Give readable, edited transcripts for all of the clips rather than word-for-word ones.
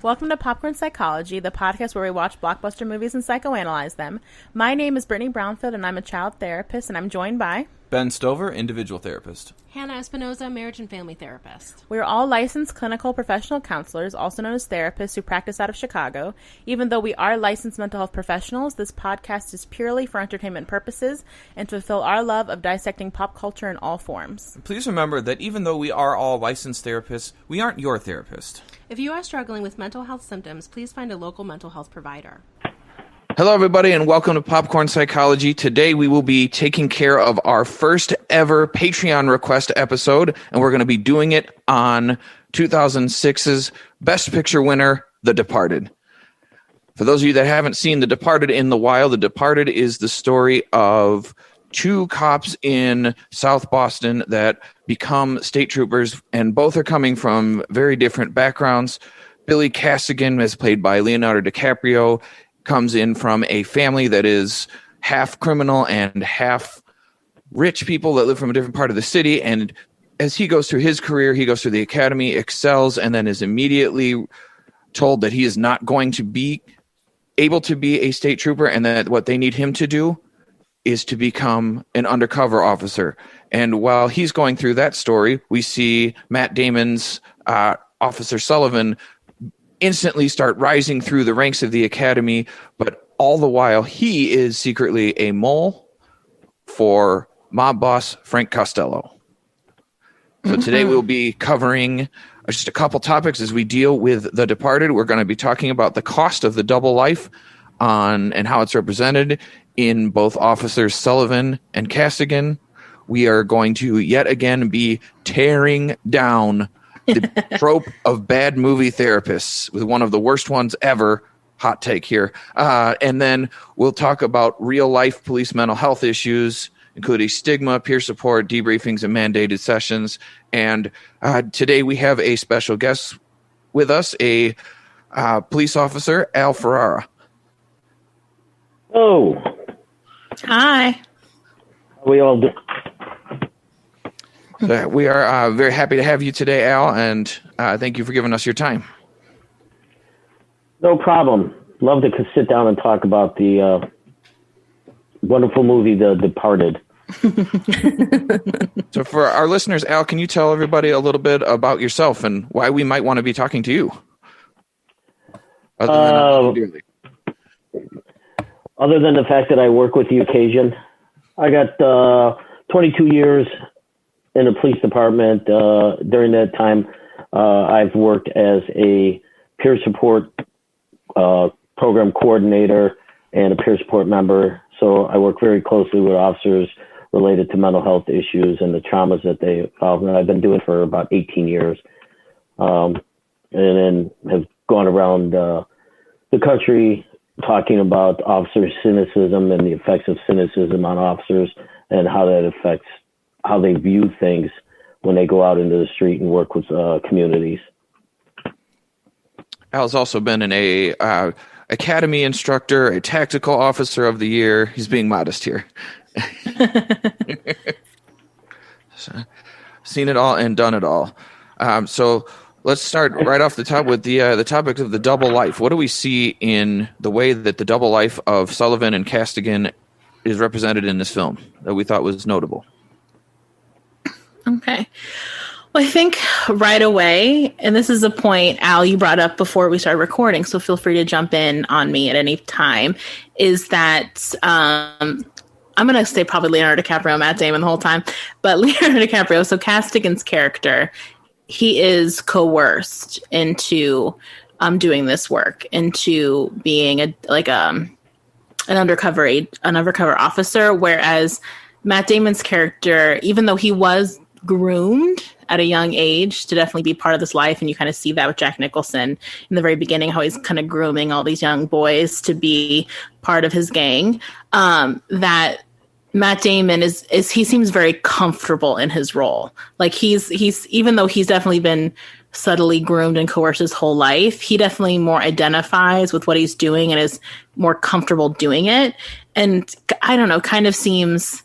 Welcome to Popcorn Psychology, the podcast where we watch blockbuster movies and psychoanalyze them. My name is Brittany Brownfield, and I'm a child therapist, and I'm joined by... Ben Stover, individual therapist. Hannah Espinoza, marriage and family therapist. We are all licensed clinical professional counselors, also known as therapists, who practice out of Chicago. Even though we are licensed mental health professionals, this podcast is purely for entertainment purposes and to fulfill our love of dissecting pop culture in all forms. Please remember that even though we are all licensed therapists, we aren't your therapist. If you are struggling with mental health symptoms, please find a local mental health provider. Hello, everybody, and welcome to Popcorn Psychology. Today, we will be taking care of our first ever Patreon request episode, and we're going to be doing it on 2006's Best Picture winner, The Departed. For those of you that haven't seen The Departed in the wild, The Departed is the story of two cops in South Boston that become state troopers, and both are coming from very different backgrounds. Billy Castigan, as played by Leonardo DiCaprio, comes in from a family that is half criminal and half rich people that live from a different part of the city. And as he goes through his career, he goes through the academy, excels, and then is immediately told that he is not going to be able to be a state trooper, and that what they need him to do is to become an undercover officer. And while he's going through that story, we see Matt Damon's Officer Sullivan instantly start rising through the ranks of the academy, but all the while he is secretly a mole for mob boss Frank Costello. So today we'll be covering just a couple topics as we deal with The Departed. We're going to be talking about the cost of the double life and how it's represented in both Officers Sullivan and Castigan. We are going to yet again be tearing down the trope of bad movie therapists with one of the worst ones ever. Hot take here. And then we'll talk about real life police mental health issues, including stigma, peer support, debriefings, and mandated sessions. And today we have a special guest with us, a police officer, Al Ferrara. Oh. Hi. How we all do? We are very happy to have you today, Al, and thank you for giving us your time. No problem. Love to sit down and talk about the wonderful movie, The Departed. So for our listeners, Al, can you tell everybody a little bit about yourself and why we might want to be talking to you? Other than the fact that I work with the occasion, I got 22 years in the police department. During that time, I've worked as a peer support program coordinator and a peer support member. So I work very closely with officers related to mental health issues and the traumas that they involve. And I've been doing it for about 18 years. And then have gone around the country talking about officer cynicism and the effects of cynicism on officers and how that affects how they view things when they go out into the street and work with communities. Al's also been an academy instructor, a tactical officer of the year. He's being modest here. So, seen it all and done it all. So let's start right off the top with the topic of the double life. What do we see in the way that the double life of Sullivan and Castigan is represented in this film that we thought was notable? Okay. Well, I think right away, and this is a point, Al, you brought up before we started recording, so feel free to jump in on me at any time, is that I'm going to say probably Leonardo DiCaprio, Matt Damon the whole time, but Leonardo DiCaprio, so Castigan's character, he is coerced into doing this work, into being an undercover officer, whereas Matt Damon's character, even though he was groomed at a young age to definitely be part of this life, and you kind of see that with Jack Nicholson in the very beginning, how he's kind of grooming all these young boys to be part of his gang, that Matt Damon is he seems very comfortable in his role. Like he's even though he's definitely been subtly groomed and coerced his whole life, he definitely more identifies with what he's doing and is more comfortable doing it. And I don't know, kind of seems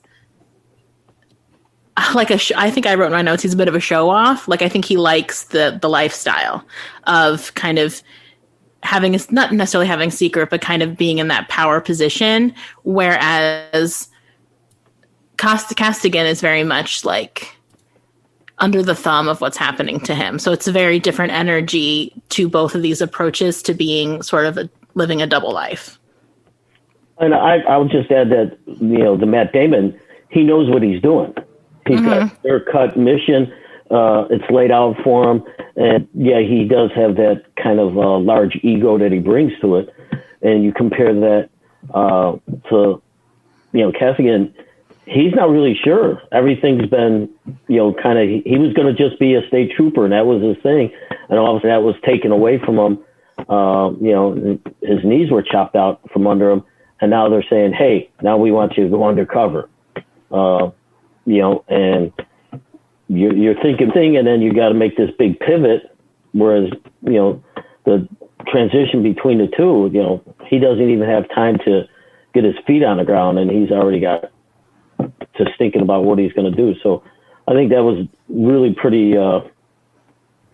like I think I wrote in my notes, he's a bit of a show off. Like I think he likes the lifestyle of kind of having not necessarily having secret, but kind of being in that power position, whereas Castigan is very much like under the thumb of what's happening to him. So it's a very different energy to both of these approaches to being sort of living a double life. And I'll just add that, the Matt Damon, he knows what he's doing. He's got a clear-cut mission. It's laid out for him. And, yeah, he does have that kind of large ego that he brings to it. And you compare that to, Castigan, he's not really sure. Everything's been, he was going to just be a state trooper, and that was his thing. And obviously that was taken away from him. His knees were chopped out from under him. And now they're saying, hey, now we want you to go undercover. And you're thinking, and then you got to make this big pivot. Whereas, the transition between the two, he doesn't even have time to get his feet on the ground, and he's already got just thinking about what he's going to do. So I think that was really pretty, a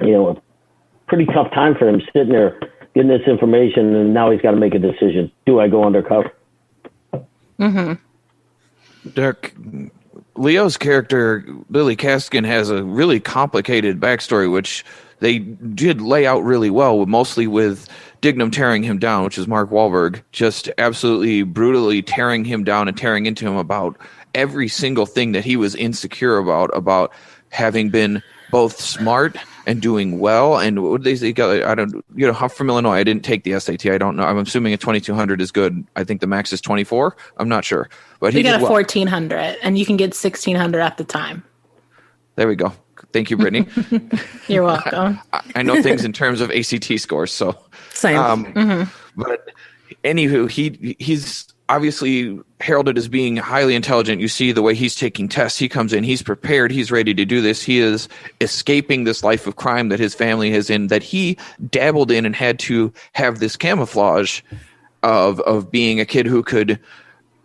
pretty tough time for him sitting there getting this information, and now he's got to make a decision. Do I go undercover? Dirk, Leo's character, Billy Castigan, has a really complicated backstory, which they did lay out really well, mostly with Dignam tearing him down, which is Mark Wahlberg, just absolutely brutally tearing him down and tearing into him about every single thing that he was insecure about having been both smart and doing well. And what they say, I don't, how from Illinois, I didn't take the SAT. I don't know. I'm assuming a 2200 is good. I think the max is 24. I'm not sure, but he got did a 1400, and you can get 1600 at the time. There we go. Thank you, Brittany. You're welcome. I know things in terms of ACT scores, so same. But anywho, he's obviously heralded as being highly intelligent. You see the way he's taking tests. He comes in, he's prepared, he's ready to do this. He is escaping this life of crime that his family is in, that he dabbled in and had to have this camouflage of being a kid who could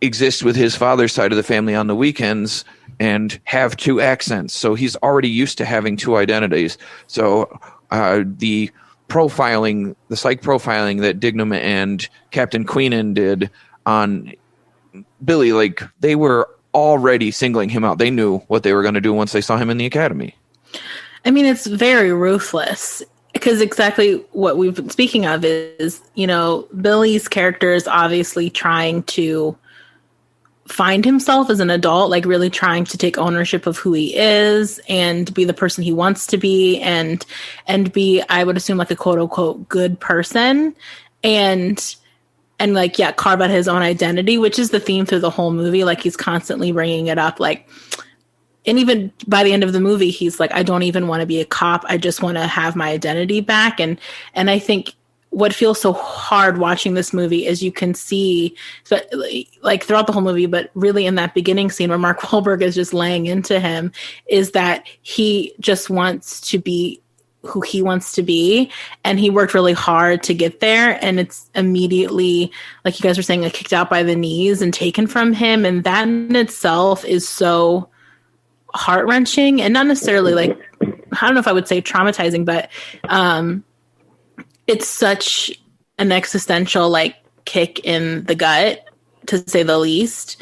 exist with his father's side of the family on the weekends and have two accents. So he's already used to having two identities. So the profiling, the psych profiling that Dignam and Captain Queenan did on Billy, like, they were already singling him out. They knew what they were going to do once they saw him in the academy. I mean, it's very ruthless, because exactly what we've been speaking of is, Billy's character is obviously trying to find himself as an adult, like really trying to take ownership of who he is and be the person he wants to be, and be, I would assume, like a quote unquote good person, and like, yeah, carve out his own identity, which is the theme through the whole movie. Like, he's constantly bringing it up, like, and even by the end of the movie, he's like, I don't even want to be a cop. I just want to have my identity back. And I think what feels so hard watching this movie is you can see, like, throughout the whole movie, but really in that beginning scene where Mark Wahlberg is just laying into him, is that he just wants to be who he wants to be, and he worked really hard to get there, and it's immediately, like you guys were saying, like, kicked out by the knees and taken from him, and that in itself is so heart-wrenching, and not necessarily, like, I don't know if I would say traumatizing, but it's such an existential, like, kick in the gut, to say the least,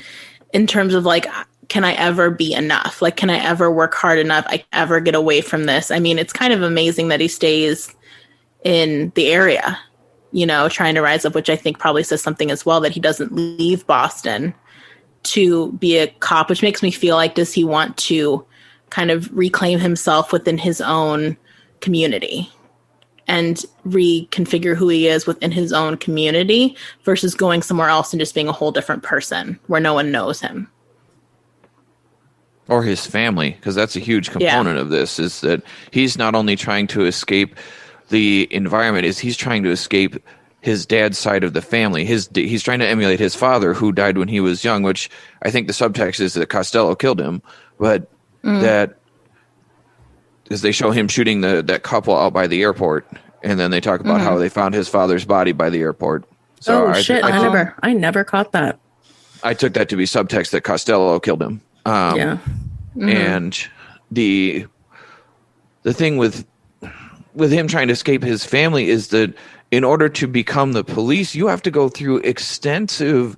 in terms of, like, can I ever be enough? Like, can I ever work hard enough? I ever get away from this? I mean, it's kind of amazing that he stays in the area, trying to rise up, which I think probably says something as well, that he doesn't leave Boston to be a cop, which makes me feel like, does he want to kind of reclaim himself within his own community and reconfigure who he is within his own community versus going somewhere else and just being a whole different person where no one knows him? Or his family, because that's a huge component of this, is that he's not only trying to escape the environment, is he's trying to escape his dad's side of the family. He's trying to emulate his father, who died when he was young, which I think the subtext is that Costello killed him, but that is, they show him shooting that couple out by the airport, and then they talk about how they found his father's body by the airport. So I never caught that. I took that to be subtext that Costello killed him. And the thing with him trying to escape his family is that in order to become the police, you have to go through extensive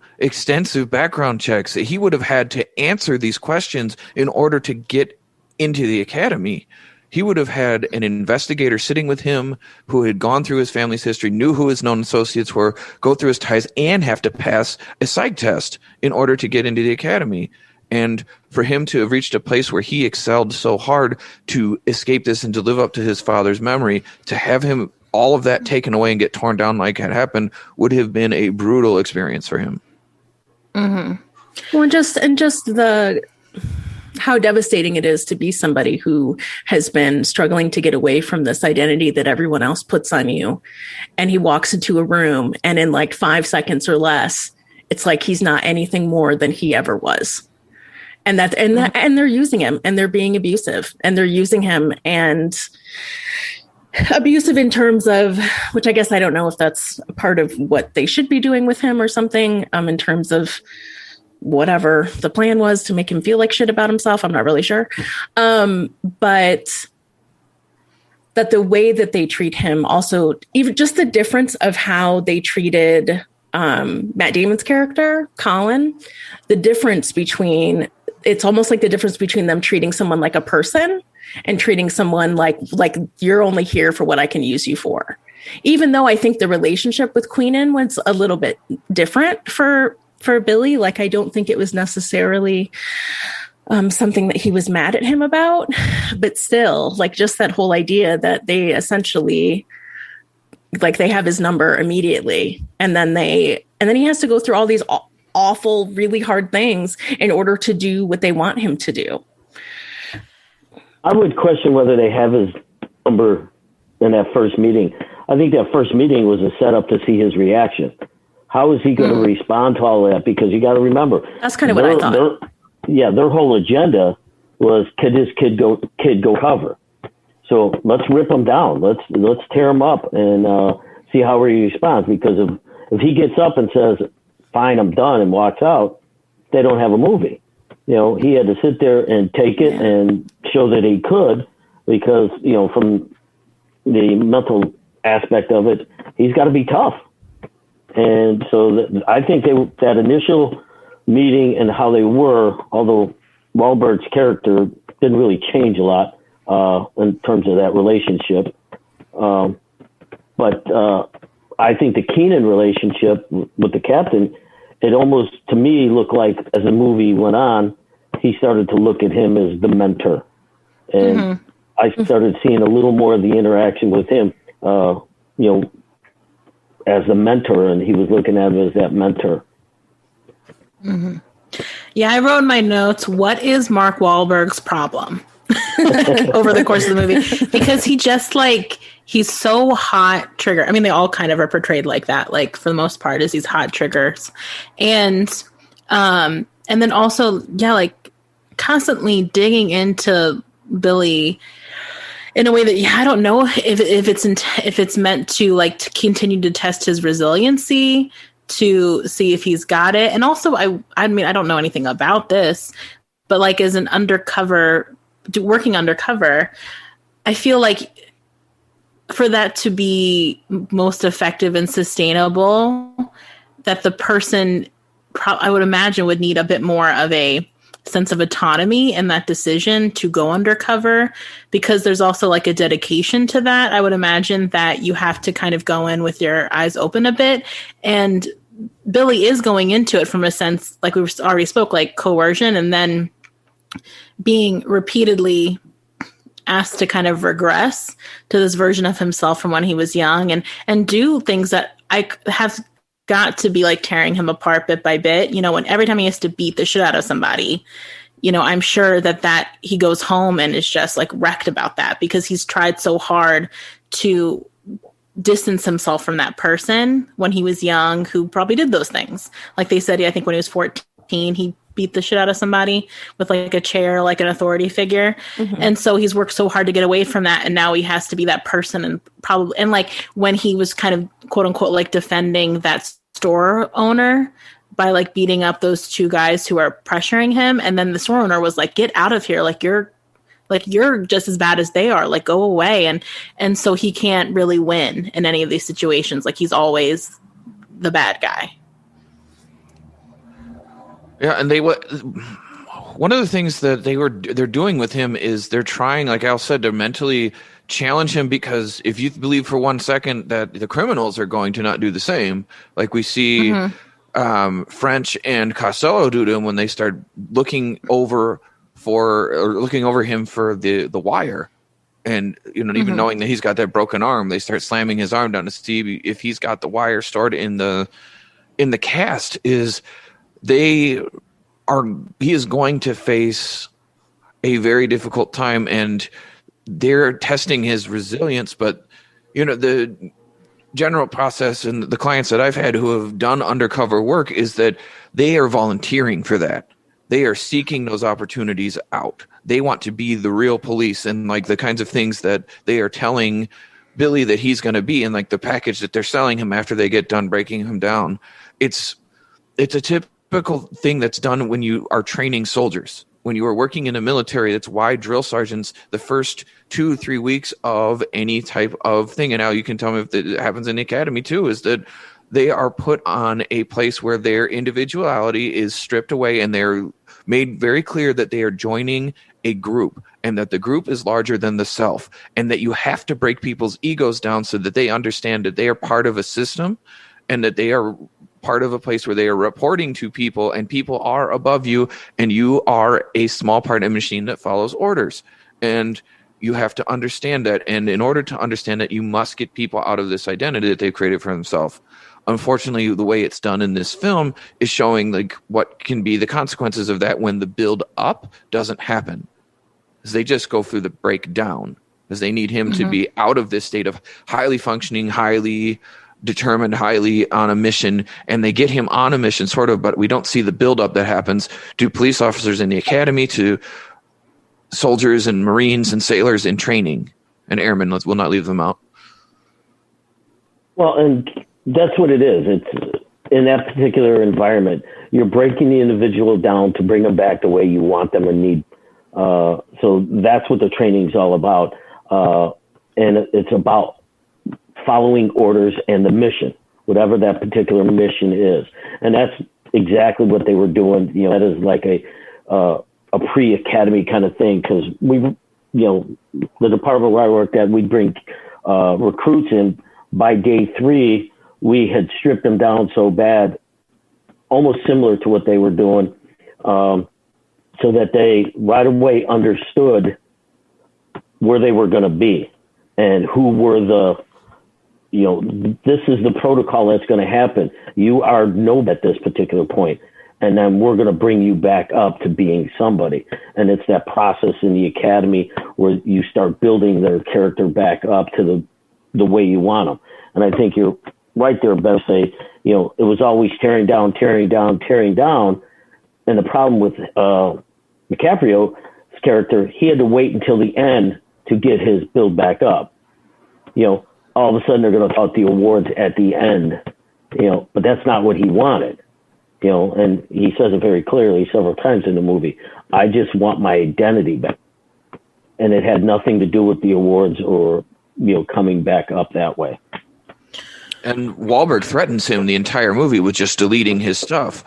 background checks. He would have had to answer these questions in order to get into the academy. He would have had an investigator sitting with him who had gone through his family's history, knew who his known associates were, go through his ties, and have to pass a psych test in order to get into the academy. And for him to have reached a place where he excelled so hard to escape this and to live up to his father's memory, to have him all of that taken away and get torn down like had happened would have been a brutal experience for him. Mm-hmm. Well, and just the how devastating it is to be somebody who has been struggling to get away from this identity that everyone else puts on you. And he walks into a room and in like 5 seconds or less, it's like he's not anything more than he ever was. And they're using him and they're being abusive and they're using him and abusive in terms of, which I guess I don't know if that's a part of what they should be doing with him or something, in terms of whatever the plan was to make him feel like shit about himself. I'm not really sure. But that the way that they treat him also, even just the difference of how they treated Matt Damon's character, Colin, the difference between, it's almost like the difference between them treating someone like a person and treating someone like you're only here for what I can use you for. Even though I think the relationship with Queenan was a little bit different for Billy. Like, I don't think it was necessarily something that he was mad at him about, but still, like, just that whole idea that they essentially, like, they have his number immediately. And then he has to go through all these awful, really hard things in order to do what they want him to do. I would question whether they have his number in that first meeting. I think that first meeting was a setup to see his reaction. How is he going to respond to all of that? Because you got to remember, that's kind of what I thought. Their whole agenda was, could this kid go cover? So let's rip him down. Let's tear him up and see how he responds. Because if he gets up and says, "Fine, I'm done," and walks out, they don't have a movie. You know, he had to sit there and take it and show that he could, because, you know, from the mental aspect of it, he's got to be tough. And so I think that initial meeting and how they were, although Wahlberg's character didn't really change a lot in terms of that relationship. But I think the Keenan relationship with the captain, it almost, to me, looked like as the movie went on, he started to look at him as the mentor. And I started seeing a little more of the interaction with him, you know, as the mentor, and he was looking at him as that mentor. Mm-hmm. Yeah, I wrote in my notes, what is Mark Wahlberg's problem over the course of the movie? Because he just, like, he's so hot trigger. I mean, they all kind of are portrayed like that, like, for the most part, is these hot triggers. And then also, yeah, like, constantly digging into Billy in a way that, yeah, I don't know if it's meant to, like, to continue to test his resiliency, to see if he's got it. And also, I mean, I don't know anything about this, but, like, as an working undercover, I feel like for that to be most effective and sustainable, that the person, I would imagine, would need a bit more of a sense of autonomy in that decision to go undercover, because there's also, like, a dedication to that. I would imagine that you have to kind of go in with your eyes open a bit. And Billy is going into it from a sense, like we already spoke, like coercion, and then being repeatedly asked to kind of regress to this version of himself from when he was young and do things that I have got to be, like, tearing him apart bit by bit. You know, and every time he has to beat the shit out of somebody, you know, I'm sure that he goes home and is just, like, wrecked about that, because he's tried so hard to distance himself from that person when he was young who probably did those things. Like they said, I think when he was 14, he beat the shit out of somebody with, like, a chair, like an authority figure. Mm-hmm. And so he's worked so hard to get away from that. And now he has to be that person. And like when he was kind of quote unquote, like, defending that store owner by, like, beating up those two guys who are pressuring him. And then the store owner was like, "Get out of here. Like, you're Like, you're just as bad as they are. Like, go away. And so he can't really win in any of these situations. Like, he's always the bad guy. Yeah, and one of the things that they're doing with him is they're trying, like Al said, to mentally challenge him, because if you believe for 1 second that the criminals are going to not do the same, like we see French and Costello do to him when they start looking over him for the wire, and even knowing that he's got that broken arm, they start slamming his arm down to see if he's got the wire stored in the cast. He is going to face a very difficult time, and they're testing his resilience. But the general process and the clients that I've had who have done undercover work is that they are volunteering for that. They are seeking those opportunities out. They want to be the real police, and like the kinds of things that they are telling Billy that he's going to be, and like the package that they're selling him after they get done breaking him down. It's a typical thing that's done when you are training soldiers. When you are working in the military, that's why drill sergeants, the first 2-3 weeks of any type of thing, and now you can tell me if it happens in the academy too, is that they are put on a place where their individuality is stripped away, and they're made very clear that they are joining a group, and that the group is larger than the self, and that you have to break people's egos down so that they understand that they are part of a system, and that they are part of a place where they are reporting to people, and people are above you, and you are a small part of a machine that follows orders. And you have to understand that. And in order to understand that, you must get people out of this identity that they've created for themselves. Unfortunately, the way it's done in this film is showing like what can be the consequences of that when the build up doesn't happen. They just go through the breakdown, because they need him to be out of this state of highly functioning, highly determined, highly on a mission, and they get him on a mission sort of, but we don't see the buildup that happens to police officers in the academy, to soldiers and Marines and sailors in training, and airmen. We'll not leave them out. Well, and that's what it is. It's in that particular environment, you're breaking the individual down to bring them back the way you want them and need. So that's what the training's all about. And it's about following orders and the mission, whatever that particular mission is. And that's exactly what they were doing. That is like a pre-academy kind of thing. Cause the department where I worked at, we'd bring, recruits in. By day 3, we had stripped them down so bad, almost similar to what they were doing. So that they right away understood where they were going to be and who were this is the protocol that's going to happen. You are at this particular point, and then we're going to bring you back up to being somebody. And it's that process in the academy where you start building their character back up to the way you want them. And I think you're right there, Ben, say, it was always tearing down. And the problem with DiCaprio's character, he had to wait until the end to get his build back up. All of a sudden they're going to talk the awards at the end, but that's not what he wanted. And he says it very clearly several times in the movie. I just want my identity back. And it had nothing to do with the awards or, coming back up that way. And Wahlberg threatens him the entire movie with just deleting his stuff.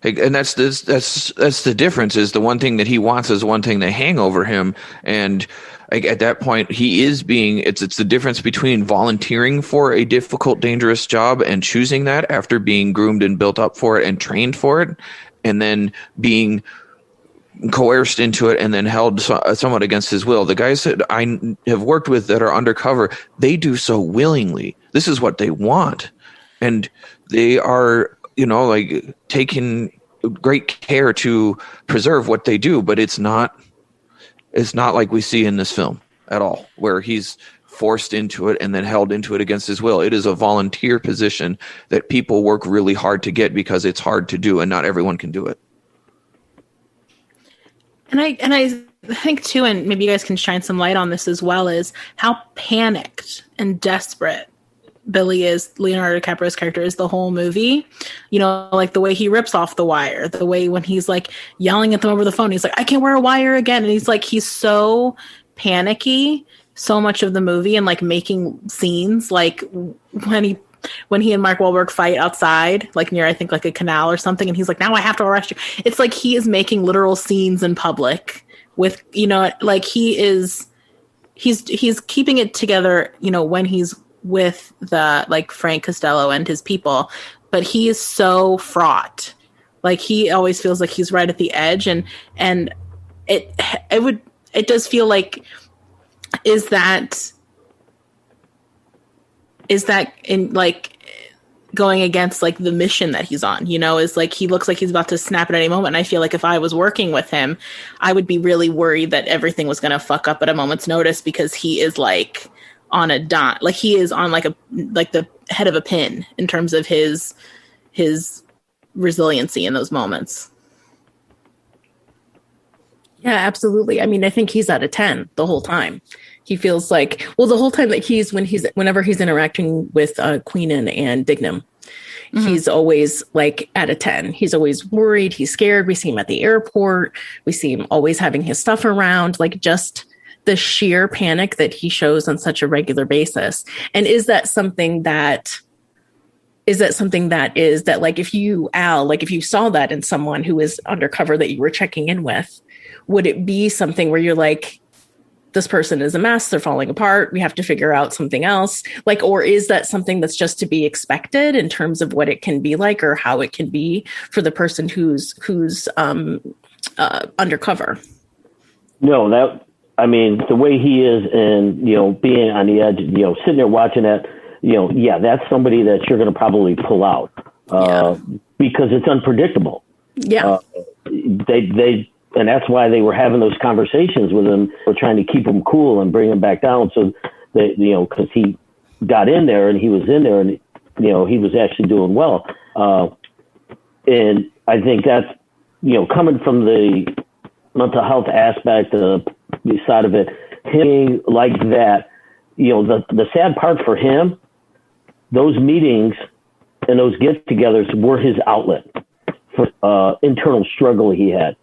And that's the difference, is the one thing that he wants is one thing they hang over him. And at that point, he is it's the difference between volunteering for a difficult, dangerous job and choosing that after being groomed and built up for it and trained for it, and then being coerced into it and then held somewhat against his will. The guys that I have worked with that are undercover, they do so willingly. This is what they want. And they are, taking great care to preserve what they do, but it's not like we see in this film at all, where he's forced into it and then held into it against his will. It is a volunteer position that people work really hard to get because it's hard to do and not everyone can do it. And I think too, and maybe you guys can shine some light on this as well, is how panicked and desperate Billy is Leonardo DiCaprio's character is the whole movie. You know, like the way he rips off the wire, the way when he's like yelling at them over the phone, he's like, I can't wear a wire again. And he's so panicky so much of the movie and like making scenes, like when he and Mark Wahlberg fight outside, like near, I think, like a canal or something. And he's like, now I have to arrest you. It's like he is making literal scenes in public with, you know, like he's keeping it together, you know, when he's with the like Frank Costello and his people, but he is so fraught. Like he always feels like he's right at the edge, and it does feel like is that in like going against like the mission that he's on, you know, is like he looks like he's about to snap at any moment. And I feel like if I was working with him, I would be really worried that everything was going to fuck up at a moment's notice, because he is like on a dot, like he is on like the head of a pin in terms of his resiliency in those moments. Yeah, absolutely. I mean, I think he's at a 10 the whole time. He feels like, well, the whole time that whenever he's interacting with Queenan and Dignam, he's always like at a 10. He's always worried. He's scared. We see him at the airport. We see him always having his stuff around, like just the sheer panic that he shows on such a regular basis. And is that something that like if you, Al, like if you saw that in someone who is undercover that you were checking in with, would it be something where you're like, this person is a mess, they're falling apart, we have to figure out something else? Like, or is that something that's just to be expected in terms of what it can be like or how it can be for the person who's undercover? No, I mean, the way he is and, you know, being on the edge, you know, sitting there watching that, you know, yeah, that's somebody that you're going to probably pull out because it's unpredictable. Yeah. And that's why they were having those conversations with him. We're trying to keep him cool and bring him back down. So that, you know, because he got in there and he was in there and, you know, he was actually doing well. And I think that's, you know, coming from the mental health aspect of the side of it, him being like that, you know, the sad part for him, those meetings and those get-togethers were his outlet for internal struggle he had.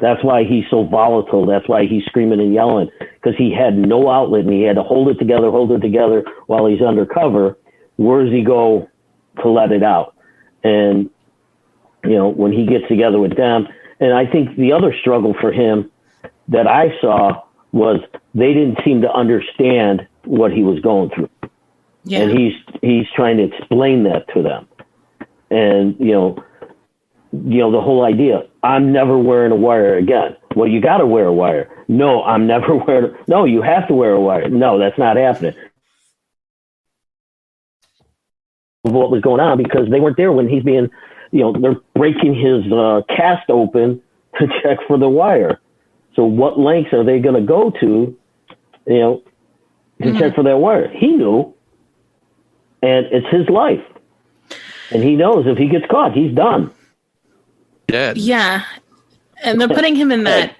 That's why he's so volatile. That's why he's screaming and yelling, because he had no outlet and he had to hold it together while he's undercover. Where does he go to let it out? And, you know, when he gets together with them, and I think the other struggle for him that I saw was they didn't seem to understand what he was going through. Yeah. And he's trying to explain that to them. And, you know, the whole idea, I'm never wearing a wire again. Well, you got to wear a wire. No, I'm never wearing. No, you have to wear a wire. No, that's not happening. What was going on, because they weren't there when he's being, you know, they're breaking his cast open to check for the wire. So what lengths are they going to go to, you know, to check for that wire? He knew, and it's his life. And he knows if he gets caught, he's done. Dead. Yeah. And they're putting him in that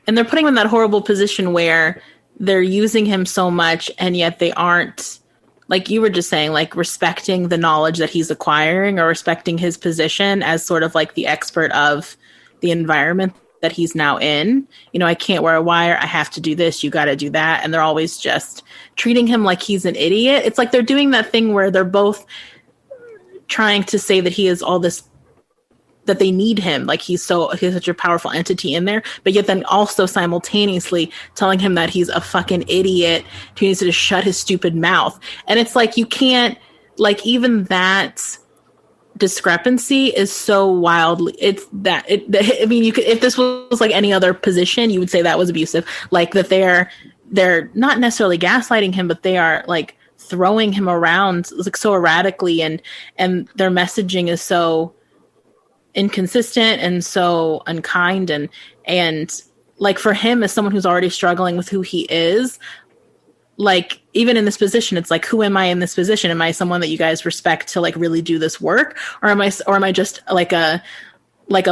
they're putting him in that horrible position where they're using him so much, and yet they aren't, like you were just saying, like respecting the knowledge that he's acquiring or respecting his position as sort of like the expert of the environment that he's now in. You know, I can't wear a wire, I have to do this, you got to do that. And they're always just treating him like he's an idiot. It's like they're doing that thing where they're both trying to say that he is all this, that they need him, like he's such a powerful entity in there, but yet then also simultaneously telling him that he's a fucking idiot who needs to just shut his stupid mouth. And it's like, you can't, like, even that discrepancy is so wildly, I mean, you could, if this was like any other position, you would say that was abusive, like that they're not necessarily gaslighting him, but they are like throwing him around like so erratically, and their messaging is so inconsistent and so unkind, and like for him, as someone who's already struggling with who he is, like even in this position, it's like, who am I in this position? Am I someone that you guys respect to like really do this work, or am I just like a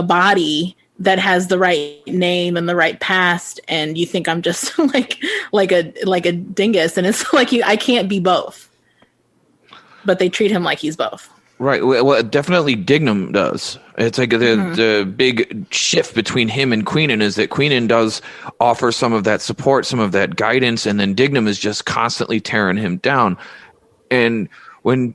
body that has the right name and the right past, and you think I'm just like a dingus? And it's like, I can't be both. but they treat him like he's both. Right. Well, definitely Dignam does. It's like the big shift between him and Queenan is that Queenan does offer some of that support, some of that guidance, and then Dignam is just constantly tearing him down. And when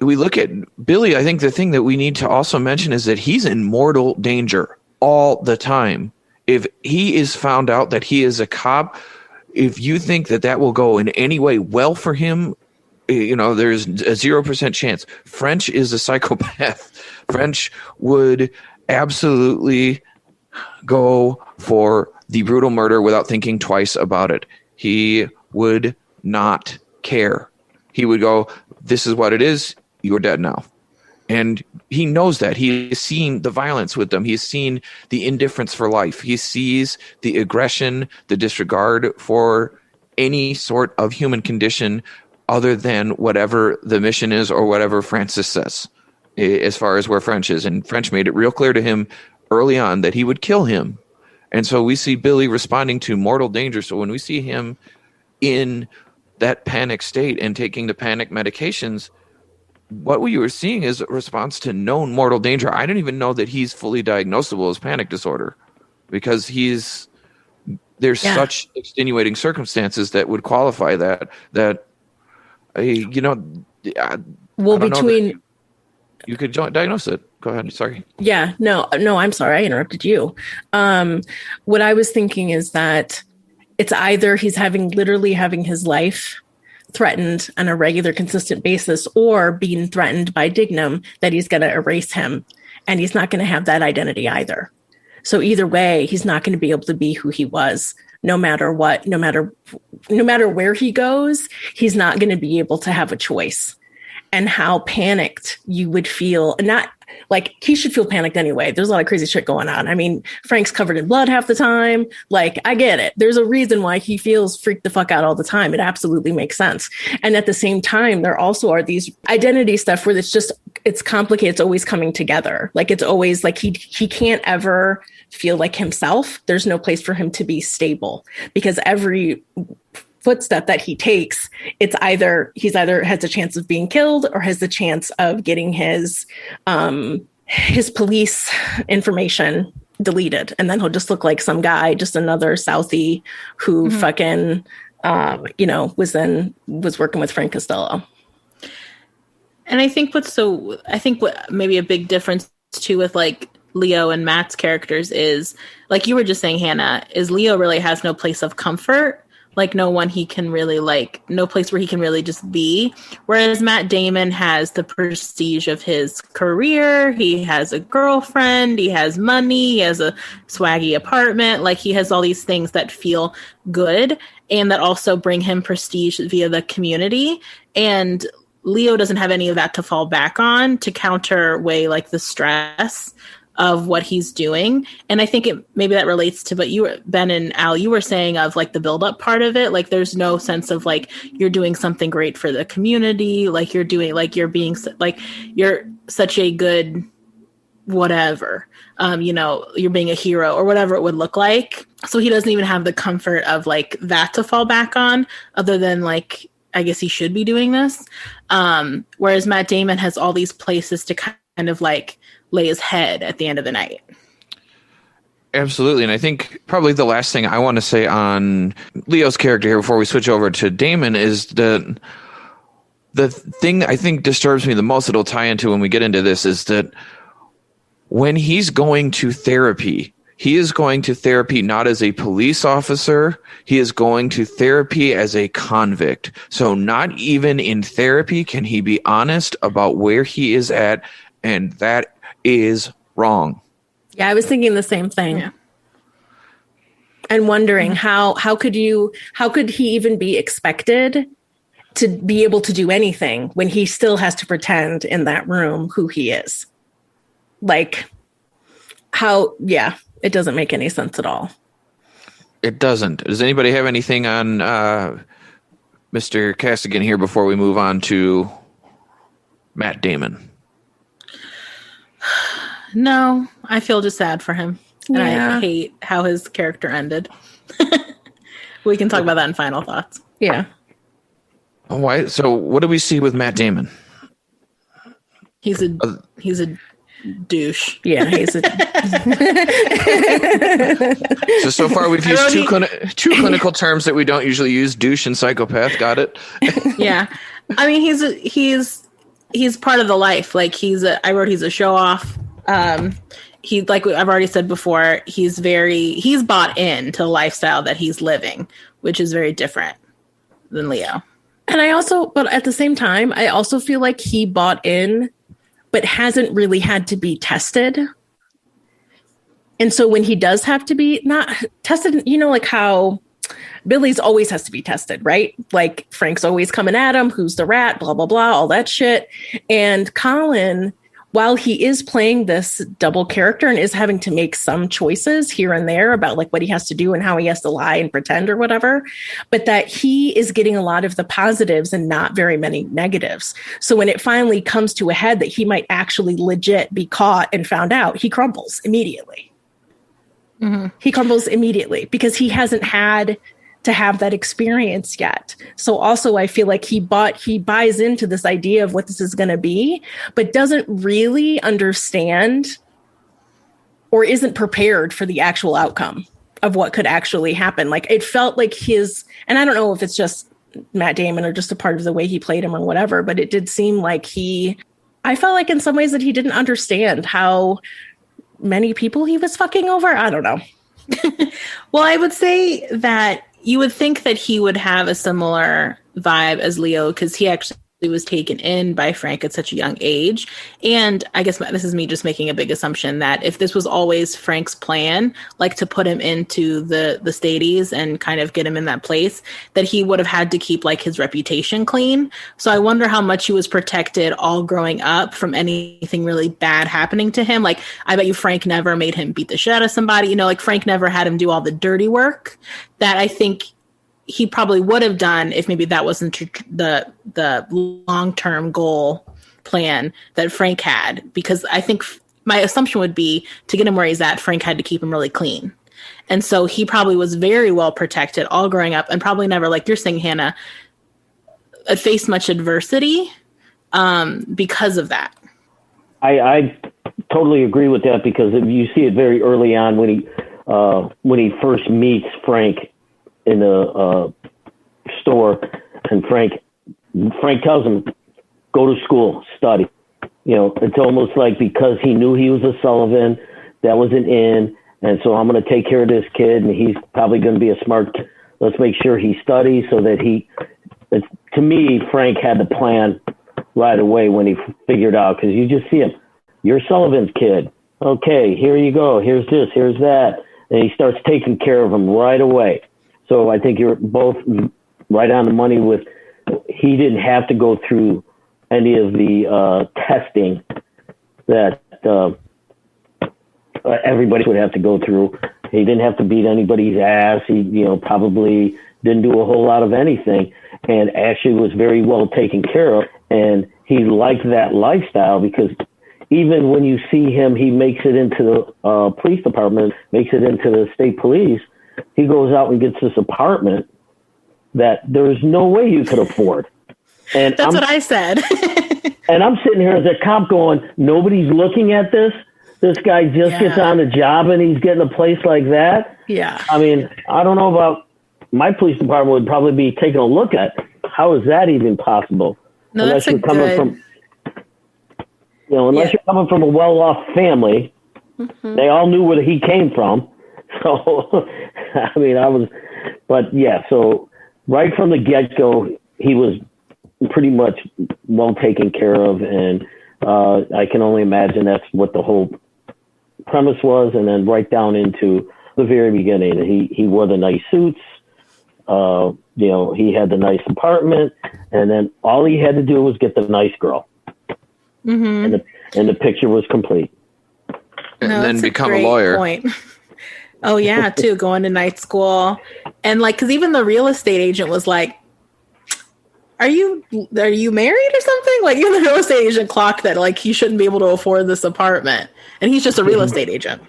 we look at Billy, I think the thing that we need to also mention is that he's in mortal danger all the time. If he is found out that he is a cop, if you think that that will go in any way well for him, there's a 0% chance. French is a psychopath. French would absolutely go for the brutal murder without thinking twice about it. He would not care. He would go, this is what it is. You're dead now. And he knows that. He has seen the violence with them. He's seen the indifference for life. He sees the aggression, the disregard for any sort of human condition other than whatever the mission is or whatever Francis says, as far as where French is. And French made it real clear to him early on that he would kill him. And so we see Billy responding to mortal danger. So when we see him in that panic state and taking the panic medications, what we were seeing is a response to known mortal danger. I don't even know that he's fully diagnosable as panic disorder because there's such extenuating circumstances that would qualify that well, between you could diagnose it. Go ahead. Sorry. Yeah, no, I'm sorry. I interrupted you. What I was thinking is that it's either he's literally having his life threatened on a regular, consistent basis, or being threatened by Dignam that he's going to erase him, and he's not going to have that identity either. So either way, he's not going to be able to be who he was, no matter what, no matter where he goes, he's not going to be able to have a choice. And how panicked you would feel, not like he should feel panicked anyway. There's a lot of crazy shit going on. I mean, Frank's covered in blood half the time. Like, I get it. There's a reason why he feels freaked the fuck out all the time. It absolutely makes sense. And at the same time, there also are these identity stuff where it's complicated. It's always coming together. Like, it's always like he can't ever feel like himself. There's no place for him to be stable because every footstep that he takes, he's either has a chance of being killed or has the chance of getting his police information deleted, and then he'll just look like some guy, just another Southie who fucking was working with Frank Costello. And I think what maybe a big difference too with like Leo and Matt's characters is, like you were just saying, Hannah, is Leo really has no place of comfort. Like no place where he can really just be. Whereas Matt Damon has the prestige of his career. He has a girlfriend. He has money. He has a swaggy apartment. Like he has all these things that feel good and that also bring him prestige via the community. And Leo doesn't have any of that to fall back on to counterweigh like the stress of what he's doing. And I think maybe that relates to what Ben and Al, you were saying of like the build-up part of it. Like there's no sense of like you're doing something great for the community, like you're such a good whatever, you're being a hero or whatever it would look like. So he doesn't even have the comfort of like that to fall back on, other than like, I guess he should be doing this. Whereas Matt Damon has all these places to kind of like lay his head at the end of the night. Absolutely. And I think probably the last thing I want to say on Leo's character here before we switch over to Damon is the thing that I think disturbs me the most, it'll tie into when we get into this, is that when he's going to therapy, he is going to therapy not as a police officer. He is going to therapy as a convict. So not even in therapy can he be honest about where he is at, and that is wrong. Yeah, I was thinking the same thing. Yeah. And wondering how could he even be expected to be able to do anything when he still has to pretend in that room who he is? Like it doesn't make any sense at all. It doesn't. Does anybody have anything on Mr. Castigan here before we move on to Matt Damon? No, I feel just sad for him. And I hate how his character ended. We can talk about that in final thoughts. Yeah. Why? So what do we see with Matt Damon? He's a douche. Yeah, he's a. So far we've used two clinical terms that we don't usually use: douche and psychopath. Got it? Yeah, I mean he's part of the life. Like he's a show off. He, like I've already said before, he's bought into the lifestyle that he's living, which is very different than Leo. And but at the same time, I also feel like he bought in, but hasn't really had to be tested. And so when he does have to be not tested, like how Billy's always has to be tested, right? Like Frank's always coming at him, who's the rat, blah, blah, blah, all that shit. And Colin, while he is playing this double character and is having to make some choices here and there about like what he has to do and how he has to lie and pretend or whatever, but that he is getting a lot of the positives and not very many negatives. So when it finally comes to a head that he might actually legit be caught and found out, he crumbles immediately. Mm-hmm. He crumbles immediately because he hasn't had to have that experience yet. So also I feel like he buys into this idea of what this is going to be, but doesn't really understand or isn't prepared for the actual outcome of what could actually happen. Like it felt like and I don't know if it's just Matt Damon or just a part of the way he played him or whatever, but it did seem like I felt like in some ways that he didn't understand how many people he was fucking over. I don't know. Well, I would say that you would think that he would have a similar vibe as Leo because he actually was taken in by Frank at such a young age. And I guess this is me just making a big assumption that if this was always Frank's plan, like to put him into the Stadies and kind of get him in that place, that he would have had to keep like his reputation clean. So I wonder how much he was protected all growing up from anything really bad happening to him. Like I bet you Frank never made him beat the shit out of somebody, like Frank never had him do all the dirty work that I think he probably would have done if maybe that wasn't the long-term goal plan that Frank had. Because I think my assumption would be to get him where he's at, Frank had to keep him really clean. And so he probably was very well protected all growing up and probably never, like you're saying, Hannah, faced much adversity because of that. I totally agree with that because you see it very early on when he first meets Frank in the store, and Frank tells him, go to school, study. It's almost like because he knew he was a Sullivan, that was an in, and so I'm going to take care of this kid, and he's probably going to be a smart kid. Let's make sure he studies so that to me, Frank had the plan right away when he figured out, because you just see him, you're Sullivan's kid. Okay, here you go. Here's this, here's that. And he starts taking care of him right away. So I think you're both right on the money with he didn't have to go through any of the testing that everybody would have to go through. He didn't have to beat anybody's ass. He, probably didn't do a whole lot of anything and actually was very well taken care of. And he liked that lifestyle because even when you see him, he makes it into the police department, makes it into the state police. He goes out and gets this apartment that there's no way you could afford. And that's what I said. And I'm sitting here as a cop going, nobody's looking at this. This guy just gets on the job and he's getting a place like that. Yeah. I mean, I don't know about my police department would probably be taking a look at how is that even possible? No, unless that's you're coming from, you're coming from a well-off family. Mm-hmm. They all knew where he came from. So, I mean, so right from the get-go, he was pretty much well taken care of, and I can only imagine that's what the whole premise was, and then right down into the very beginning, he wore the nice suits, he had the nice apartment, and then all he had to do was get the nice girl, and the picture was complete. And then become a lawyer. Point. Oh yeah, too, going to night school. And because even the real estate agent was like, are you married or something? Like even the real estate agent clocked that he shouldn't be able to afford this apartment. And he's just a real estate agent.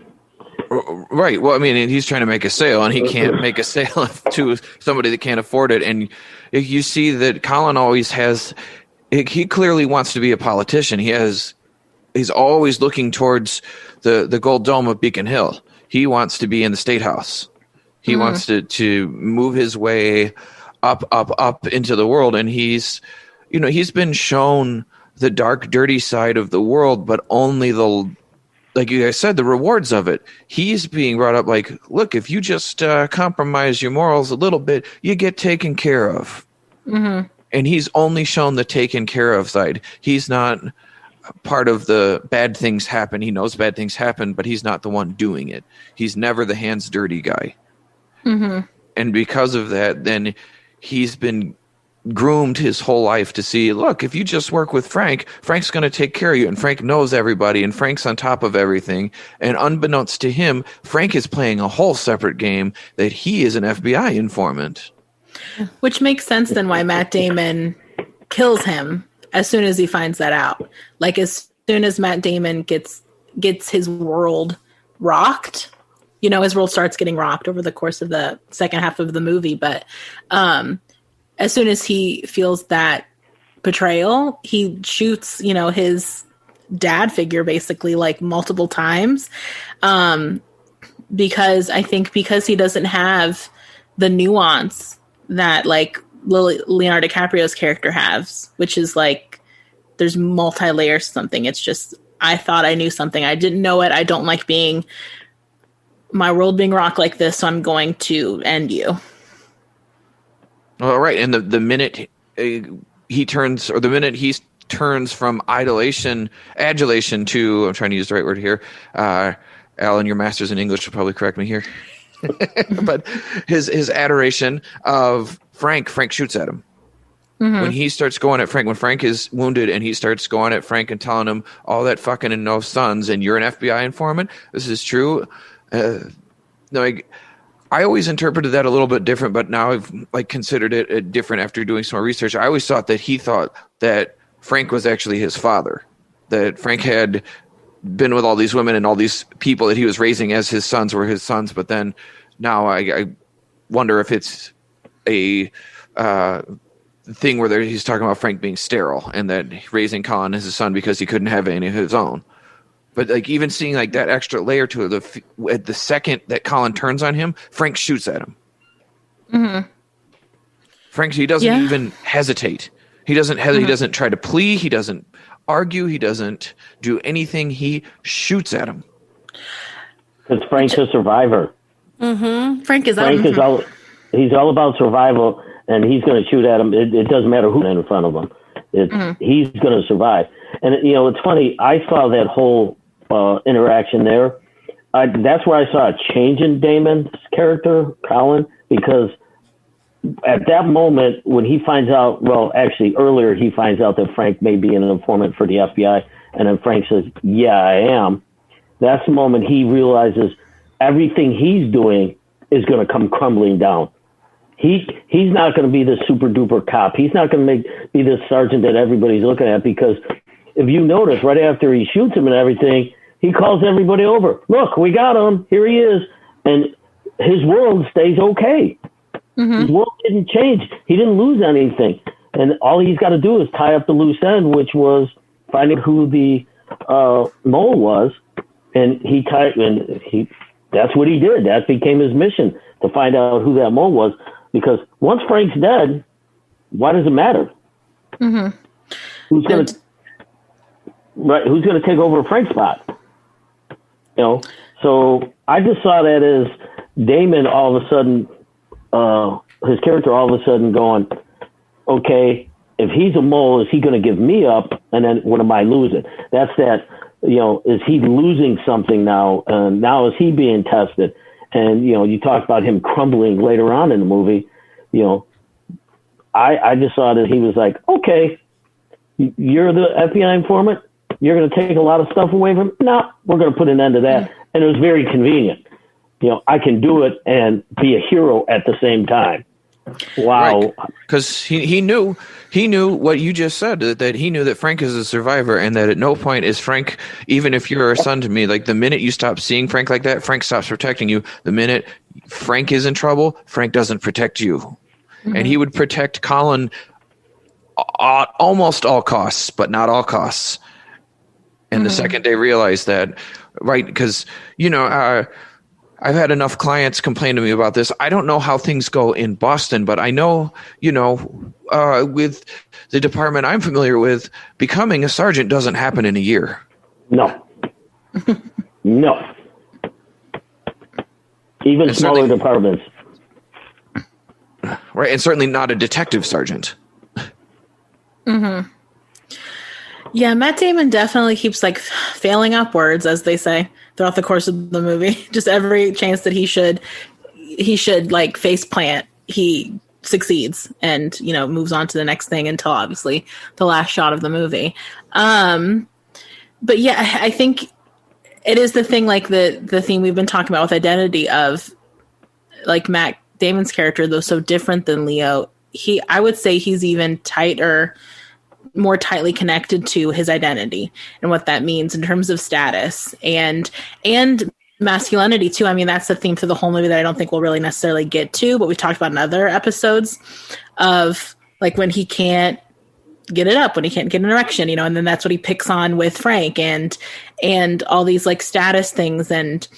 Right. Well, I mean, he's trying to make a sale and he can't make a sale to somebody that can't afford it. And, You see that Colin always has. He clearly wants to be a politician. He's always looking towards the gold dome of Beacon Hill. He wants to be in the State House. He wants to move his way up into the world, and he's been shown the dark, dirty side of the world, but only like you guys said, the rewards of it. He's being brought up like, look, if you just compromise your morals a little bit, you get taken care of. Mm-hmm. And he's only shown the taken care of side. He's not part of the bad things happen. He knows bad things happen, but he's not the one doing it. He's never the hands dirty guy. Mm-hmm. And because of that, then he's been groomed his whole life to see, look, if you just work with Frank, Frank's going to take care of you, and Frank knows everybody, and Frank's on top of everything. And unbeknownst to him, Frank is playing a whole separate game, that he is an FBI informant. Which makes sense then why Matt Damon kills him as soon as he finds that out. Like, as soon as Matt Damon gets his world rocked, his world starts getting rocked over the course of the second half of the movie, but as soon as he feels that betrayal, he shoots, his dad figure basically like multiple times. Because he doesn't have the nuance that like Leonardo DiCaprio's character has, which is like, there's multi-layers something. It's just, I thought I knew something. I didn't know it. I don't like my world being rocked like this, so I'm going to end you. Well, right, and the minute he turns from adulation to, I'm trying to use the right word here. Alan, your master's in English will probably correct me here. But his adoration of Frank shoots at him. Mm-hmm. When he starts going at Frank, when Frank is wounded and he starts going at Frank and telling him all that fucking and no sons, and you're an FBI informant, this is true. I always interpreted that a little bit different, but now I've considered it different after doing some more research. I always thought that he thought that Frank was actually his father, that Frank had been with all these women and all these people that he was raising as his sons were his sons. But then now I wonder if it's a thing where he's talking about Frank being sterile and that raising Colin as his son because he couldn't have any of his own. But even seeing that extra layer to it, at the second that Colin turns on him, Frank shoots at him. Mm-hmm. Frank, he doesn't even hesitate. He doesn't hesitate. Mm-hmm. He doesn't try to plea. He doesn't argue. He doesn't do anything. He shoots at him. Because Frank's a survivor. Mm-hmm. Frank is he's all about survival, and he's going to shoot at him. It doesn't matter who's in front of him. He's going to survive. And it's funny. I saw that whole interaction there. That's where I saw a change in Damon's character, Colin, because at that moment when he finds out, earlier he finds out that Frank may be an informant for the FBI, and then Frank says, yeah, I am. That's the moment he realizes everything he's doing is going to come crumbling down. He's not going to be the super duper cop. He's not going to be the sergeant that everybody's looking at, because if you notice, right after he shoots him and everything, he calls everybody over. Look, we got him. Here he is. And his world stays okay. Mm-hmm. His world didn't change. He didn't lose anything. And all he's got to do is tie up the loose end, which was finding who the mole was. And that's what he did. That became his mission, to find out who that mole was. Because once Frank's dead, why does it matter? Mm-hmm. Who's going to take over Frank's spot? So I just saw that as Damon all of a sudden, his character all of a sudden going, okay, if he's a mole, is he going to give me up? And then what am I losing? That's that, is he losing something now? Now is he being tested? And, you talk about him crumbling later on in the movie. I just saw that he was like, okay, you're the FBI informant. You're going to take a lot of stuff away from him? No, we're going to put an end to that. And it was very convenient. I can do it and be a hero at the same time. Wow. Because he knew what you just said, that he knew that Frank is a survivor, and that at no point is Frank, even if you're a son to me, the minute you stop seeing Frank like that, Frank stops protecting you. The minute Frank is in trouble, Frank doesn't protect you. and he would protect Colin at almost all costs, but not all costs. And the second they realized that, right, because, I've had enough clients complain to me about this. I don't know how things go in Boston, but I know, with the department I'm familiar with, becoming a sergeant doesn't happen in a year. No. No. Even And smaller departments. Right, and certainly not a detective sergeant. Yeah, Matt Damon definitely keeps failing upwards, as they say, throughout the course of the movie. Just every chance that he should face plant, he succeeds and moves on to the next thing until obviously the last shot of the movie. But yeah, I think it is the thing, the theme we've been talking about with identity of Matt Damon's character, though so different than Leo. I would say he's even more tightly connected to his identity and what that means in terms of status and masculinity too. I mean, that's the theme for the whole movie that I don't think we'll really necessarily get to, but we talked about in other episodes of when he can't get it up, when he can't get an erection, and then that's what he picks on with Frank and all these status things and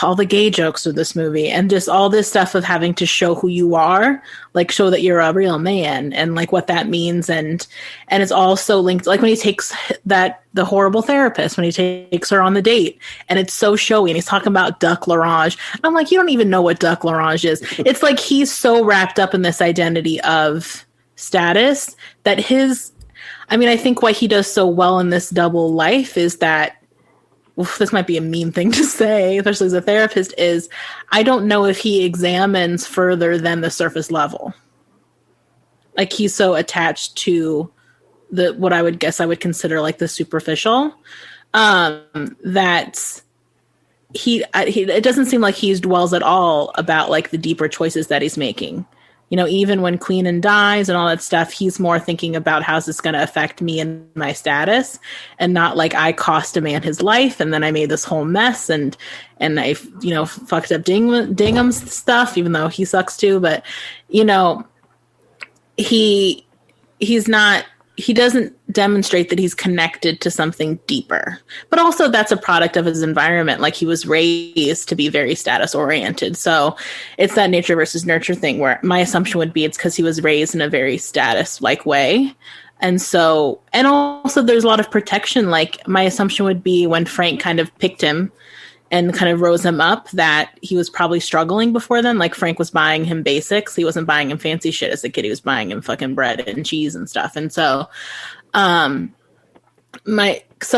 all the gay jokes of this movie and just all this stuff of having to show who you are, show that you're a real man and what that means. And it's also linked, when he takes the horrible therapist, when he takes her on the date and it's so showy and he's talking about Duck L'Orange. I'm like, you don't even know what Duck L'Orange is. It's he's so wrapped up in this identity of status that I think why he does so well in this double life is that, this might be a mean thing to say, especially as a therapist, is I don't know if he examines further than the surface level. He's so attached to what I would consider the superficial, that it doesn't seem like he dwells at all about the deeper choices that he's making. Even when Queenan dies and all that stuff, he's more thinking about how's this going to affect me and my status, and not I cost a man his life and then I made this whole mess and I fucked up Dingham's stuff, even though he sucks too. But he doesn't demonstrate that he's connected to something deeper. But also that's a product of his environment. He was raised to be very status oriented. So it's that nature versus nurture thing where my assumption would be it's because he was raised in a very status way. And also there's a lot of protection. My assumption would be when Frank kind of picked him and kind of rose him up, that he was probably struggling before then. Frank was buying him basics. He wasn't buying him fancy shit as a kid. He was buying him fucking bread and cheese and stuff. And so, so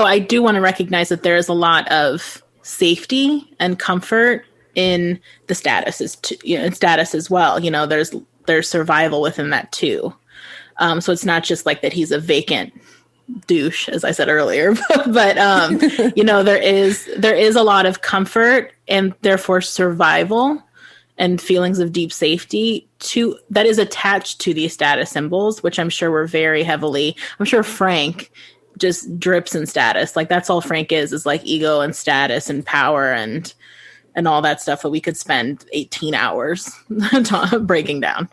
I do want to recognize that there is a lot of safety and comfort in the status as well. There's survival within that too. So it's not just that he's a vacant douche, as I said earlier, but there is a lot of comfort and therefore survival and feelings of deep safety that is attached to these status symbols, which I'm sure I'm sure Frank just drips in status. That's all Frank is ego and status and power and all that stuff that we could spend 18 hours breaking down.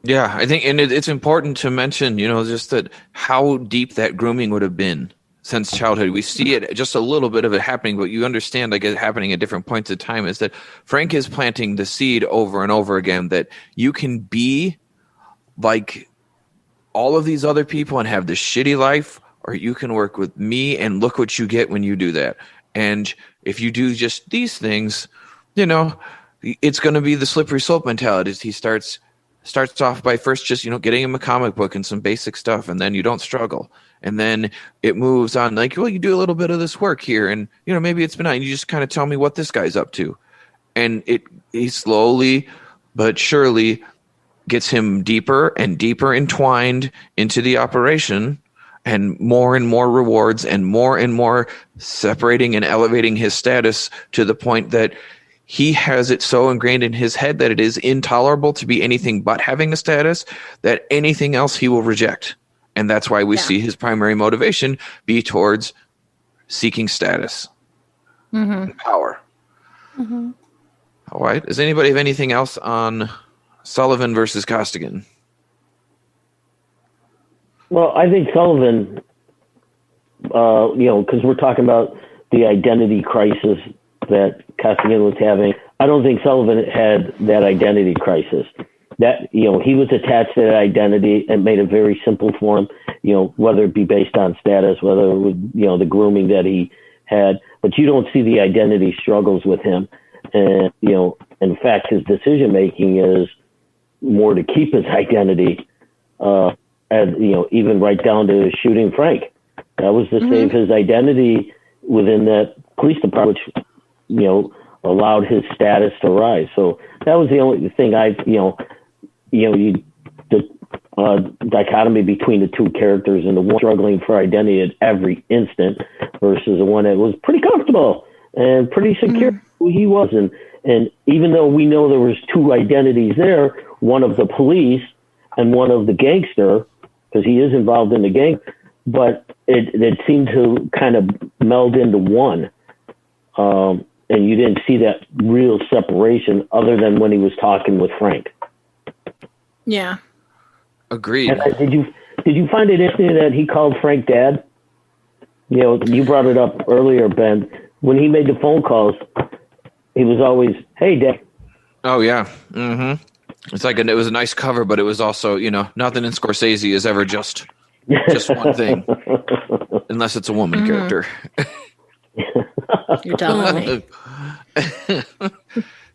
Yeah, I think, and it's important to mention, just that how deep that grooming would have been since childhood. We see it, just a little bit of it happening, but you understand, it happening at different points of time, is that Frank is planting the seed over and over again that you can be like all of these other people and have this shitty life, or you can work with me and look what you get when you do that. And if you do just these things, it's going to be the slippery slope mentality. He starts off by first just, getting him a comic book and some basic stuff, and then you don't struggle. And then it moves on you do a little bit of this work here, and, maybe it's benign. You just kind of tell me what this guy's up to. And he slowly but surely gets him deeper and deeper entwined into the operation, and more rewards and more separating and elevating his status to the point that he has it so ingrained in his head that it is intolerable to be anything but having a status, that anything else he will reject. And that's why we see his primary motivation be towards seeking status and power. Mm-hmm. All right. Does anybody have anything else on Sullivan versus Costigan. Well, I think Sullivan, because we're talking about the identity crisis that Costigan was having. I don't think Sullivan had that identity crisis. That, he was attached to that identity and made it very simple for him, whether it be based on status, whether it was, the grooming that he had. But you don't see the identity struggles with him. And, in fact, his decision making is more to keep his identity, even right down to shooting Frank. That was to save his identity within that police department, which, allowed his status to rise. So that was the only thing the dichotomy between the two characters, and the one struggling for identity at every instant versus the one that was pretty comfortable and pretty secure who he was. And even though we know there was two identities there, one of the police and one of the gangster, because he is involved in the gang, but it seemed to kind of meld into one. And you didn't see that real separation other than when he was talking with Frank. Yeah. Agreed. And did you find it interesting that he called Frank Dad? You brought it up earlier, Ben. When he made the phone calls, he was always, "Hey, Dad." Oh yeah. Mm-hmm. It's like it was a nice cover, but it was also, nothing in Scorsese is ever just one thing, unless it's a woman character. You're telling me.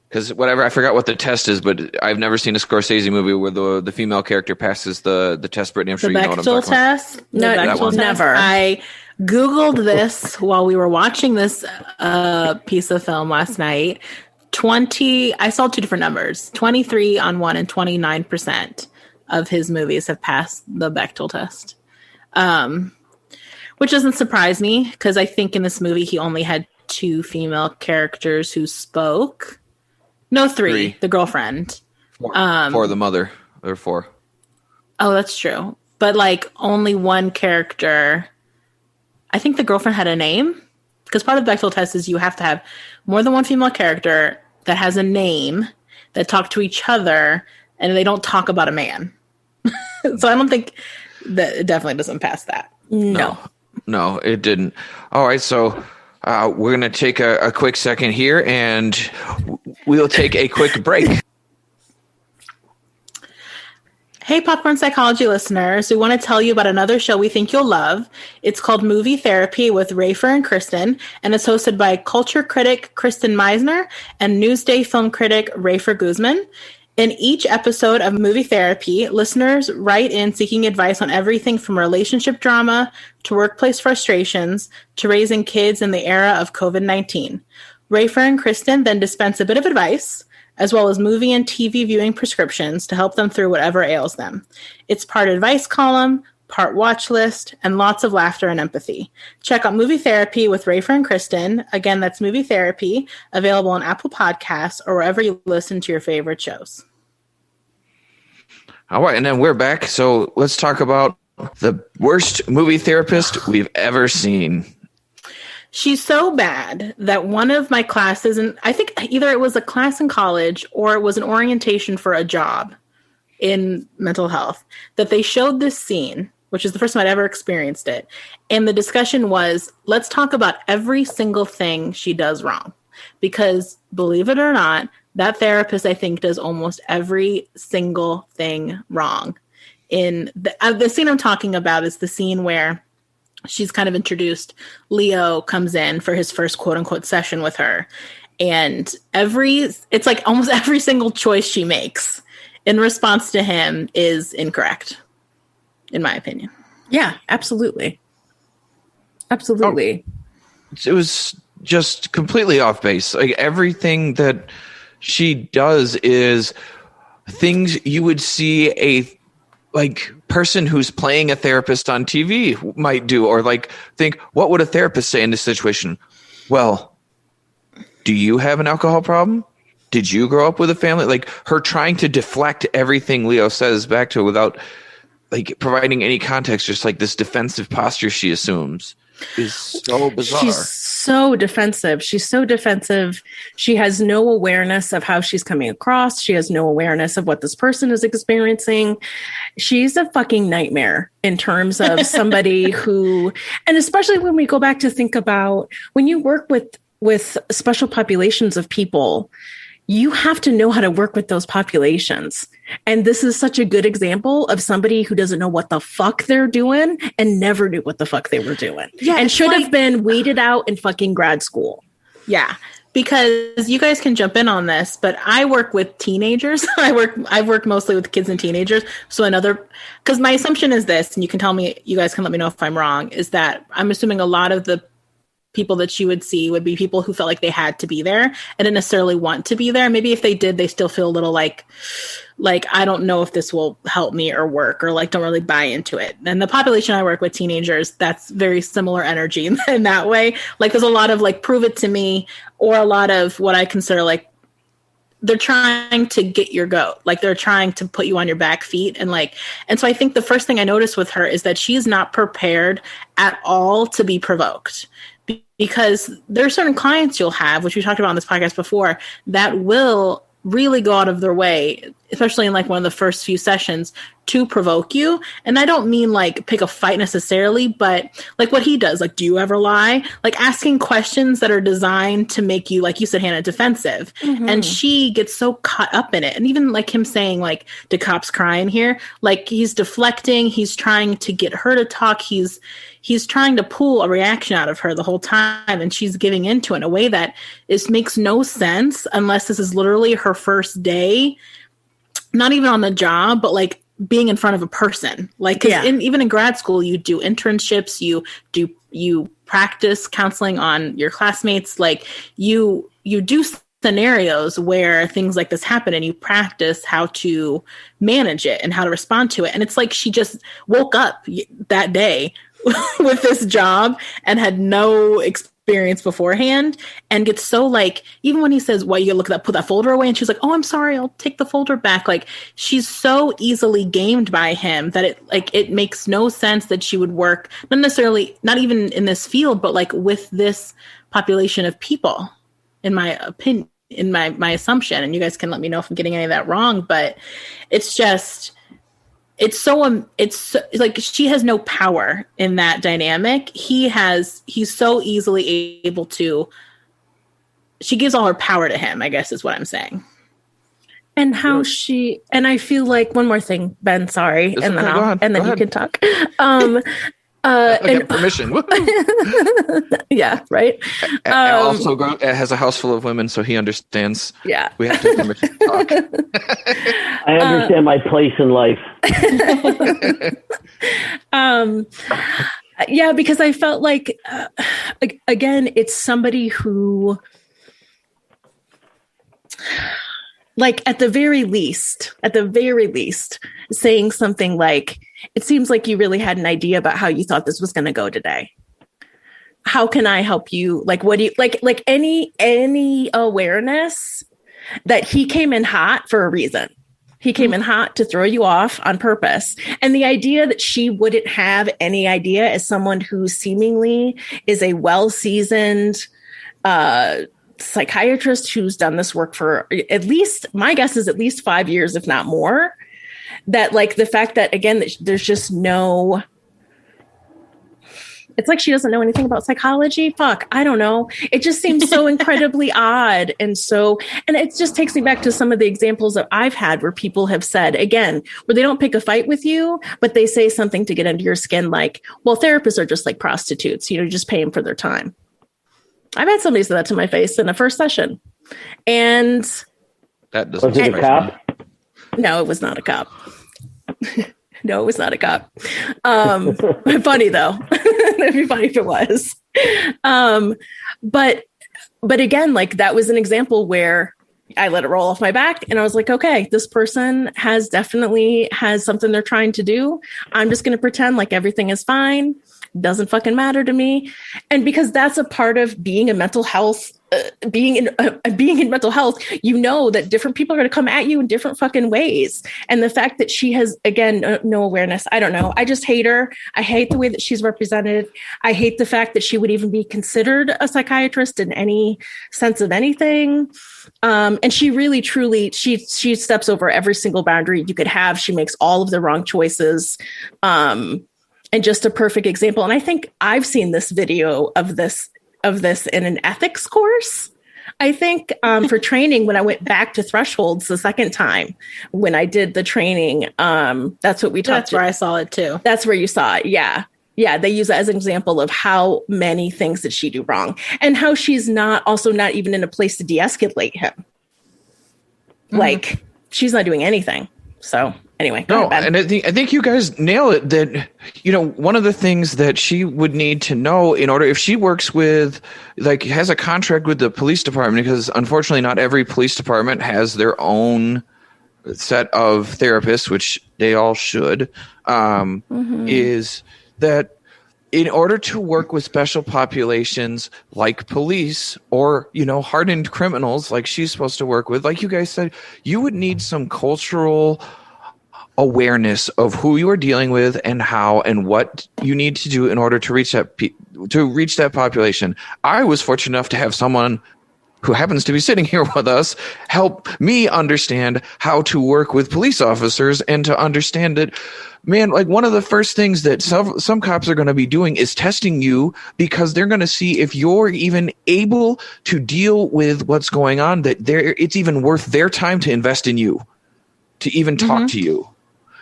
Because whatever, I forgot what the test is, but I've never seen a Scorsese movie where the female character passes the test. Brittany, I'm sure you know what I'm talking test? No, Bechdel test? never. I Googled this while we were watching this piece of film last night. I saw two different numbers, 23 on one and 29% of his movies have passed the Bechdel test. Which doesn't surprise me, because I think in this movie he only had two female characters who spoke. No, three. The girlfriend. Four, the mother. Or four. Oh, that's true. But only one character. I think the girlfriend had a name. Because part of the Bechdel test is you have to have more than one female character that has a name, that talk to each other, and they don't talk about a man. So I don't think that it definitely doesn't pass that. No, it didn't. All right, so we're going to take a quick second here, and we'll take a quick break. Hey, Popcorn Psychology listeners, we want to tell you about another show we think you'll love. It's called Movie Therapy with Rafer and Kristen, and it's hosted by culture critic Kristen Meisner and Newsday film critic Rafer Guzman. In each episode of Movie Therapy, listeners write in seeking advice on everything from relationship drama to workplace frustrations to raising kids in the era of COVID-19. Rafer and Kristen then dispense a bit of advice, as well as movie and TV viewing prescriptions to help them through whatever ails them. It's part advice column, part watch list, and lots of laughter and empathy. Check out Movie Therapy with Rafer and Kristen. Again, that's Movie Therapy, available on Apple Podcasts or wherever you listen to your favorite shows. All right, and then we're back. So let's talk about the worst movie therapist we've ever seen. She's so bad that one of my classes, and I think either it was a class in college or it was an orientation for a job in mental health, that they showed this scene, which is the first time I'd ever experienced it. And the discussion was, let's talk about every single thing she does wrong. Because believe it or not, that therapist, I think, does almost every single thing wrong. In the scene I'm talking about is the scene where she's kind of introduced. Leo comes in for his first quote unquote session with her. And it's like almost every single choice she makes in response to him is incorrect, in my opinion. Yeah, absolutely. Absolutely. It was just completely off base. Like everything that she does is things you would see a person who's playing a therapist on TV might do, or think, what would a therapist say in this situation? Well, do you have an alcohol problem? Did you grow up with a family? Her trying to deflect everything Leo says back to her without providing any context, just this defensive posture she assumes. is so bizarre. She's so defensive. She's so defensive. She has no awareness of how she's coming across. She has no awareness of what this person is experiencing. She's a fucking nightmare in terms of somebody who, and especially when we go back to think about when you work with special populations of people, you have to know how to work with those populations. And this is such a good example of somebody who doesn't know what the fuck they're doing and never knew what the fuck they were doing. Yeah, and should have been weeded out in fucking grad school. Yeah. Because you guys can jump in on this, but I work with teenagers. I've worked mostly with kids and teenagers. So because my assumption is this, and you guys can let me know if I'm wrong, is that I'm assuming a lot of the people that you would see would be people who felt like they had to be there and didn't necessarily want to be there. Maybe if they did, they still feel a little like I don't know if this will help me or work, or like don't really buy into it. And the population I work with, teenagers, that's very similar energy in that way. Like there's a lot of like prove it to me, or a lot of what I consider like they're trying to get your goat. Like they're trying to put you on your back feet. And so I think the first thing I noticed with her is that she's not prepared at all to be provoked. Because there are certain clients you'll have, which we talked about on this podcast before, that will really go out of their way, especially in like one of the first few sessions, to provoke you. And I don't mean like pick a fight necessarily, but like what he does, like, do you ever lie? Like asking questions that are designed to make you, like you said, Hannah, defensive. Mm-hmm. And she gets so caught up in it. And even like him saying like, do cops cry in here? Like he's deflecting. He's trying to get her to talk. He's trying to pull a reaction out of her the whole time. And she's giving into it in a way that makes no sense unless this is literally her first day, not even on the job, but like being in front of a person. Like, cause even in grad school, you do internships, you practice counseling on your classmates. Like you do scenarios where things like this happen and you practice how to manage it and how to respond to it. And it's like, she just woke up that day with this job and had no experience beforehand, and gets so like, even when he says, well, you look at that, put that folder away, and she's like, oh, I'm sorry, I'll take the folder back. Like she's so easily gamed by him that it makes no sense that she would work, not even in this field, but like with this population of people, in my opinion, in my assumption. And you guys can let me know if I'm getting any of that wrong, but it's just, it's so like she has no power in that dynamic. He's so easily able to, she gives all her power to him, I guess is what I'm saying. And how and I feel like one more thing, Ben, sorry. It's and then okay, you can talk. I get permission. Yeah, right. Also has a house full of women, so he understands. Yeah, we have to have permission to talk. I understand my place in life. Yeah, because I felt like again, it's somebody who, like at the very least, saying something like, it seems like you really had an idea about how you thought this was going to go today. How can I help you? Like, what do you like any awareness that he came in hot for a reason. He came in hot to throw you off on purpose. And the idea that she wouldn't have any idea, as someone who seemingly is a well-seasoned psychiatrist who's done this work for at least, my guess is at least 5 years, if not more, that like the fact that, again, there's just no, it's like she doesn't know anything about psychology. Fuck, I don't know. It just seems so incredibly odd. And it just takes me back to some of the examples that I've had where people have said, again, where they don't pick a fight with you, but they say something to get under your skin like, well, therapists are just like prostitutes, you just pay them for their time. I've had somebody say that to my face in a first session. And that doesn't. Was it a cop? No, it was not a cop. No, it was not a cop. Funny though. It'd be funny if it was. But again, like that was an example where I let it roll off my back and I was like, okay, this person definitely has something they're trying to do. I'm just going to pretend like everything is fine. Doesn't fucking matter to me. And because that's a part of being a mental health being in mental health, you know that different people are going to come at you in different fucking ways. And the fact that she has, again, no awareness, I don't know. I just hate her. I hate the way that she's represented. I hate the fact that she would even be considered a psychiatrist in any sense of anything. And she really, truly, she steps over every single boundary you could have. She makes all of the wrong choices. And just a perfect example. And I think I've seen this video of this in an ethics course. I think for training, when I went back to Thresholds the second time, when I did the training, that's what we talked. That's where I saw it too. That's where you saw it. Yeah. Yeah. They use that as an example of how many things that she do wrong and how she's not even in a place to de-escalate him. Mm-hmm. Like she's not doing anything. So anyway, no, and I think you guys nail it. That one of the things that she would need to know in order, if she works with, has a contract with the police department, because unfortunately not every police department has their own set of therapists, which they all should. Is that in order to work with special populations like police or hardened criminals like she's supposed to work with, like you guys said, you would need some cultural awareness of who you are dealing with and how and what you need to do in order to reach that population. I was fortunate enough to have someone who happens to be sitting here with us help me understand how to work with police officers and to understand that, man, like one of the first things that some cops are going to be doing is testing you, because they're going to see if you're even able to deal with what's going on, that it's even worth their time to invest in you, to even talk to you.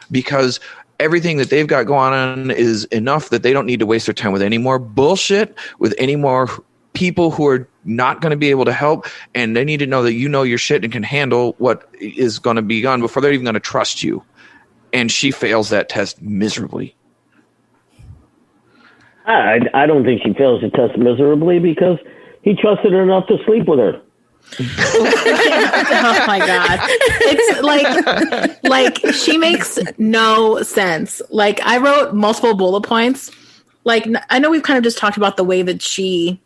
Because everything that they've got going on is enough that they don't need to waste their time with any more bullshit, with any more people who are not going to be able to help. And they need to know that you know your shit and can handle what is going to be done before they're even going to trust you. And she fails that test miserably. I don't think she fails the test miserably because he trusted her enough to sleep with her. Oh my god, it's like she makes no sense. Like I wrote multiple bullet points. Like I know we've kind of just talked about the way that she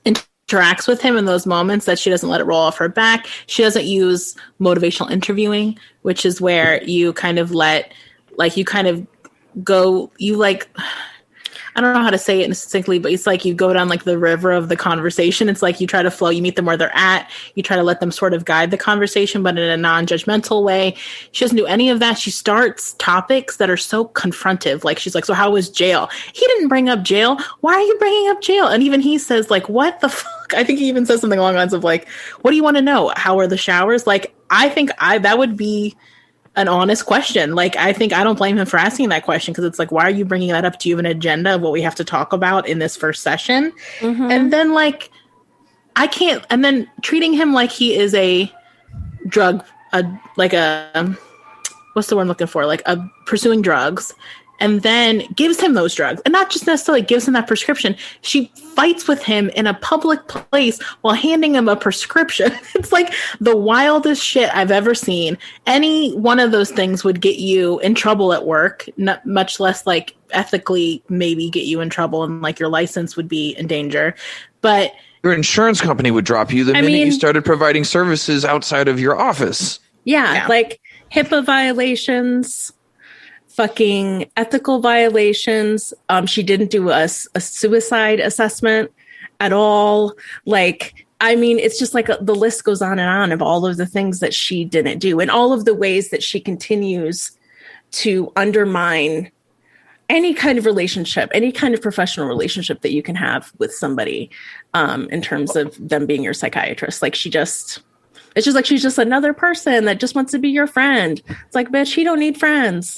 interacts with him in those moments, that she doesn't let it roll off her back. She doesn't use motivational interviewing, which is where you kind of I don't know how to say it succinctly, but it's like you go down like the river of the conversation. It's like you try to flow, you meet them where they're at. You try to let them sort of guide the conversation, but in a non-judgmental way. She doesn't do any of that. She starts topics that are so confrontive. Like she's like, so how was jail? He didn't bring up jail. Why are you bringing up jail? And even he says like, what the fuck? I think he even says something along the lines of like, what do you want to know? How are the showers? Like, I think that would be an honest question. Like, I don't blame him for asking that question, because it's like, why are you bringing that up? Do you have an agenda of what we have to talk about in this first session? And then and then treating him like he is a drug, what's the word I'm looking for? Like pursuing drugs, and then gives him those drugs, and not just necessarily gives him that prescription. She fights with him in a public place while handing him a prescription. It's like the wildest shit I've ever seen. Any one of those things would get you in trouble at work, not much less like ethically maybe get you in trouble, and like your license would be in danger. But your insurance company would drop you the minute you started providing services outside of your office. Yeah. Like HIPAA violations, fucking ethical violations. She didn't do a suicide assessment at all. Like, I mean, it's just like the list goes on and on of all of the things that she didn't do, and all of the ways that she continues to undermine any kind of relationship, any kind of professional relationship that you can have with somebody, in terms of them being your psychiatrist. Like it's just like she's just another person that just wants to be your friend. It's like, bitch, he don't need friends.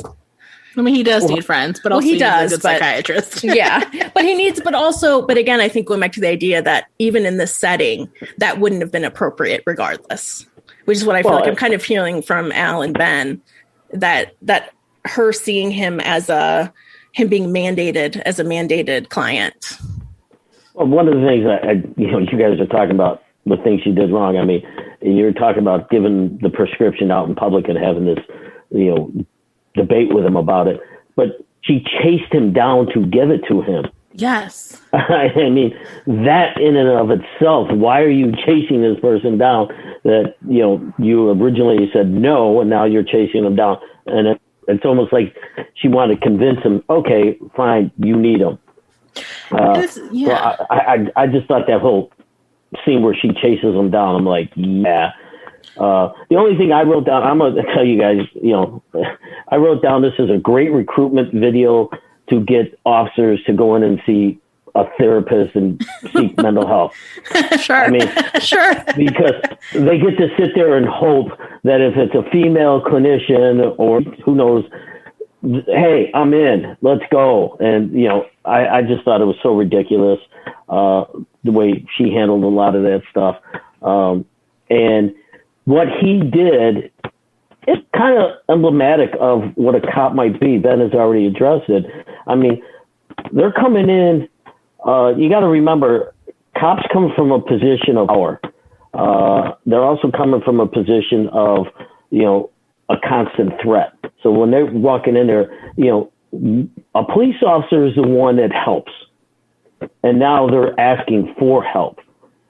I mean, he does need friends, but also he does, he's a good psychiatrist. Yeah, but again, I think going back to the idea that even in this setting, that wouldn't have been appropriate regardless, which is what I feel like I'm kind of hearing from Al and Ben, that her seeing him as him being mandated as a mandated client. Well, one of the things that you guys are talking about the things she did wrong. I mean, you're talking about giving the prescription out in public and having this, debate with him about it, but she chased him down to give it to him. Yes. I mean, that in and of itself, why are you chasing this person down that, you originally said no, and now you're chasing them down? And it's almost like she wanted to convince him, okay, fine, you need him. So I just thought that whole scene where she chases him down, I'm like, yeah. The only thing I wrote down, I'm going to tell you guys, I wrote down this is a great recruitment video to get officers to go in and see a therapist and seek mental health. Sure. I mean, sure. because they get to sit there and hope that if it's a female clinician or who knows, hey, I'm in, let's go. And, I just thought it was so ridiculous, the way she handled a lot of that stuff. And what he did, it's kind of emblematic of what a cop might be. Ben has already addressed it. I mean, they're coming in, you got to remember, cops come from a position of power. They're also coming from a position of, a constant threat. So when they're walking in there, a police officer is the one that helps. And now they're asking for help,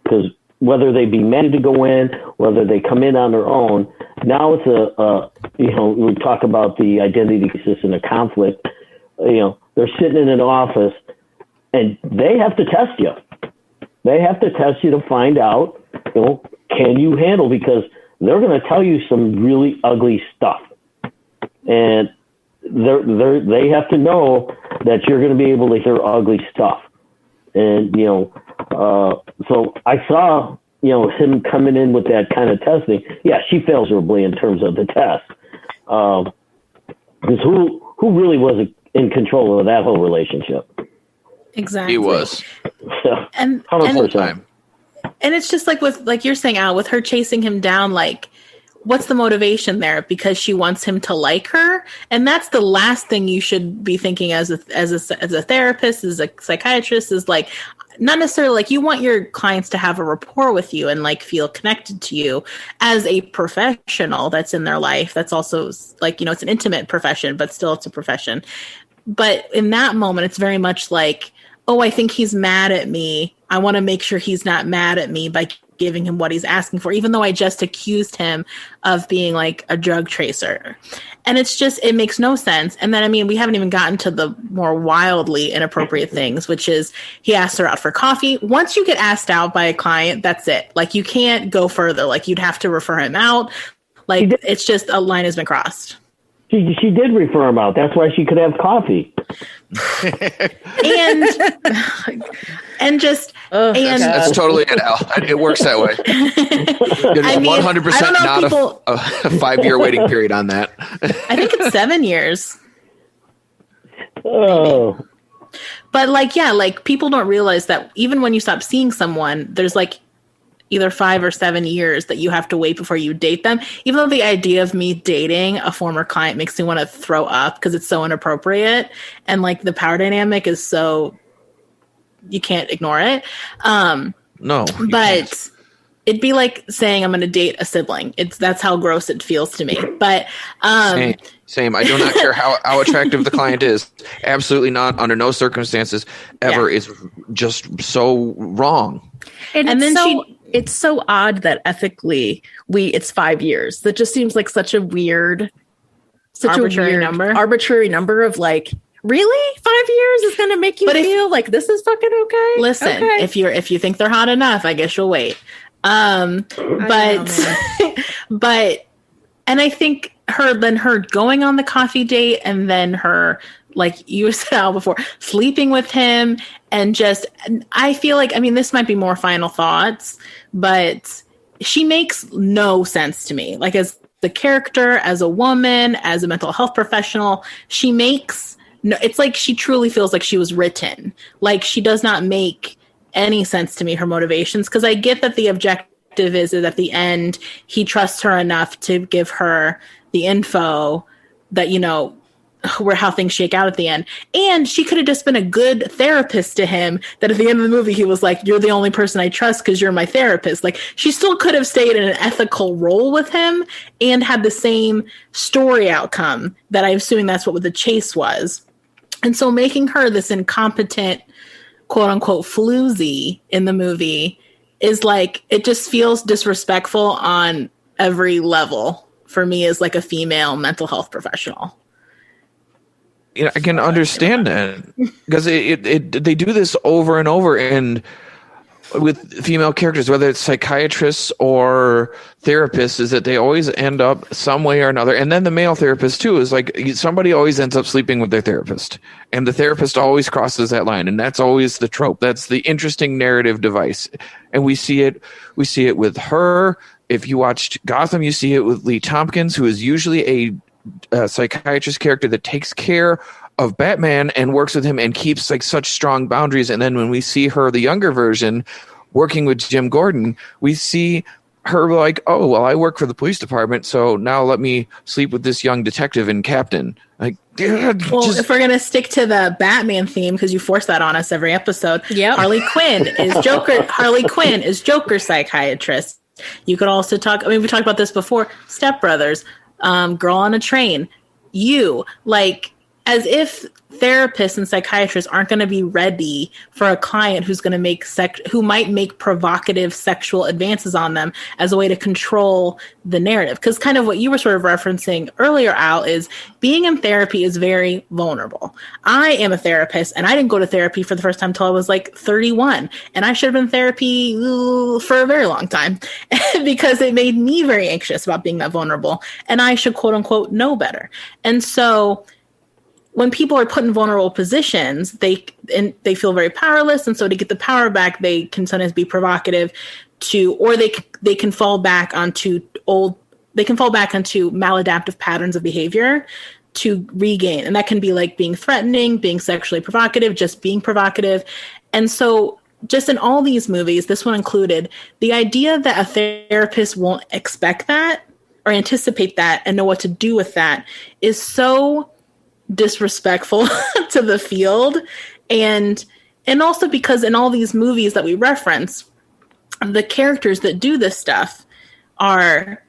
because whether they be mandated to go in, whether they come in on their own, now it's we talk about the identity crisis and the conflict. They're sitting in an office and they have to test you. They have to test you to find out, can you handle, because they're going to tell you some really ugly stuff. And they have to know that you're going to be able to hear ugly stuff. And, so I saw, him coming in with that kind of testing. Yeah, she fails miserably in terms of the test. Because who really was in control of that whole relationship? Exactly. He was. So, and 100%. And it's just like you're saying, Al, with her chasing him down, like, what's the motivation there? Because she wants him to like her, and that's the last thing you should be thinking as a therapist, as a psychiatrist, is like, not necessarily like you want your clients to have a rapport with you and like feel connected to you as a professional that's in their life. That's also like, it's an intimate profession, but still it's a profession. But in that moment, it's very much like, oh, I think he's mad at me. I want to make sure he's not mad at me by giving him what he's asking for, even though I just accused him of being like a drug tracer. And it's just, it makes no sense. And then, we haven't even gotten to the more wildly inappropriate things, which is he asked her out for coffee. Once you get asked out by a client, that's it. Like, you can't go further. Like, you'd have to refer him out. Like, it's just a line has been crossed. She did refer him out. That's why she could have coffee. That's totally it, Al. It works that way. There's 100% not a 5-year waiting period on that. I think it's 7 years. Oh. But people don't realize that even when you stop seeing someone, there's either 5 or 7 years that you have to wait before you date them. Even though the idea of me dating a former client makes me want to throw up because it's so inappropriate. And the power dynamic is so, you can't ignore it. No. But it'd be like saying I'm going to date a sibling. That's how gross it feels to me. But Same. I do not care how attractive the client is. Absolutely not. Under no circumstances ever is just so wrong. And then it's so odd that ethically it's 5 years. That just seems like such a weird, arbitrary number of really 5 years is going to make you feel like this is fucking okay. Listen, okay. If you think they're hot enough, I guess you'll wait. But and I think her going on the coffee date and then her, like you said Al before, sleeping with him, and I feel like, this might be more final thoughts, but she makes no sense to me. Like, as the character, as a woman, as a mental health professional, she makes no, it's like she truly feels like she was written. Like, she does not make any sense to me, her motivations, because I get that the objective is that at the end he trusts her enough to give her the info that, where how things shake out at the end. And she could have just been a good therapist to him, that at the end of the movie he was like, you're the only person I trust because you're my therapist. Like, she still could have stayed in an ethical role with him and had the same story outcome that I'm assuming that's what the chase was. And so making her this incompetent quote unquote floozy in the movie is like, it just feels disrespectful on every level for me as like a female mental health professional. You know, I can understand that because they do this over and over, and with female characters, whether it's psychiatrists or therapists, is that they always end up some way or another. And then the male therapist too is like, somebody always ends up sleeping with their therapist, and the therapist always crosses that line. And that's always the trope. That's the interesting narrative device. And we see it with her. If you watched Gotham, you see it with Lee Tompkins, who is usually a psychiatrist character that takes care of Batman and works with him and keeps like such strong boundaries. And then when we see her, the younger version, working with Jim Gordon, we see her like, oh, well, I work for the police department, so now let me sleep with this young detective and captain. Like, well, if we're gonna stick to the Batman theme, because you force that on us every episode, Yep. Harley Quinn is Joker. Harley Quinn is Joker psychiatrist. You could also talk. I mean, we talked about this before. Step Brothers, Girl on a Train. You like, as if therapists and psychiatrists aren't going to be ready for a client who's going to who might make provocative sexual advances on them as a way to control the narrative. Because kind of what you were sort of referencing earlier, Al, is being in therapy is very vulnerable. I am a therapist, and I didn't go to therapy for the first time until I was like 31, and I should have been in therapy for a very long time because it made me very anxious about being that vulnerable, and I should quote unquote know better. And so when people are put in vulnerable positions, they feel very powerless, and so to get the power back, they can sometimes be provocative or they can fall back onto maladaptive patterns of behavior to regain, and that can be like being threatening, being sexually provocative, just being provocative. And so just in all these movies, this one included, the idea that a therapist won't expect that or anticipate that and know what to do with that is so disrespectful to the field. And also because in all these movies that we reference, the characters that do this stuff are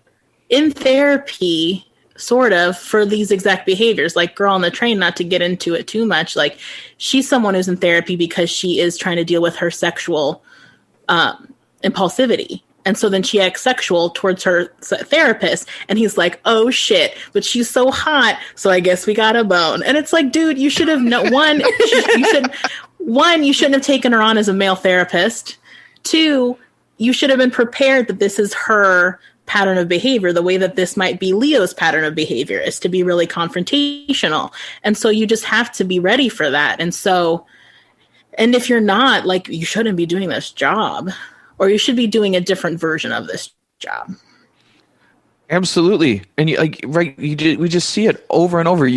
in therapy sort of for these exact behaviors. Like Girl on the Train, not to get into it too much, like she's someone who's in therapy because she is trying to deal with her sexual impulsivity. And so then she acts sexual towards her therapist, and he's like, oh shit, but she's so hot, so I guess we got a bone. And it's like, dude, you should have you shouldn't have taken her on as a male therapist. 2, you should have been prepared that this is her pattern of behavior, the way that this might be Leo's pattern of behavior is to be really confrontational. And so you just have to be ready for that. And if you're not, like, you shouldn't be doing this job. Or you should be doing a different version of this job. Absolutely. And we just see it over and over.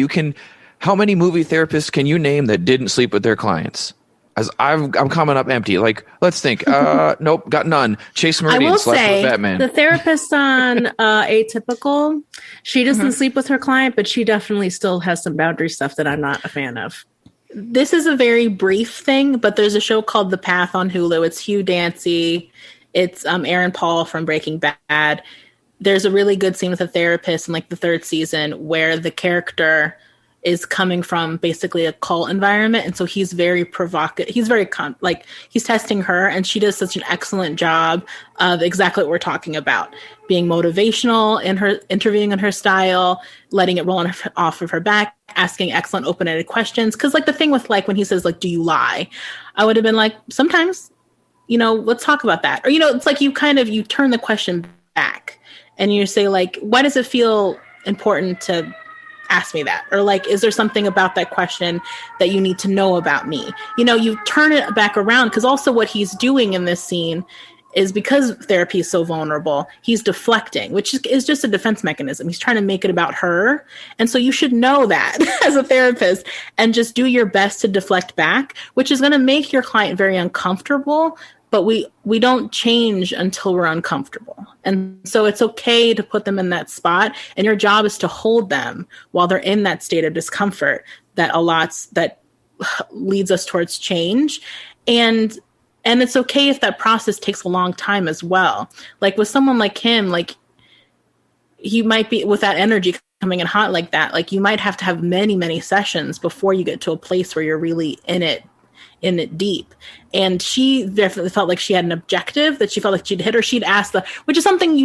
How many movie therapists can you name that didn't sleep with their clients? As I'm coming up empty. Like, let's think. Nope, got none. Chase Meridian slept with Batman. The therapist on Atypical, she doesn't sleep with her client, but she definitely still has some boundary stuff that I'm not a fan of. This is a very brief thing, but there's a show called The Path on Hulu. It's Hugh Dancy. It's Aaron Paul from Breaking Bad. There's a really good scene with a therapist in like the 3rd season where the character is coming from basically a cult environment. And so he's very provocative. He's very he's testing her, and she does such an excellent job of exactly what we're talking about. Being motivational in her interviewing in her style, letting it roll off of her back, asking excellent open-ended questions. Cause like the thing with like, when he says like, do you lie? I would have been like, sometimes, let's talk about that. Or, it's like you turn the question back and you say like, why does it feel important to ask me that? Or like, is there something about that question that you need to know about me? You turn it back around, because also what he's doing in this scene is, because therapy is so vulnerable, he's deflecting, which is just a defense mechanism. He's trying to make it about her. And so you should know that as a therapist and just do your best to deflect back, which is going to make your client very uncomfortable. But we don't change until we're uncomfortable. And so it's okay to put them in that spot. And your job is to hold them while they're in that state of discomfort that leads us towards change. And it's okay if that process takes a long time as well. Like with someone like him, like he might be with that energy coming in hot like that. Like you might have to have many, many sessions before you get to a place where you're really in it in it deep. And she definitely felt like she had an objective that she felt like she'd hit, or she'd ask which is something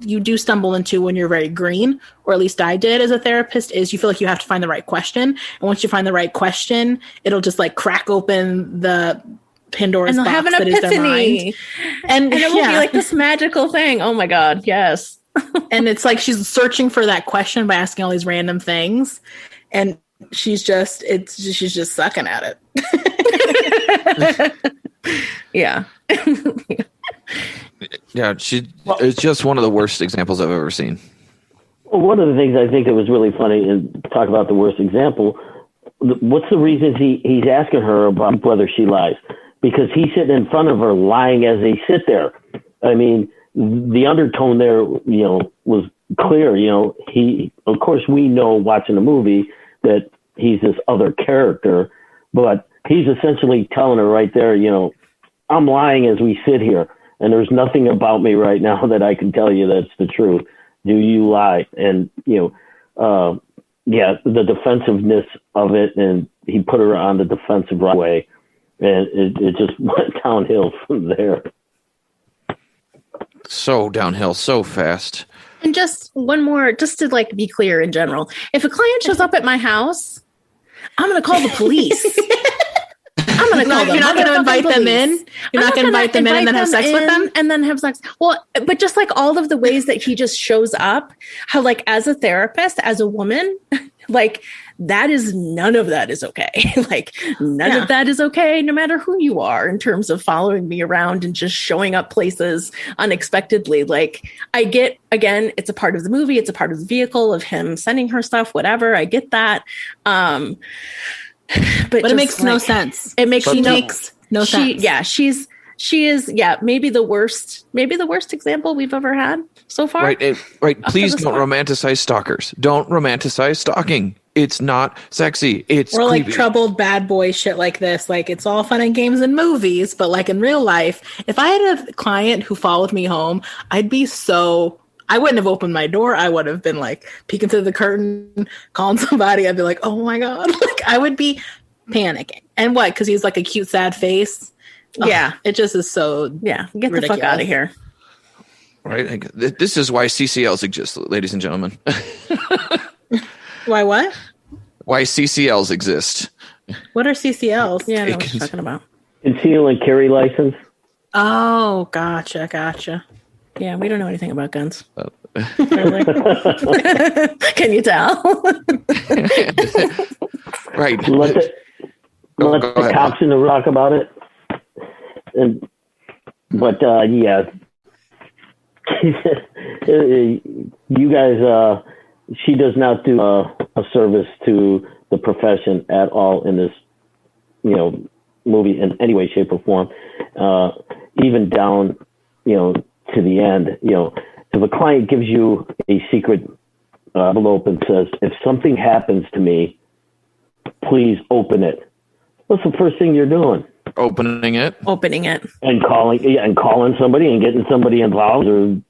you do stumble into when you're very green, or at least I did as a therapist, is you feel like you have to find the right question. And once you find the right question, it'll just like crack open the Pandora's box have an that is their mind. And it will be like this magical thing. Oh my God. Yes. And it's like she's searching for that question by asking all these random things. And she's just sucking at it. Yeah. Yeah, it's just one of the worst examples I've ever seen. Well, one of the things I think that was really funny, and talk about the worst example, what's the reason he's asking her about whether she lies? Because he's sitting in front of her lying as they sit there. I mean, the undertone there, was clear. Of course, we know watching the movie that he's this other character, but he's essentially telling her right there, I'm lying as we sit here, and there's nothing about me right now that I can tell you that's the truth. Do you lie? And, the defensiveness of it, and he put her on the defensive right way, and it just went downhill from there. So downhill, so fast. And just one more, just to like be clear in general, if a client shows up at my house, I'm going to call the police. I'm going to call them. You're not going to invite them in? You're not going to invite them in and then have sex with them? And then have sex. Well, but just like all of the ways that he just shows up, how like as a therapist, as a woman, like none of that is okay. Like none of that is okay, no matter who you are, in terms of following me around and just showing up places unexpectedly. Like I get, again, it's a part of the movie. It's a part of the vehicle of him sending her stuff, whatever. I get that. But it makes no sense. It makes no sense. Yeah, she is maybe the worst example we've ever had so far. Right. Please don't romanticize stalkers. Don't romanticize stalking. It's not sexy. It's or like creepy. troubled bad boy shit like this. Like it's all fun and games in movies, but like in real life, if I had a client who followed me home, I wouldn't have opened my door. I would have been like peeking through the curtain, calling somebody. I'd be like, oh my God. Like I would be panicking. And what? Because he's like a cute, sad face. Yeah. It just is so get ridiculous. The fuck out of here. Right. This is why CCLs exist, ladies and gentlemen. Why what? Why CCLs exist. What are CCLs? Yeah, I know what you're talking about. Conceal and carry license. Oh, gotcha. Yeah, we don't know anything about guns. Really? Can you tell? Right. Let the cops in the rock about it. You guys, she does not do a service to the profession at all in this, movie in any way, shape, or form. Even down, to the end, if a client gives you a secret envelope and says, if something happens to me, please open it. What's the first thing you're doing? Opening it and calling somebody and getting somebody involved. Or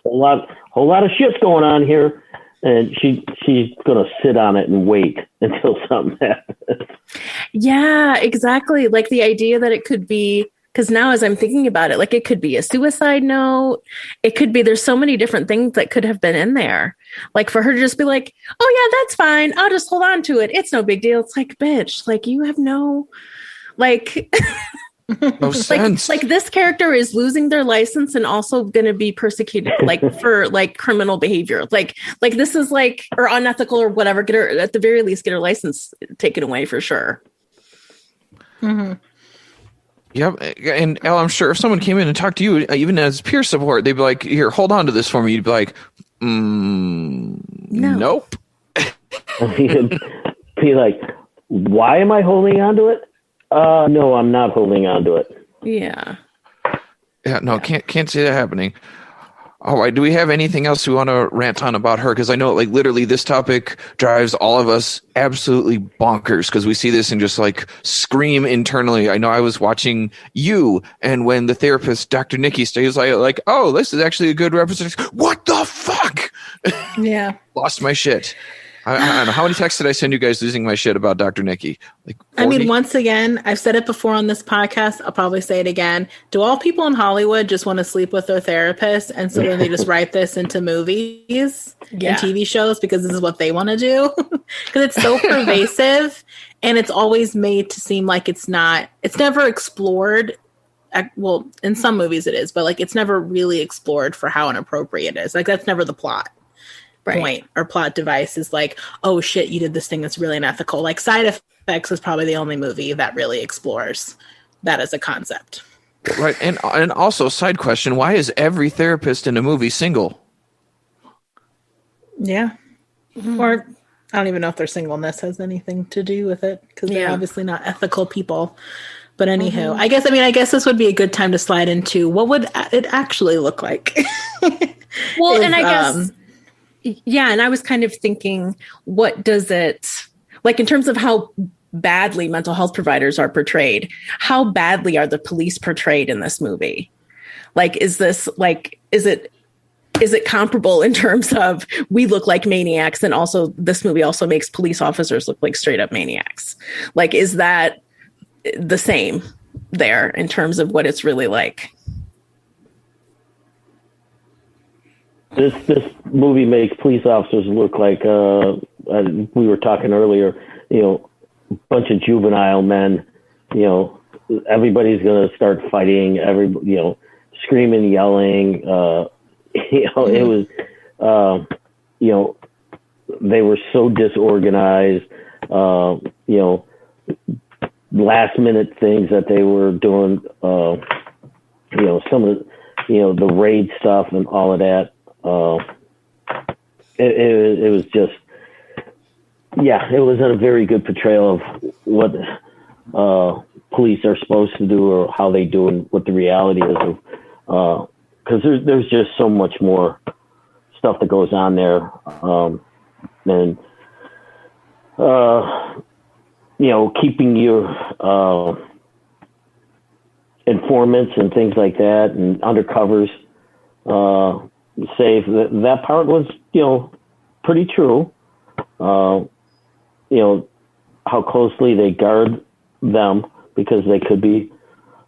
whole lot of shit's going on here, and she's gonna sit on it and wait until something happens. Yeah, exactly. Like the idea that it could be, because now as I'm thinking about it, like it could be a suicide note. It could be, there's so many different things that could have been in there. Like for her to just be like, oh yeah, that's fine. I'll just hold on to it. It's no big deal. It's like, bitch, like you have no, like, no sense. Like this character is losing their license and also going to be persecuted, like for like criminal behavior. Like this is like, or unethical or whatever, at the very least, get her license taken away for sure. Mm-hmm. Yep. And Al, I'm sure if someone came in and talked to you, even as peer support, they'd be like, here, hold on to this for me. You'd be like, nope. You'd be like, why am I holding on to it? No, I'm not holding on to it. Yeah. Yeah, no, can't see that happening. All right, do we have anything else we want to rant on about her? Because I know, like, literally this topic drives all of us absolutely bonkers because we see this and just, like, scream internally. I know I was watching You, and when the therapist, Dr. Nikki, stays like, oh, this is actually a good representation. What the fuck? Yeah. Lost my shit. I don't know. How many texts did I send you guys losing my shit about Dr. Nikki? Like 40? I mean, once again, I've said it before on this podcast. I'll probably say it again. Do all people in Hollywood just want to sleep with their therapist? And so then they just write this into movies and TV shows because this is what they want to do? Because it's so pervasive and it's always made to seem like it's never explored. Well, in some movies it is, but like it's never really explored for how inappropriate it is. Like that's never the plot. Point or plot device is like, oh shit, you did this thing that's really unethical. Like Side Effects is probably the only movie that really explores that as a concept. Right. And also, side question, why is every therapist in a movie single? Yeah. Or I don't even know if their singleness has anything to do with it because they're obviously not ethical people. But anywho, I guess this would be a good time to slide into what would it actually look like. Well, and I guess... Yeah, and I was kind of thinking, what does it, like in terms of how badly mental health providers are portrayed, how badly are the police portrayed in this movie? Like, is it comparable in terms of we look like maniacs and also this movie also makes police officers look like straight up maniacs? Like, is that the same there in terms of what it's really like? This movie makes police officers look like we were talking earlier, a bunch of juvenile men. Everybody's gonna start fighting. Screaming, yelling. It was, they were so disorganized. Last minute things that they were doing. Some of the raid stuff and all of that. It was just, it wasn't a very good portrayal of what police are supposed to do or how they do and what the reality is of, because there's just so much more stuff that goes on there, and keeping your informants and things like that and undercovers safe. That part was, pretty true. How closely they guard them because they could be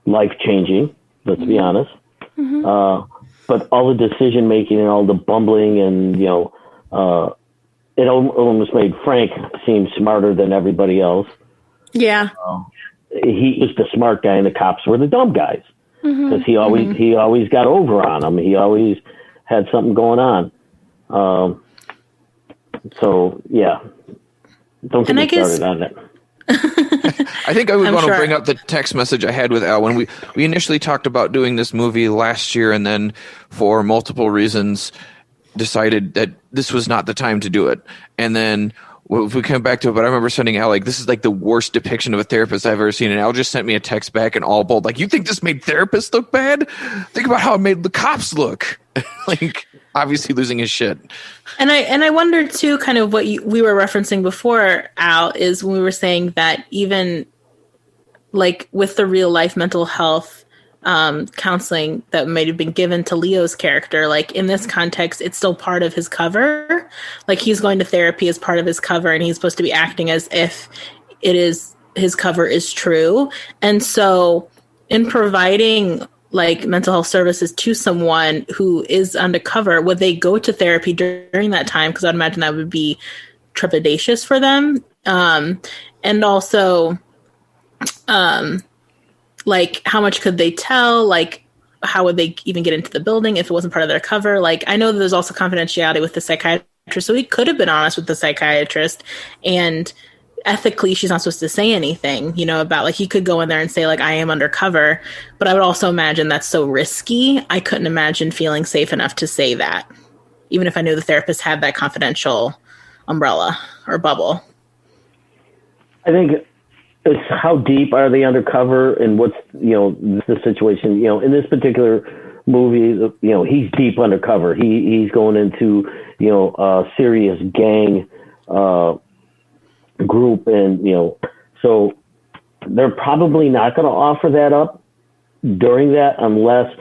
life-changing, let's be honest. But all the decision-making and all the bumbling and, it almost made Frank seem smarter than everybody else. Yeah. He was the smart guy and the cops were the dumb guys. Because he always got over on them. He always had something going on. So yeah, don't get me started on it. I think I would want to bring up the text message I had with Al when we initially talked about doing this movie last year, and then for multiple reasons decided that this was not the time to do it. And then if we come back to it, but I remember sending Al this is like the worst depiction of a therapist I've ever seen, and Al just sent me a text back in all bold, like, you think this made therapists look bad? Think about how it made the cops look. Like, obviously losing his shit. And I wonder too, kind of what we were referencing before, Al, is when we were saying that even like with the real life mental health counseling that might have been given to Leo's character, like in this context, it's still part of his cover. Like he's going to therapy as part of his cover, and he's supposed to be acting as if it is his cover is true. And so in providing like mental health services to someone who is undercover, would they go to therapy during that time? Because I'd imagine that would be trepidatious for them. And also, like, how much could they tell? Like, how would they even get into the building if it wasn't part of their cover? Like, I know that there's also confidentiality with the psychiatrist, so he could have been honest with the psychiatrist, and ethically she's not supposed to say anything, about, like, he could go in there and say, like, I am undercover, but I would also imagine that's so risky. I couldn't imagine feeling safe enough to say that, even if I knew the therapist had that confidential umbrella or bubble. I think it's how deep are they undercover and what's, the situation, in this particular movie, he's deep undercover. He's going into, a serious gang, group, and so they're probably not going to offer that up during that unless,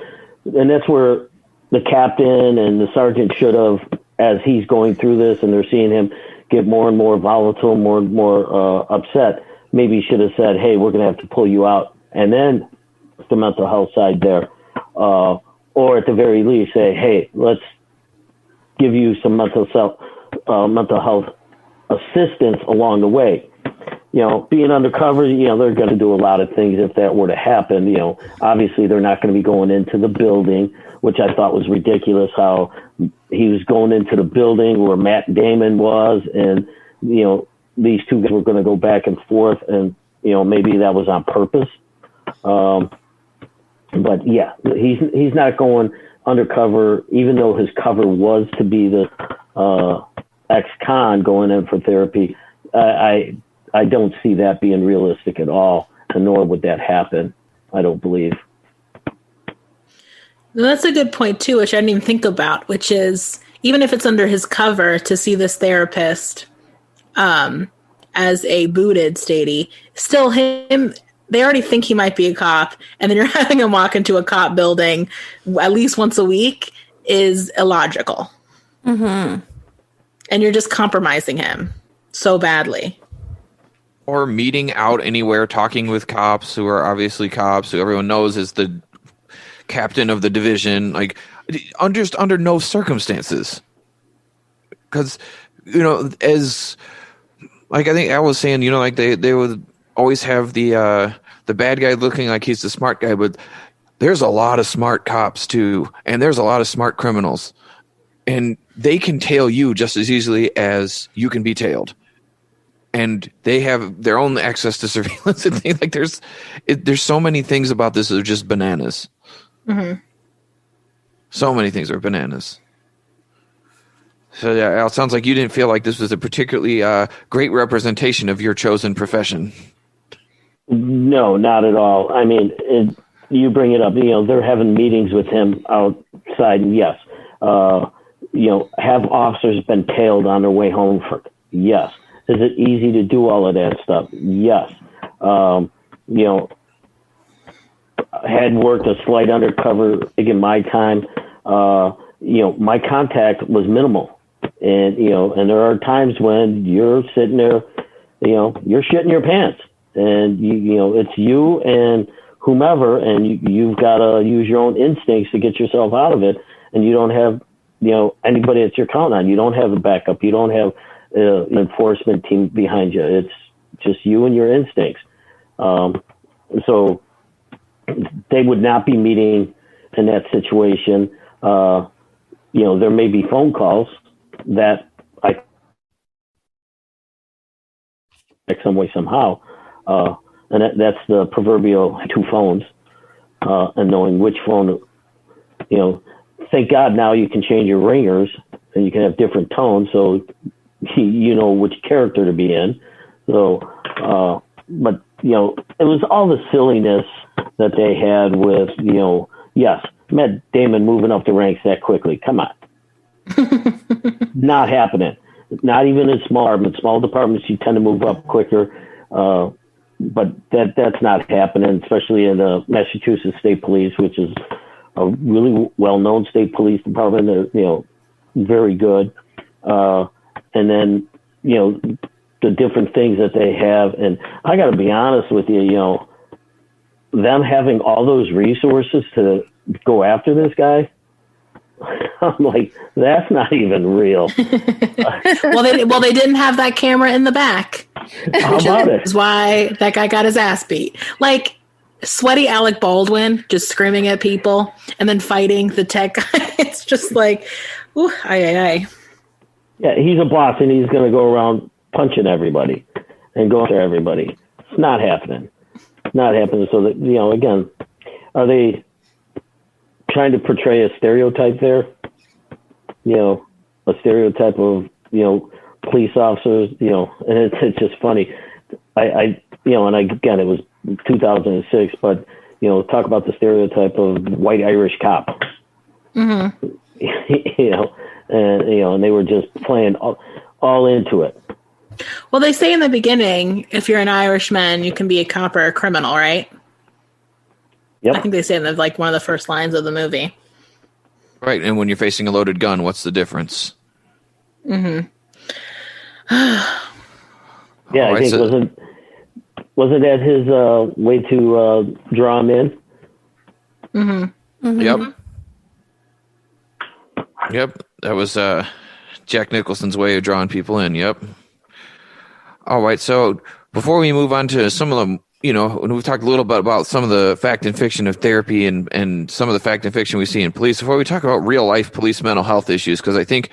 and that's where the captain and the sergeant should have, as he's going through this and they're seeing him get more and more volatile, more and more upset, maybe you should have said, hey, we're going to have to pull you out. And then the mental health side there. Or at the very least say, hey, let's give you some mental health assistance along the way. Being undercover, they're going to do a lot of things if that were to happen. Obviously they're not going to be going into the building, which I thought was ridiculous how he was going into the building where Matt Damon was. And, these two guys were going to go back and forth and, maybe that was on purpose. But yeah, he's not going undercover, even though his cover was to be the ex-con going in for therapy. I don't see that being realistic at all, and nor would that happen, I don't believe. That's a good point, too, which I didn't even think about, which is, even if it's under his cover to see this therapist as a booted statey, still him, they already think he might be a cop, and then you're having him walk into a cop building at least once a week is illogical. Mm-hmm. And you're just compromising him so badly. Or meeting out anywhere, talking with cops who are obviously cops, who everyone knows is the captain of the division, like under no circumstances. Because, as like I think Al was saying, like they would always have the bad guy looking like he's the smart guy, but there's a lot of smart cops too, and there's a lot of smart criminals, and they can tail you just as easily as you can be tailed. And they have their own access to surveillance and things. Like there's so many things about this that are just bananas. Mm-hmm. So many things are bananas. So yeah, Al, it sounds like you didn't feel like this was a particularly great representation of your chosen profession. No, not at all. I mean, you bring it up. They're having meetings with him outside. And yes, have officers been tailed on their way home? Yes. Is it easy to do all of that stuff? Yes. Had worked a slight undercover in my time. My contact was minimal. And, and there are times when you're sitting there, you're shitting your pants. And, it's you and whomever, and you've got to use your own instincts to get yourself out of it. And you don't have, anybody that you're counting on. You don't have a backup. You don't have an enforcement team behind you. It's just you and your instincts. So they would not be meeting in that situation. There may be phone calls that some way, somehow. And that's the proverbial two phones, and knowing which phone, thank God now you can change your ringers and you can have different tones. So you know which character to be in. So, but, it was all the silliness that they had with, yes, Matt Damon moving up the ranks that quickly. Come on. Not happening. Not even in small departments, you tend to move up quicker. But that's not happening, especially in the Massachusetts State Police, which is a really well-known state police department. They're, very good. And then, the different things that they have. And I got to be honest with you, them having all those resources to go after this guy, I'm like, that's not even real. Well, they didn't have that camera in the back. How about it? That's why that guy got his ass beat. Like sweaty Alec Baldwin just screaming at people and then fighting the tech guy. It's just like, ooh, aye. Yeah, he's a boss and he's going to go around punching everybody and go after everybody. It's not happening. Not happening. So that, again, are they trying to portray a stereotype there? A stereotype of, police officers, and it's just funny. And again, it was 2006, but, talk about the stereotype of white Irish cop. Mm-hmm. And they were just playing all into it. Well, they say in the beginning, if you're an Irishman, you can be a cop or a criminal, right? Yep. I think they say in one of the first lines of the movie. Right, and when you're facing a loaded gun, what's the difference? Mm-hmm. Yeah, I right, think so- wasn't that his way to draw him in? Yep. Yep. That was Jack Nicholson's way of drawing people in. Yep. All right. So before we move on to some of them, when we've talked a little bit about some of the fact and fiction of therapy and some of the fact and fiction we see in police, before we talk about real life police mental health issues, because I think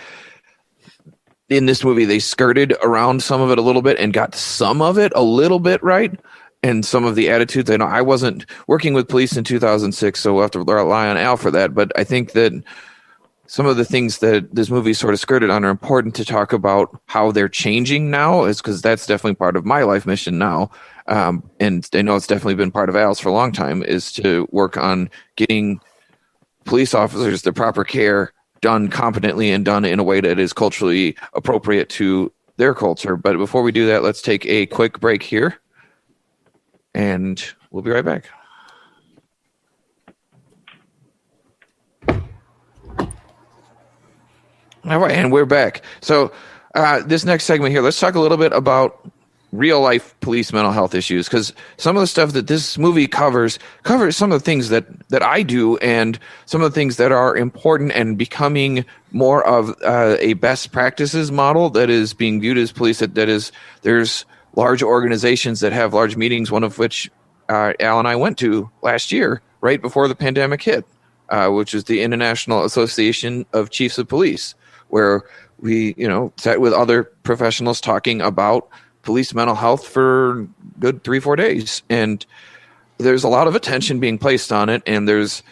in this movie they skirted around some of it a little bit and got some of it a little bit right. And some of the attitudes, I know I wasn't working with police in 2006, so we'll have to rely on Al for that. But I think that some of the things that this movie sort of skirted on are important to talk about how they're changing now, is because that's definitely part of my life mission now. And I know it's definitely been part of Al's for a long time, is to work on getting police officers the proper care done competently and done in a way that is culturally appropriate to their culture. But before we do that, let's take a quick break here, and we'll be right back. All right, and we're back. So this next segment here, let's talk a little bit about real life police mental health issues, because some of the stuff that this movie covers some of the things that I do, and some of the things that are important and becoming more of a best practices model that is being viewed as police. There's large organizations that have large meetings, one of which Al and I went to last year, right before the pandemic hit, which is the International Association of Chiefs of Police, where we, sat with other professionals talking about police mental health for good 3-4 days. And there's a lot of attention being placed on it, and there's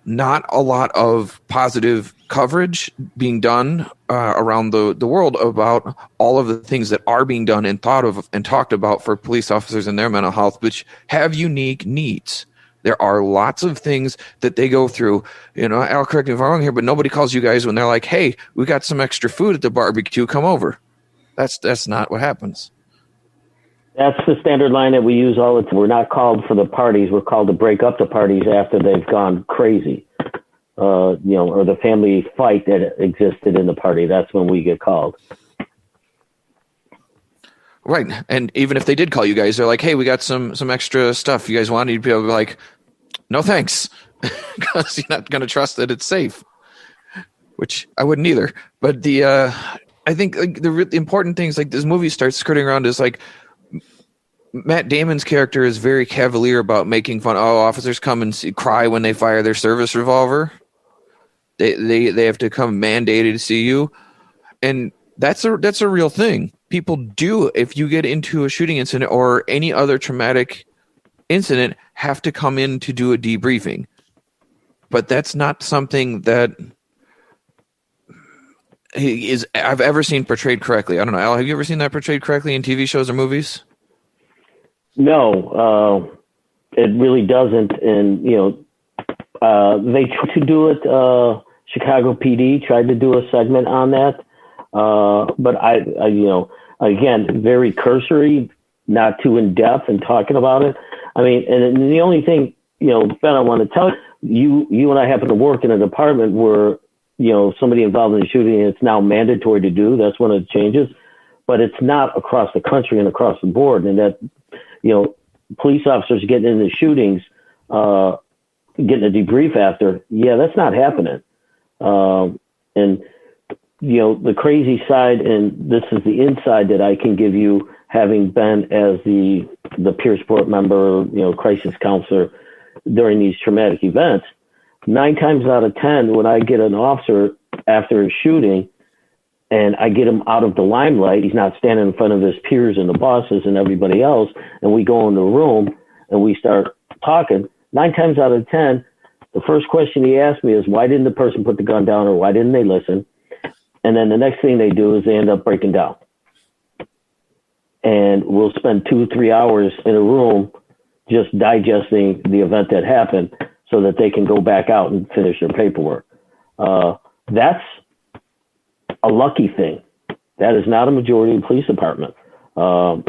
not a lot of positive coverage being done around the world about all of the things that are being done and thought of and talked about for police officers and their mental health, which have unique needs. There are lots of things that they go through. Al, correct me if I'm wrong here, but nobody calls you guys when they're like, "Hey, we got some extra food at the barbecue, come over." That's not what happens. That's the standard line that we use all the time. We're not called for the parties. We're called to break up the parties after they've gone crazy, or the family fight that existed in the party. That's when we get called. Right. And even if they did call you guys, they're like, "Hey, we got some extra stuff you guys want." You'd be able to be like, "No, thanks," because you're not going to trust that it's safe, which I wouldn't either. But I think the really important things, like this movie starts skirting around, is like Matt Damon's character is very cavalier about making fun. Oh, officers come and cry when they fire their service revolver. They have to come mandated to see you, and that's a real thing. People do, if you get into a shooting incident or any other traumatic incident, have to come in to do a debriefing. But that's not something that I've ever seen portrayed correctly. I don't know, Al, have you ever seen that portrayed correctly in TV shows or movies? No, it really doesn't. And, they tried to do it. Chicago PD tried to do a segment on that. But I again, very cursory, not too in depth in talking about it. I mean, and the only thing, Ben, I want to tell you, you and I happen to work in a department where, somebody involved in a shooting, it's now mandatory to do. That's when it changes, but it's not across the country and across the board. And that, police officers getting into shootings, getting a debrief after, that's not happening. And, the crazy side, and this is the inside that I can give you, having been as the peer support member, crisis counselor during these traumatic events, 9 times out of 10, when I get an officer after a shooting and I get him out of the limelight, he's not standing in front of his peers and the bosses and everybody else, and we go in the room and we start talking, 9 times out of 10, the first question he asks me is, why didn't the person put the gun down, or why didn't they listen? And then the next thing they do is they end up breaking down. And we'll spend 2-3 hours in a room just digesting the event that happened so that they can go back out and finish their paperwork. That's a lucky thing. That is not a majority of the police department. And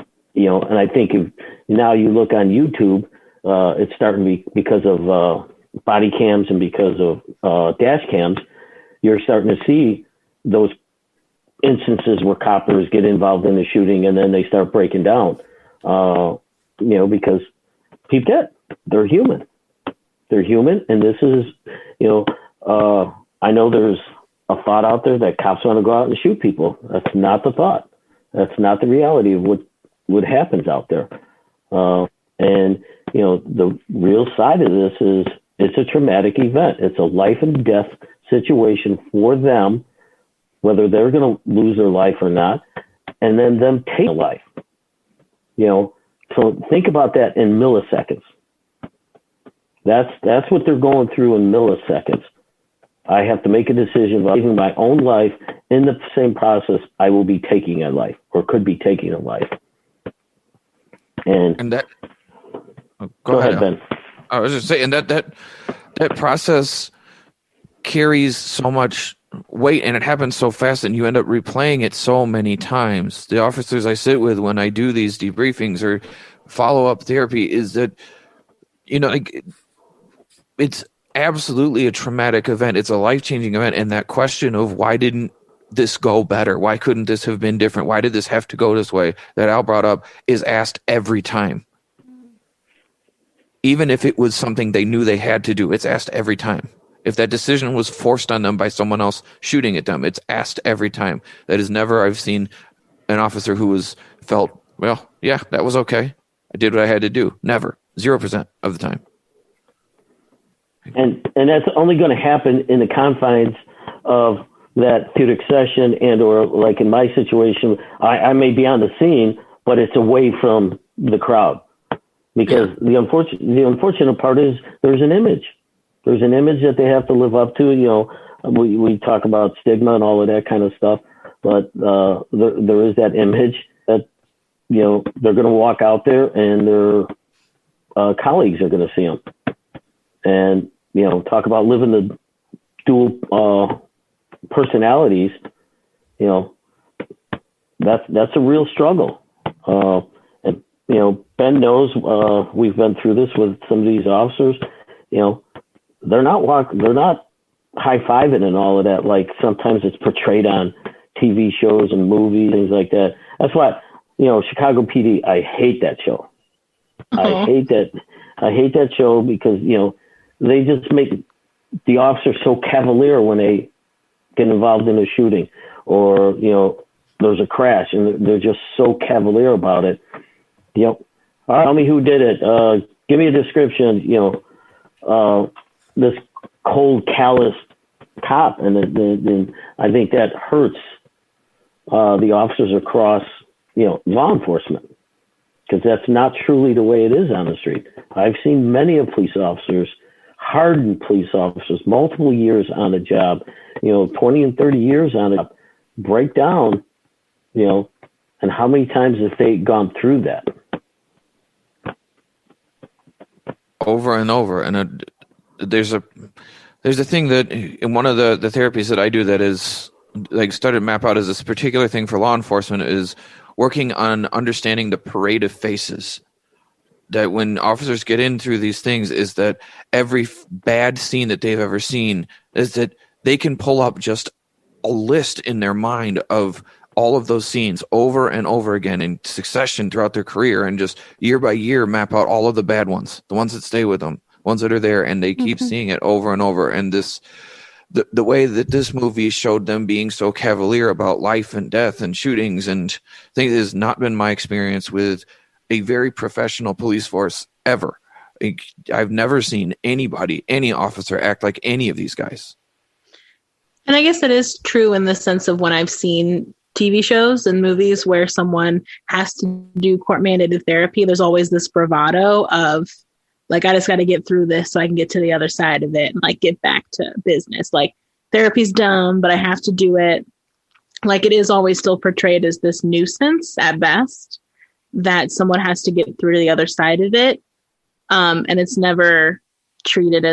I think if now you look on YouTube, it's starting to be, because of body cams and because of dash cams, you're starting to see those instances where coppers get involved in the shooting and then they start breaking down, because people they're human. They're human. And this is, I know there's a thought out there that cops want to go out and shoot people. That's not the thought. That's not the reality of what happens out there. The real side of this is it's a traumatic event. It's a life and death situation for them, whether they're going to lose their life or not, and then them take a life. So think about that in milliseconds. That's what they're going through in milliseconds. I have to make a decision about saving my own life. In the same process, I will be taking a life or could be taking a life. And that. Go ahead, Ben. I was just saying that process carries so much weight, and it happens so fast, and you end up replaying it so many times. The officers I sit with when I do these debriefings or follow-up therapy is that, it's absolutely a traumatic event. It's a life-changing event, and that question of why didn't this go better? Why couldn't this have been different? Why did this have to go this way that Al brought up is asked every time. Even if it was something they knew they had to do, it's asked every time. If that decision was forced on them by someone else shooting at them, it's asked every time. That is never, I've seen an officer who felt, well, yeah, that was okay. I did what I had to do. Never. 0% of the time. And that's only going to happen in the confines of that therapeutic session, and or like in my situation, I may be on the scene, but it's away from the crowd. Because the unfortunate part is there's an image. There's an image that they have to live up to. We talk about stigma and all of that kind of stuff, but there is that image that they're going to walk out there and their colleagues are going to see them. And talk about living the dual personalities. That's a real strugh Ben knows we've been through this with some of these officers. They're not high-fiving and all of that like sometimes it's portrayed on TV shows and movies, things like that. That's why Chicago PD, I hate that show. I hate that show because they just make the officers so cavalier when they get involved in a shooting or there's a crash and they're just so cavalier about it. All right, tell me who did it. Give me a description. This cold, callous cop, and I think that hurts the officers across law enforcement because that's not truly the way it is on the street. I've seen many of police officers, hardened police officers, multiple years on the job, 20 and 30 years on it, break down, and how many times have they gone through that? Over and over. And there's a thing that in one of the therapies that I do that is like started to map out as this particular thing for law enforcement is working on understanding the parade of faces. That when officers get in through these things is that every bad scene that they've ever seen is that they can pull up just a list in their mind of all of those scenes over and over again in succession throughout their career and just year by year map out all of the bad ones, the ones that stay with them, ones that are there, and they keep seeing it over and over. And the way that this movie showed them being so cavalier about life and death and shootings and things has not been my experience with a very professional police force ever. I've never seen any officer act like any of these guys. And I guess that is true in the sense of when I've seen TV shows and movies where someone has to do court-mandated therapy, there's always this bravado of, like, I just got to get through this so I can get to the other side of it and, like, get back to business. Like, therapy's dumb, but I have to do it. Like, it is always still portrayed as this nuisance at best that someone has to get through to the other side of it. And it's never treated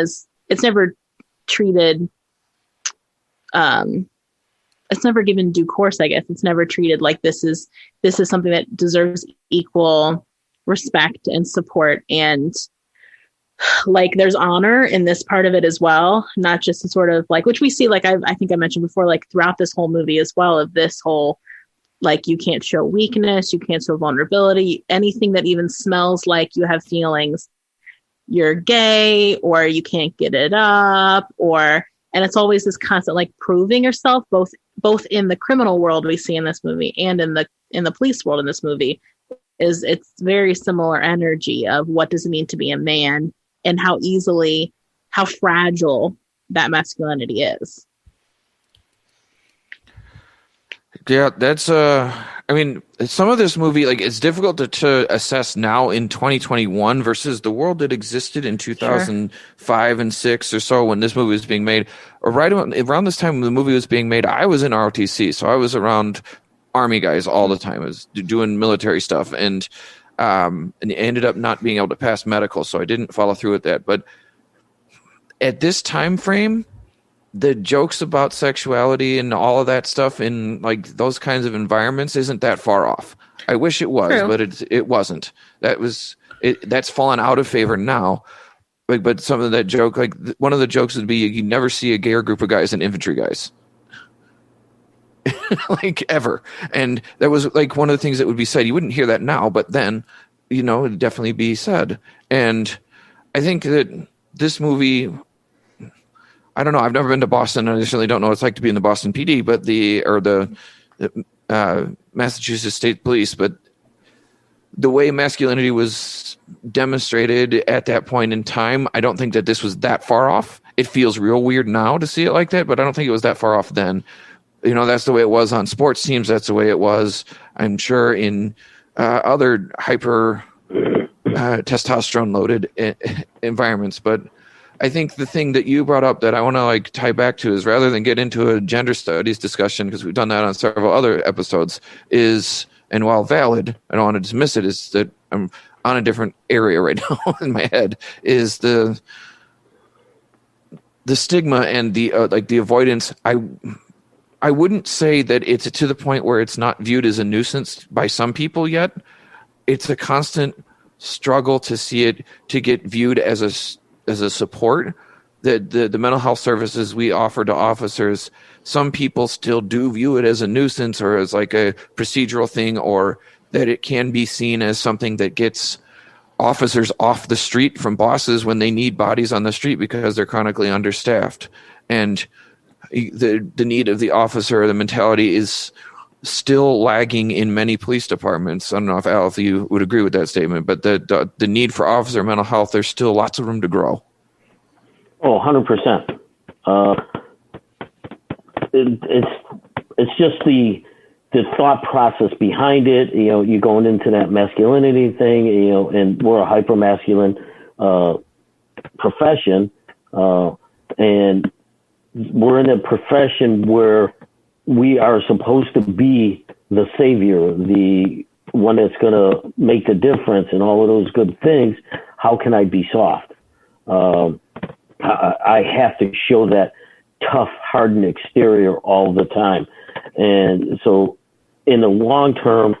it's never given due course, I guess. It's never treated like this is something that deserves equal respect and support and like there's honor in this part of it as well, not just the sort of like, which we see, like I think I mentioned before, like throughout this whole movie as well, of this whole, like, you can't show weakness, you can't show vulnerability, anything that even smells like you have feelings, you're gay, or you can't get it up, or, and it's always this constant like proving yourself, both in the criminal world we see in this movie and in the police world in this movie. Is it's very similar energy of what does it mean to be a man, and how fragile that masculinity is. Yeah, that's I mean, some of this movie, like, it's difficult to assess now in 2021 versus the world that existed in 2005 and 6 or so when this movie was being made. Right around this time when the movie was being made, I was in ROTC, so I was around Army guys all the time. I was doing military stuff, and ended up not being able to pass medical, so I didn't follow through with that. But at this time frame, the jokes about sexuality and all of that stuff in like those kinds of environments isn't that far off. I wish it was, True. But it wasn't. That's fallen out of favor now. Like, but some of that joke, like one of the jokes would be, you never see a gayer group of guys than infantry guys. Like, ever. And that was like one of the things that would be said. You wouldn't hear that now, but then, it'd definitely be said. And I think that this movie, I don't know, I've never been to Boston. I certainly don't know what it's like to be in the Boston PD, but the Massachusetts State Police, but the way masculinity was demonstrated at that point in time, I don't think that this was that far off. It feels real weird now to see it like that, but I don't think it was that far off then. That's the way it was on sports teams. That's the way it was, I'm sure, in other hyper testosterone loaded environments. But I think the thing that you brought up that I want to like tie back to is, rather than get into a gender studies discussion, because we've done that on several other episodes, is, and while valid, I don't want to dismiss it, is that I'm on a different area right now in my head, is the stigma and the the avoidance. I wouldn't say that it's to the point where it's not viewed as a nuisance by some people yet. It's a constant struggle to see it, to get viewed as a support. The mental health services we offer to officers, some people still do view it as a nuisance or as like a procedural thing, or that it can be seen as something that gets officers off the street from bosses when they need bodies on the street because they're chronically understaffed. And the need of the officer, the mentality is still lagging in many police departments. I don't know if Al, if you would agree with that statement, but the need for officer mental health, there's still lots of room to grow. Oh, 100%. It's just the thought process behind it. You're going into that masculinity thing, and we're a hyper masculine profession, and we're in a profession where we are supposed to be the savior, the one that's going to make the difference and all of those good things. How can I be soft? I have to show that tough, hardened exterior all the time. And so in the long term,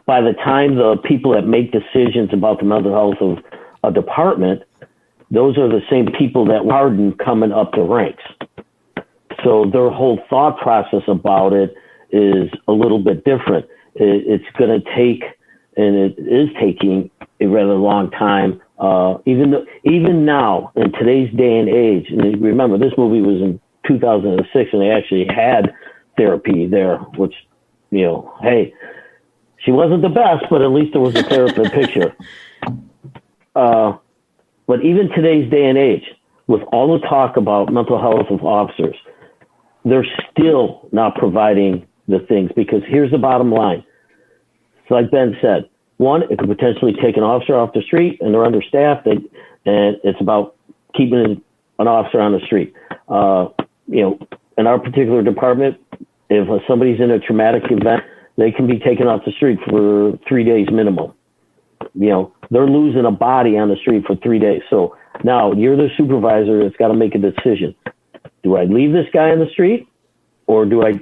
by the time the people that make decisions about the mental health of a department, those are the same people that harden coming up the ranks. So their whole thought process about it is a little bit different. It's going to take, and it is taking, a rather long time. Even now, in today's day and age, and remember, this movie was in 2006, and they actually had therapy there, which, hey, she wasn't the best, but at least there was a therapist picture. But even today's day and age, with all the talk about mental health of officers, they're still not providing the things, because here's the bottom line. So like Ben said, one, it could potentially take an officer off the street, and they're understaffed, and it's about keeping an officer on the street. In our particular department, if somebody's in a traumatic event, they can be taken off the street for 3 days minimum. They're losing a body on the street for 3 days. So now you're the supervisor that's got to make a decision. Do I leave this guy on the street, or do I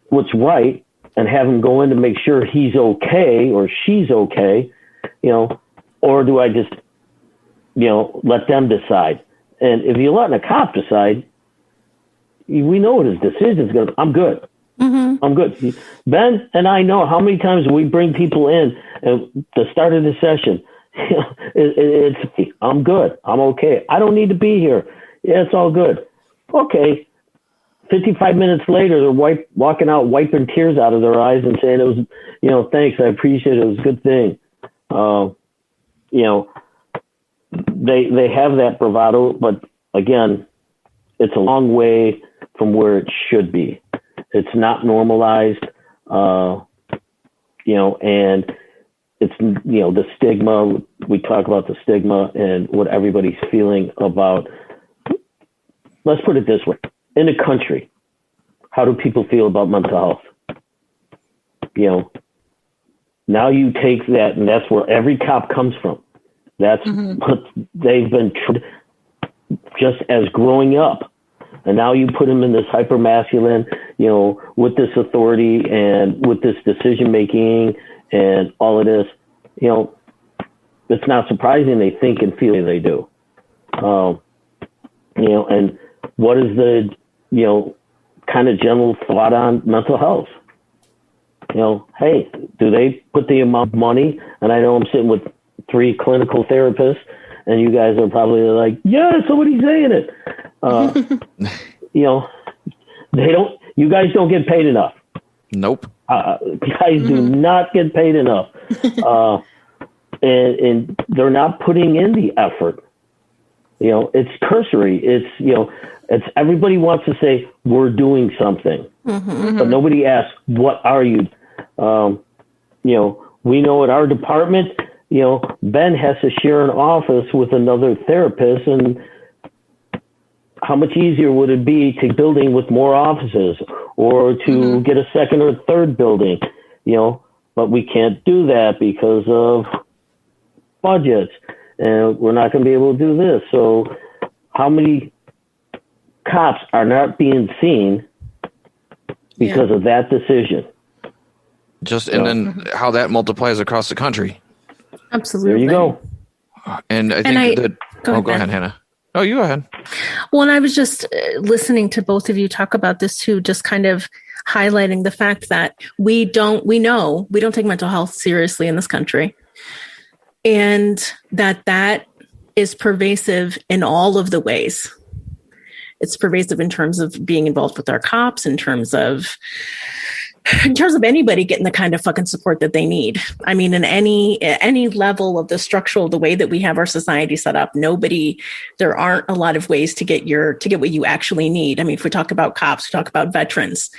what's right and have him go in to make sure he's okay or she's okay, or do I just let them decide. And if you're letting a cop decide, we know what his decision is going to be. I'm good. Mm-hmm. I'm good. Ben and I know how many times we bring people in at the start of the session. I'm good. I'm okay. I don't need to be here. Yeah, it's all good. Okay. 55 minutes later, they're walking out, wiping tears out of their eyes and saying, it was, thanks. I appreciate it. It was a good thing. They have that bravado, but again, it's a long way from where it should be. It's not normalized, and it's, the stigma. We talk about the stigma and what everybody's feeling about. Let's put it this way. In the country, how do people feel about mental health? Now you take that, and that's where every cop comes from. That's what they've been just as growing up. And now you put them in this hyper masculine, with this authority and with this decision making and all of this, it's not surprising they think and feel they do. And what is the, kind of general thought on mental health? Hey, do they put the amount of money? And I know I'm sitting with 3 clinical therapists, and you guys are probably like, yeah, somebody's saying it. They don't. You guys don't get paid enough. Nope. Guys do not get paid enough, and they're not putting in the effort. It's cursory. It's everybody wants to say we're doing something, but nobody asks what are you. We know at our department, Ben has to share an office with another therapist, and how much easier would it be to building with more offices or to get a second or third building, but we can't do that because of budgets, and we're not going to be able to do this. So how many cops are not being seen because of that decision? And then how that multiplies across the country. Absolutely. There you go. And I think go ahead, Hannah. Oh, you go ahead. Well, and I was just listening to both of you talk about this too, just kind of highlighting the fact that we don't take mental health seriously in this country. And that is pervasive in all of the ways. It's pervasive in terms of being involved with our cops, in terms of anybody getting the kind of fucking support that they need. I mean, in any level of the structural, the way that we have our society set up, there aren't a lot of ways to get what you actually need. I mean, if we talk about cops, we talk about veterans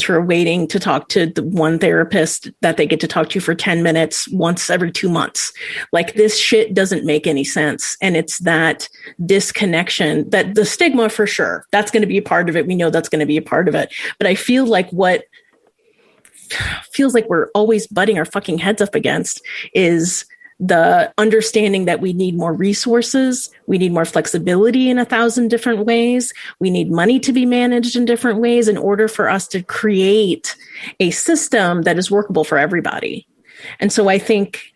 who are waiting to talk to the one therapist that they get to talk to for 10 minutes once every 2 months. Like, this shit doesn't make any sense. And it's that disconnection, that the stigma, for sure, that's going to be a part of it. We know that's going to be a part of it. But I feel like what feels like we're always butting our fucking heads up against is the understanding that we need more resources. We need more flexibility in 1,000 different ways. We need money to be managed in different ways in order for us to create a system that is workable for everybody. And so I think,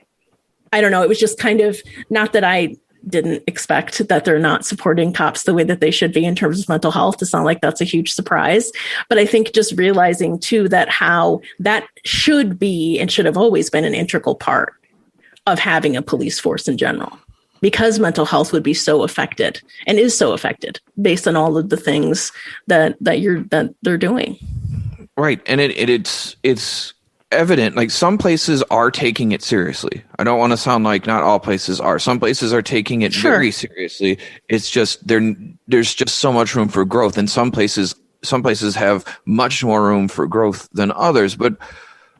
I don't know, it was just kind of, not that I didn't expect that they're not supporting cops the way that they should be in terms of mental health. It's not like that's a huge surprise, but I think just realizing too that how that should be and should have always been an integral part of having a police force in general, because mental health would be so affected and is so affected based on all of the things that they're doing. Right. And it's evident, like, some places are taking it seriously. I don't want to sound like not all places are. Some places are taking it very seriously. It's just there's just so much room for growth, and some places have much more room for growth than others. But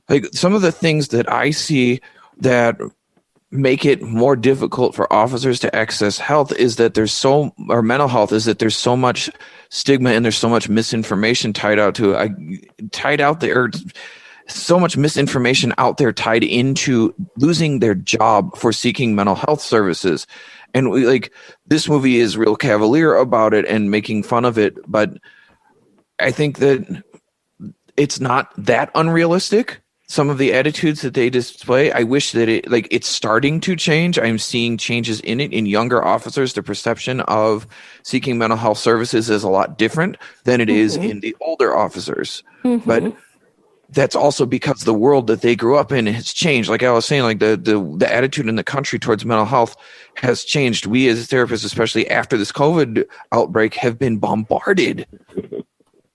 like, some of the things that I see that make it more difficult for officers to access health is that mental health is that there's so much stigma and there's so much misinformation tied out there. So much misinformation out there tied into losing their job for seeking mental health services. And this movie is real cavalier about it and making fun of it. But I think that it's not that unrealistic. some of the attitudes that they display, I wish that it's starting to change. I'm seeing changes in it in younger officers. The perception of seeking mental health services is a lot different than it is in the older officers. But that's also because the world that they grew up in has changed. Like I was saying, like the attitude in the country towards mental health has changed. We as therapists, especially after this COVID outbreak, have been bombarded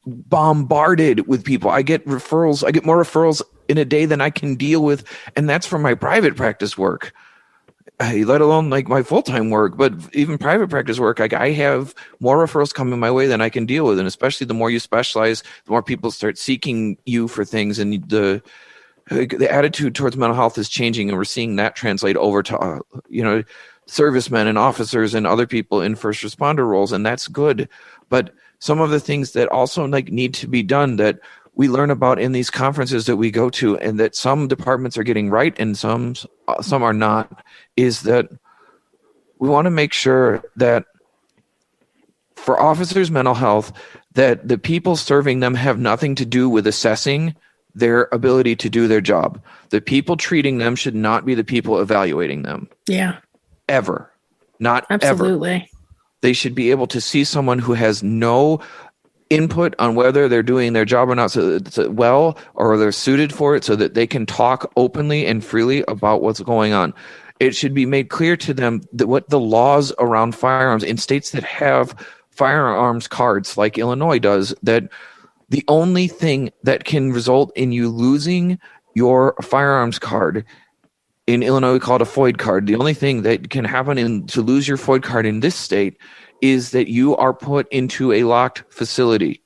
with people. I get more referrals in a day than I can deal with, and that's from my private practice work, let alone like my full-time work. But even private practice work, like I have more referrals coming my way than I can deal with. And especially the more you specialize, the more people start seeking you for things, and the attitude towards mental health is changing, and we're seeing that translate over to servicemen and officers and other people in first responder roles, and that's good. But some of the things that also need to be done that we learn about in these conferences that we go to, and that some departments are getting right and some are not, is that we want to make sure that for officers' mental health, that the people serving them have nothing to do with assessing their ability to do their job. The people treating them should not be the people evaluating them. Yeah. Ever. Not Absolutely. ever. They should be able to see someone who has no input on whether they're doing their job or not, so that it's well, or they're suited for it, so that they can talk openly and freely about what's going on. It should be made clear to them that what the laws around firearms in states that have firearms cards, like Illinois does, that the only thing that can result in you losing your firearms card, in Illinois we call it a FOID card, the only thing that can happen to lose your FOID card in this state is that you are put into a locked facility.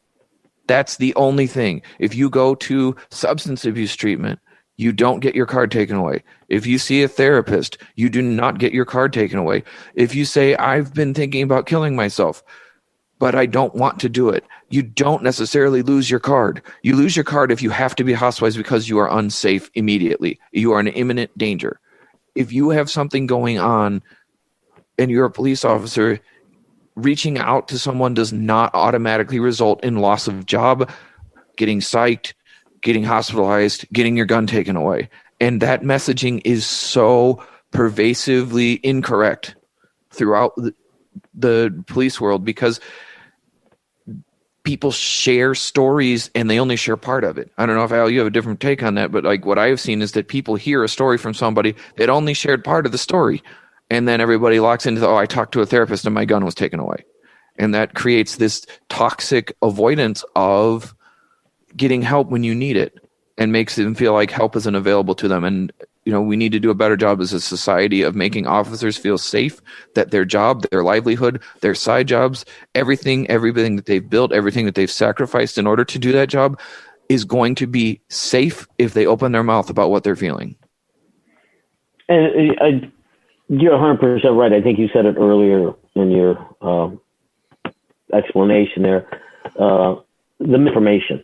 That's the only thing. If you go to substance abuse treatment, you don't get your card taken away. If you see a therapist, you do not get your card taken away. If you say, I've been thinking about killing myself, but I don't want to do it, you don't necessarily lose your card. You lose your card if you have to be hospitalized because you are unsafe immediately. You are in imminent danger. If you have something going on and you're a police officer, reaching out to someone does not automatically result in loss of job, getting psyched, getting hospitalized, getting your gun taken away. And that messaging is so pervasively incorrect throughout the police world, because people share stories and they only share part of it. I don't know if, Al, you have a different take on that, but what I have seen is that people hear a story from somebody that only shared part of the story. And then everybody locks into, I talked to a therapist and my gun was taken away. And that creates this toxic avoidance of getting help when you need it, and makes them feel like help isn't available to them. And, we need to do a better job as a society of making officers feel safe, that their job, their livelihood, their side jobs, everything that they've built, everything that they've sacrificed in order to do that job is going to be safe if they open their mouth about what they're feeling. And you're 100% right. I think you said it earlier in your explanation there. The misinformation.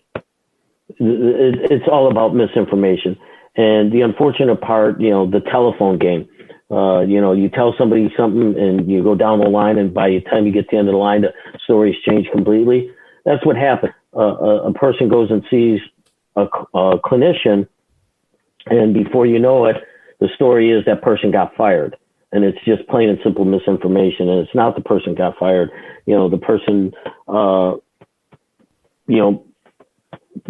It's all about misinformation. And the unfortunate part, the telephone game. You tell somebody something and you go down the line, and by the time you get to the end of the line, the story's changed completely. That's what happened. A person goes and sees a clinician, and before you know it, the story is that person got fired. And it's just plain and simple misinformation. And it's not the person got fired. The person,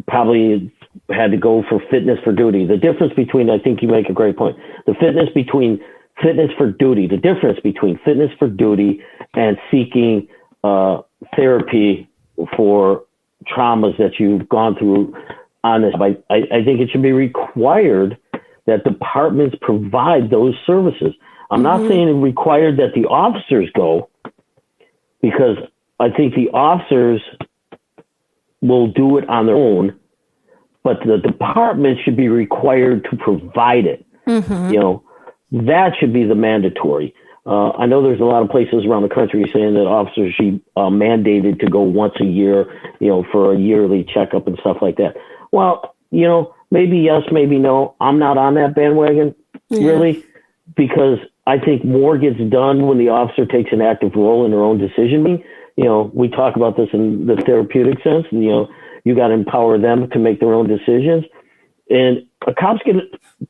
probably had to go for fitness for duty. The difference between, I think you make a great point, the difference between fitness for duty and seeking therapy for traumas that you've gone through on this. I think it should be required that departments provide those services. I'm not saying it's required that the officers go, because I think the officers will do it on their own, but the department should be required to provide it. That should be the mandatory. I know there's a lot of places around the country saying that officers should be mandated to go once a year, for a yearly checkup and stuff like that. Well, maybe yes, maybe no. I'm not on that bandwagon, really, because I think more gets done when the officer takes an active role in their own decision making. We talk about this in the therapeutic sense. You got to empower them to make their own decisions. And cops get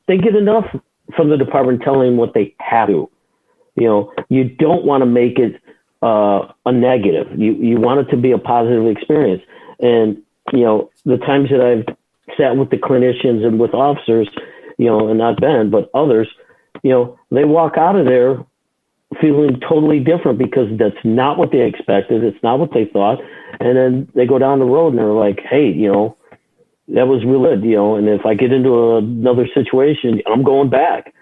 enough from the department telling them what they have to. You don't want to make it a negative. You want it to be a positive experience. And, the times that I've sat with the clinicians and with officers, and not Ben, but others, they walk out of there feeling totally different because that's not what they expected. It's not what they thought. And then they go down the road and they're like, hey, that was really good, and if I get into another situation, I'm going back,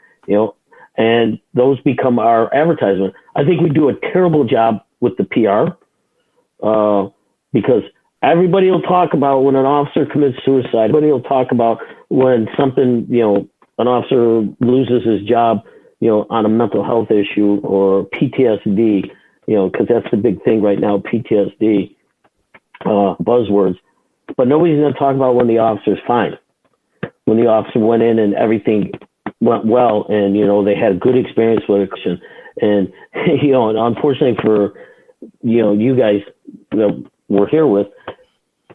and those become our advertisement. I think we do a terrible job with the PR because everybody will talk about when an officer commits suicide. Everybody will talk about when something, an officer loses his job, on a mental health issue or PTSD, because that's the big thing right now, PTSD, buzzwords. But nobody's going to talk about when the officer's fine, when the officer went in and everything went well and, they had a good experience with it. And, and unfortunately for, you guys that we're here with,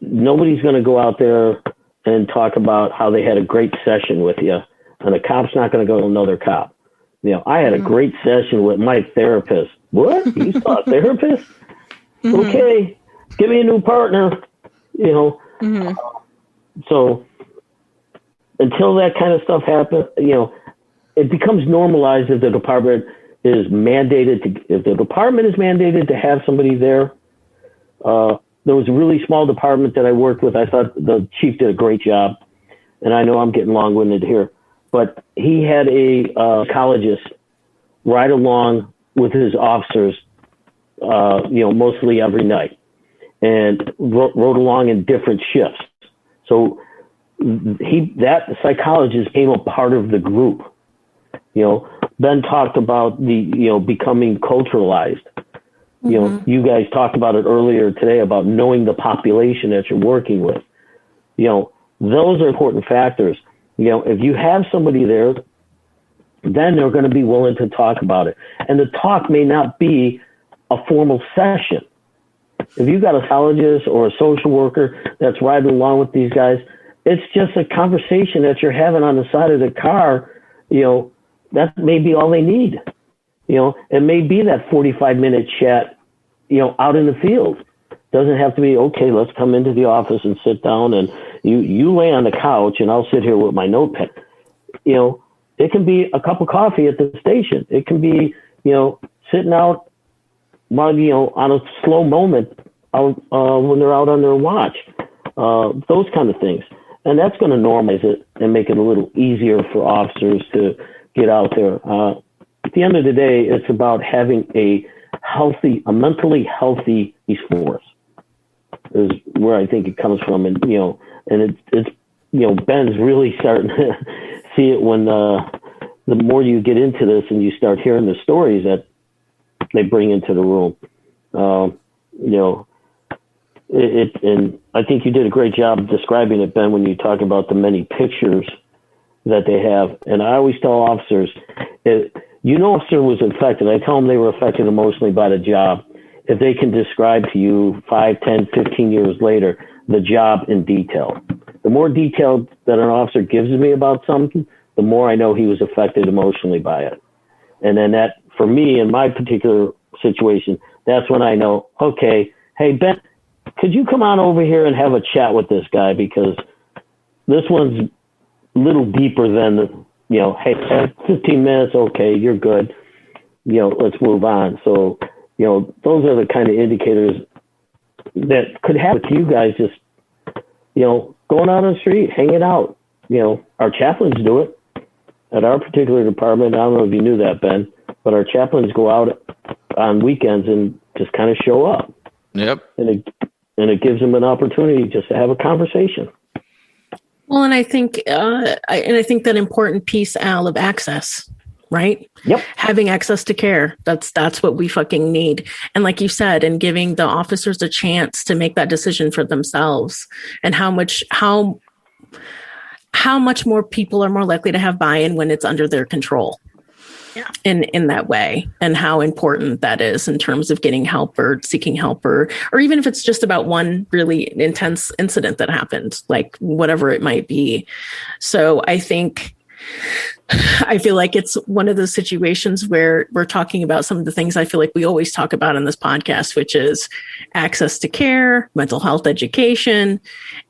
nobody's going to go out there and talk about how they had a great session with you. And a cop's not going to go to another cop. I had a great session with my therapist. What? You saw a therapist? Okay, give me a new partner. So until that kind of stuff happens, it becomes normalized if the department is mandated to have somebody there. There was a really small department that I worked with. I thought the chief did a great job, and I know I'm getting long-winded here, but he had a psychologist ride along with his officers, mostly every night, and rode along in different shifts. So that psychologist became a part of the group. Ben talked about the, becoming culturalized. You guys talked about it earlier today about knowing the population that you're working with. Those are important factors. If you have somebody there, then they're going to be willing to talk about it. And the talk may not be a formal session. If you've got a psychologist or a social worker that's riding along with these guys, it's just a conversation that you're having on the side of the car. That may be all they need. It may be that 45-minute chat, out in the field. Doesn't have to be, okay, let's come into the office and sit down and you lay on the couch and I'll sit here with my notepad. It can be a cup of coffee at the station. It can be, sitting out while, on a slow moment out, when they're out on their watch. Those kind of things. And that's going to normalize it and make it a little easier for officers to get out there. At the end of the day, it's about having a mentally healthy police force is where I think it comes from. And, and it's Ben's really starting to see it when the more you get into this and you start hearing the stories that they bring into the room. And I think you did a great job describing it, Ben, when you talk about the many pictures that they have. And I always tell officers, officer was affected. I tell them they were affected emotionally by the job. If they can describe to you 5, 10, 15 years later, the job in detail. The more detail that an officer gives me about something, the more I know he was affected emotionally by it. And then that, for me, in my particular situation, that's when I know, okay, hey, Ben, could you come on over here and have a chat with this guy? Because this one's a little deeper than, hey, 15 minutes, okay, you're good. Let's move on. So, those are the kind of indicators that could happen with you guys just, going out on the street, hanging out. Our chaplains do it at our particular department. I don't know if you knew that, Ben, but our chaplains go out on weekends and just kind of show up. Yep. And it gives them an opportunity just to have a conversation. Well, and I think, I think that important piece, Al, of access, right? Yep. Having access to care. That's what we fucking need. And like you said, and giving the officers a chance to make that decision for themselves, and how much more people are more likely to have buy-in when it's under their control. in that way, and how important that is in terms of getting help or seeking help, or even if it's just about one really intense incident that happened, like whatever it might be. So I feel like it's one of those situations where we're talking about some of the things I feel like we always talk about in this podcast, which is access to care, mental health education,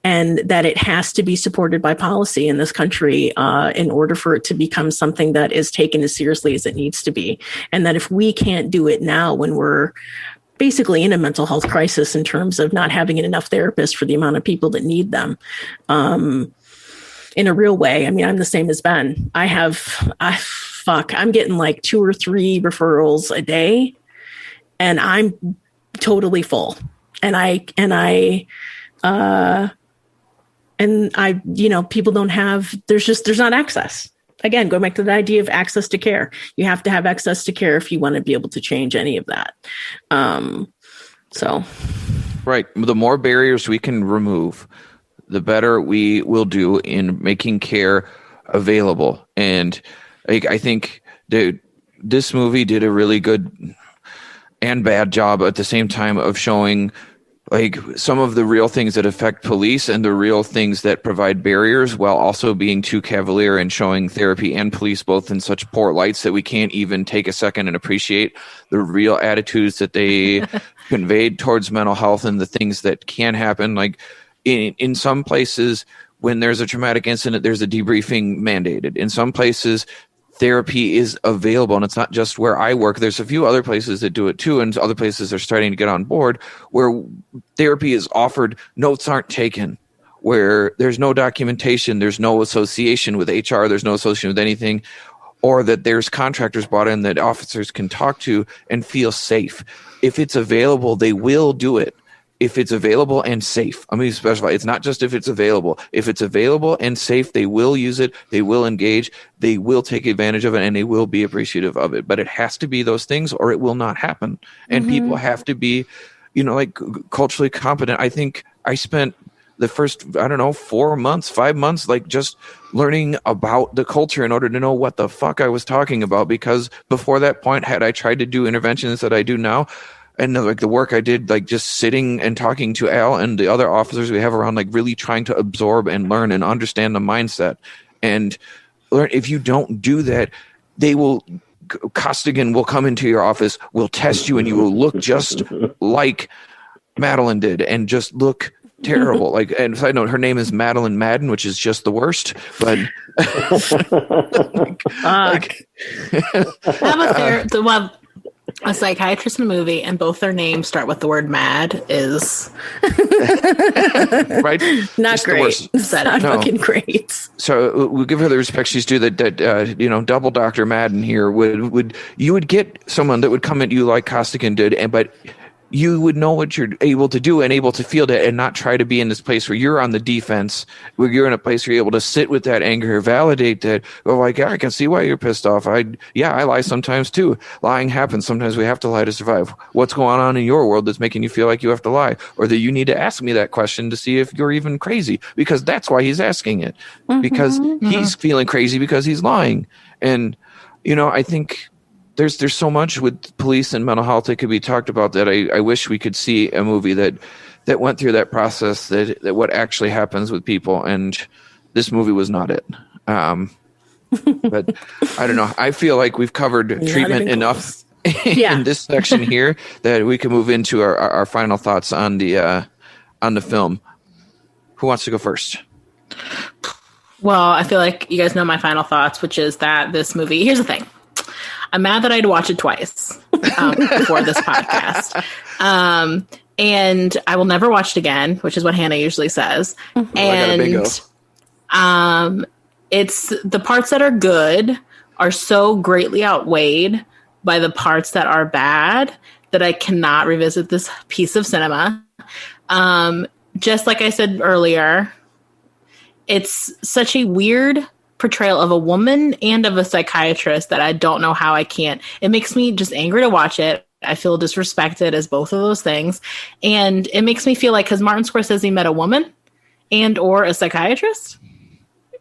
and that it has to be supported by policy in this country in order for it to become something that is taken as seriously as it needs to be. And that if we can't do it now, when we're basically in a mental health crisis in terms of not having enough therapists for the amount of people that need them, in a real way. I mean, I'm the same as Ben. I'm getting like 2 or 3 referrals a day, and I'm totally full. And people don't have, there's not access. Again, going back to the idea of access to care. You have to have access to care if you want to be able to change any of that. Right. The more barriers we can remove, the better we will do in making care available. And I think this movie did a really good and bad job at the same time of showing like some of the real things that affect police and the real things that provide barriers, while also being too cavalier and showing therapy and police both in such poor lights that we can't even take a second and appreciate the real attitudes that they conveyed towards mental health and the things that can happen. Like, in some places, when there's a traumatic incident, there's a debriefing mandated. In some places, therapy is available, and it's not just where I work. There's a few other places that do it too, and other places are starting to get on board where therapy is offered, notes aren't taken, where there's no documentation, there's no association with HR, there's no association with anything, or that there's contractors brought in that officers can talk to and feel safe. If it's available, they will do it. If it's available and safe. Let me specify. It's not just if it's available. If it's available and safe, they will use it. They will engage. They will take advantage of it, and they will be appreciative of it. But it has to be those things, or it will not happen. And people have to be, culturally competent. I think I spent the first, 4 months, 5 months, like just learning about the culture in order to know what the fuck I was talking about. Because before that point, had I tried to do interventions that I do now, and like the work I did, like just sitting and talking to Al and the other officers we have around, like really trying to absorb and learn and understand the mindset and learn. If you don't do that, Costigan will come into your office, will test you, and you will look just like Madeline did and just look terrible. Like, and side note, her name is Madeline Madden, which is just the worst, but a psychiatrist in a movie and both their names start with the word mad is right. Not just great. Not fucking great. So we'll give her the respect she's due. That double Dr. Madden here would get someone that would come at you like Costigan did, but you would know what you're able to do and able to feel that, and not try to be in this place where you're on the defense, where you're in a place where you're able to sit with that anger, validate that. Oh, like, I can see why you're pissed off. I lie sometimes too. Lying happens. Sometimes we have to lie to survive. What's going on in your world that's making you feel like you have to lie, or that you need to ask me that question to see if you're even crazy? Because that's why he's asking it, because he's feeling crazy because he's lying. And, I think there's so much with police and mental health that could be talked about that I wish we could see a movie that went through that process, that what actually happens with people. And this movie was not it. But I don't know. I feel like we've covered treatment enough in this section here that we can move into our final thoughts on the film. Who wants to go first? Well, I feel like you guys know my final thoughts, which is that this movie, here's the thing. I'm mad that I had to watch it twice before this podcast. And I will never watch it again, which is what Hannah usually says. And it's the parts that are good are so greatly outweighed by the parts that are bad that I cannot revisit this piece of cinema. Just like I said earlier, it's such a weird portrayal of a woman and of a psychiatrist that I don't know how I can't. It makes me just angry to watch it. I feel disrespected as both of those things. And it makes me feel like, because Martin Scorsese met a woman and or a psychiatrist,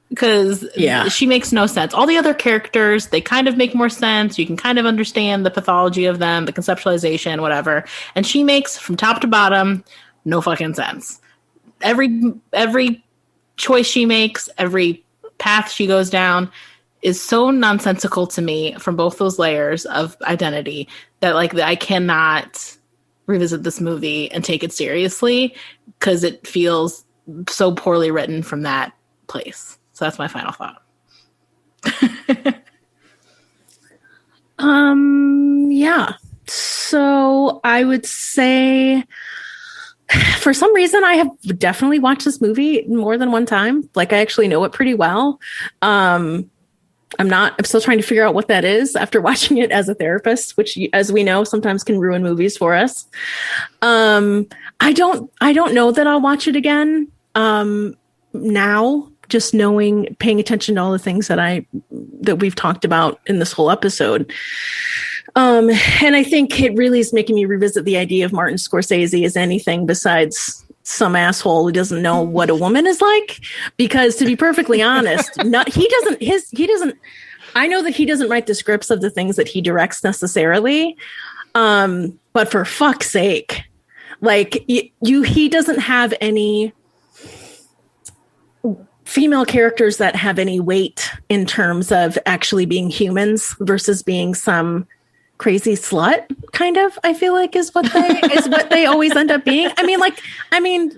because she makes no sense. All the other characters, they kind of make more sense. You can kind of understand the pathology of them, the conceptualization, whatever. And she makes, from top to bottom, no fucking sense. Every choice she makes, every path she goes down is so nonsensical to me from both those layers of identity that like I cannot revisit this movie and take it seriously because it feels so poorly written from that place. So that's my final thought. Yeah. So I would say for some reason I have definitely watched this movie more than one time. Like I actually know it pretty well. I'm still trying to figure out what that is after watching it as a therapist, which as we know, sometimes can ruin movies for us. I don't know that I'll watch it again. Now, just paying attention to all the things that we've talked about in this whole episode. And I think it really is making me revisit the idea of Martin Scorsese as anything besides some asshole who doesn't know what a woman is like. Because to be perfectly honest, I know that he doesn't write the scripts of the things that he directs necessarily. But for fuck's sake, like he doesn't have any female characters that have any weight in terms of actually being humans versus being some crazy slut kind of, I feel like is what they always end up being. I mean,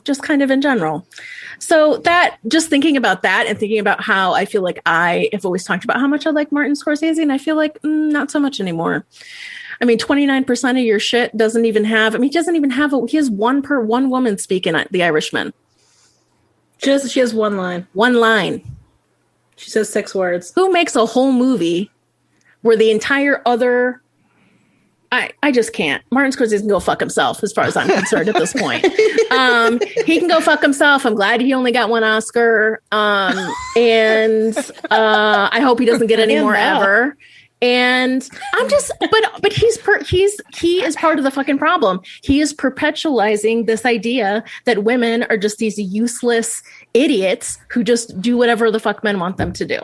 just kind of in general. So that just thinking about that and thinking about how I feel like I have always talked about how much I like Martin Scorsese, and I feel like not so much anymore. I mean, 29% of your shit doesn't even have, he has one woman speaking The Irishman. She has one line. One line. She says 6 words. Who makes a whole movie where the entire other... I just can't. Martin Scorsese can go fuck himself as far as I'm concerned at this point. He can go fuck himself. I'm glad he only got one Oscar. And I hope he doesn't get any more ever. And I'm just, but he is part of the fucking problem. He is perpetualizing this idea that women are just these useless idiots who just do whatever the fuck men want them to do,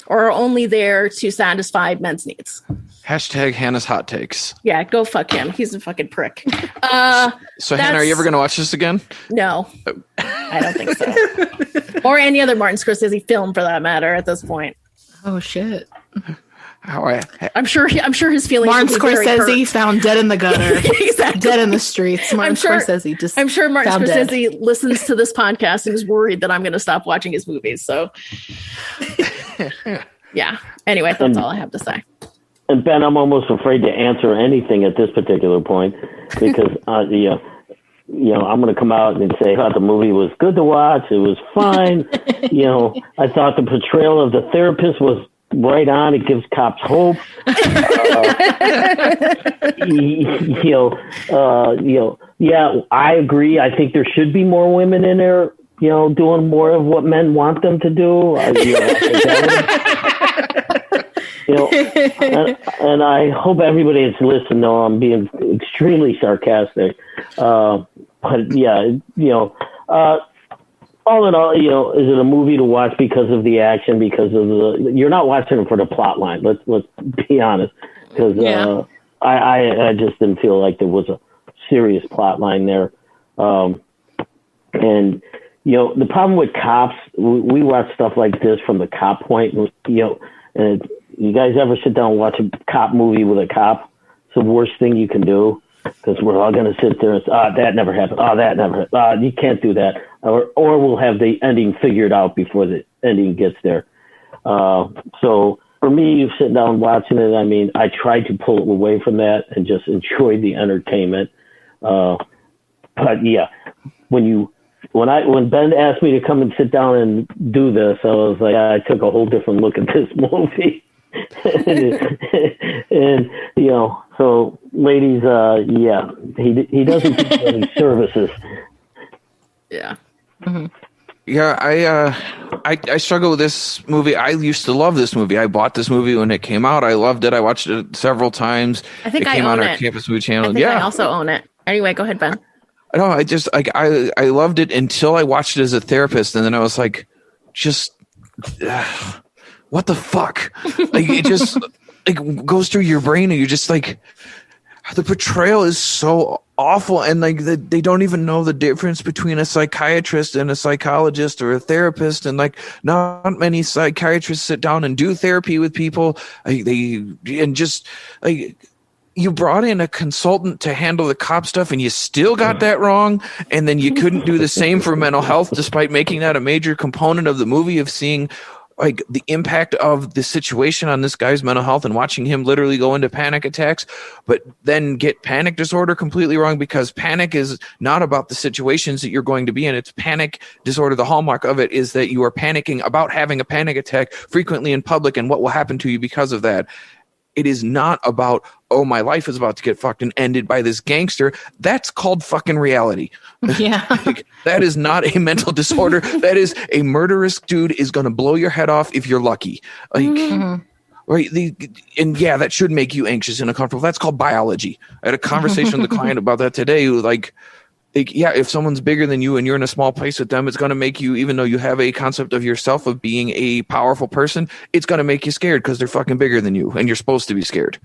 or are only there to satisfy men's needs. Hashtag Hannah's hot takes. Yeah, go fuck him. He's a fucking prick. So Hannah, are you ever going to watch this again? No, I don't think so. Or any other Martin Scorsese film for that matter at this point. Oh shit. I'm sure his feelings. Martin Scorsese found dead in the gutter, exactly. Dead in the streets. Martin Scorsese I'm sure Martin Scorsese dead. Listens to this podcast and is worried that I'm going to stop watching his movies. So, yeah. Anyway, that's all I have to say. And Ben, I'm almost afraid to answer anything at this particular point because I'm going to come out and say, "Oh, the movie was good to watch. It was fine." I thought the portrayal of the therapist was right on. It gives cops hope. Yeah, I agree. I think there should be more women in there, doing more of what men want them to do. And I hope everybody that's listening know I'm being extremely sarcastic. But yeah, all in all, is it a movie to watch because of the action? Because of you're not watching it for the plot line. Let's be honest. Because I just didn't feel like there was a serious plot line there. And the problem with cops, we watch stuff like this from the cop point. And you guys ever sit down and watch a cop movie with a cop? It's the worst thing you can do. Because we're all going to sit there and say, that never happened. That never happened. You can't do that. Or we'll have the ending figured out before the ending gets there. So for me, sitting down watching it, I tried to pull away from that and just enjoy the entertainment. But yeah, when Ben asked me to come and sit down and do this, I was like, I took a whole different look at this movie. and so ladies, he doesn't do any services. Yeah. Mm-hmm. Yeah, I struggle with this movie. I used to love this movie. I bought this movie when it came out. I loved it. I watched it several times. I think it came on own our it. campus movie channel. I think I also own it. Anyway, go ahead, Ben. No, I just I loved it until I watched it as a therapist, and then I was like, just what the fuck? Like, it just like goes through your brain, and you're just like, the portrayal is so awful, and like they don't even know the difference between a psychiatrist and a psychologist or a therapist, and like not many psychiatrists sit down and do therapy with people. You brought in a consultant to handle the cop stuff, and you still got that wrong. And then you couldn't do the same for mental health, despite making that a major component of the movie, of seeing like the impact of the situation on this guy's mental health and watching him literally go into panic attacks, but then get panic disorder completely wrong, because panic is not about the situations that you're going to be in. It's panic disorder. The hallmark of it is that you are panicking about having a panic attack frequently in public and what will happen to you because of that. It is not about, oh, my life is about to get fucked and ended by this gangster. That's called fucking reality. Yeah. Like, that is not a mental disorder. That is a murderous dude is going to blow your head off if you're lucky. Like, right. That should make you anxious and uncomfortable. That's called biology. I had a conversation with a client about that today. Who if someone's bigger than you and you're in a small place with them, it's going to make you, even though you have a concept of yourself of being a powerful person, it's going to make you scared because they're fucking bigger than you and you're supposed to be scared.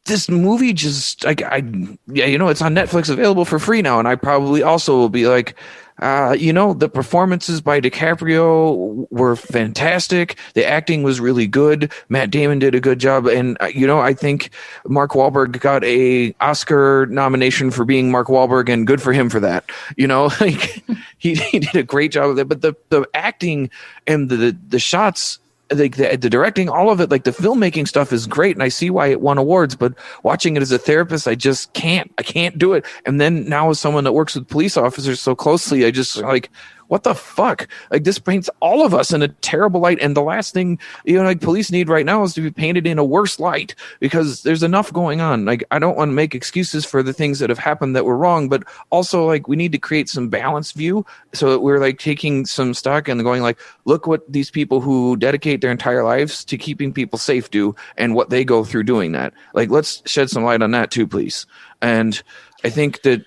This movie just it's on Netflix, available for free now. And I probably also will be like, the performances by DiCaprio were fantastic. The acting was really good. Matt Damon did a good job. And, I think Mark Wahlberg got a Oscar nomination for being Mark Wahlberg, and good for him for that. He did a great job of it. But the acting and the shots, like the directing, all of it, like the filmmaking stuff is great, and I see why it won awards, but watching it as a therapist, I can't do it. And then now as someone that works with police officers so closely, I just like, what the fuck? Like, this paints all of us in a terrible light. And the last thing, police need right now is to be painted in a worse light, because there's enough going on. Like, I don't want to make excuses for the things that have happened that were wrong, but also like we need to create some balanced view so that we're like taking some stock and going like, look what these people who dedicate their entire lives to keeping people safe do and what they go through doing that. Like, let's shed some light on that too, please. And I think that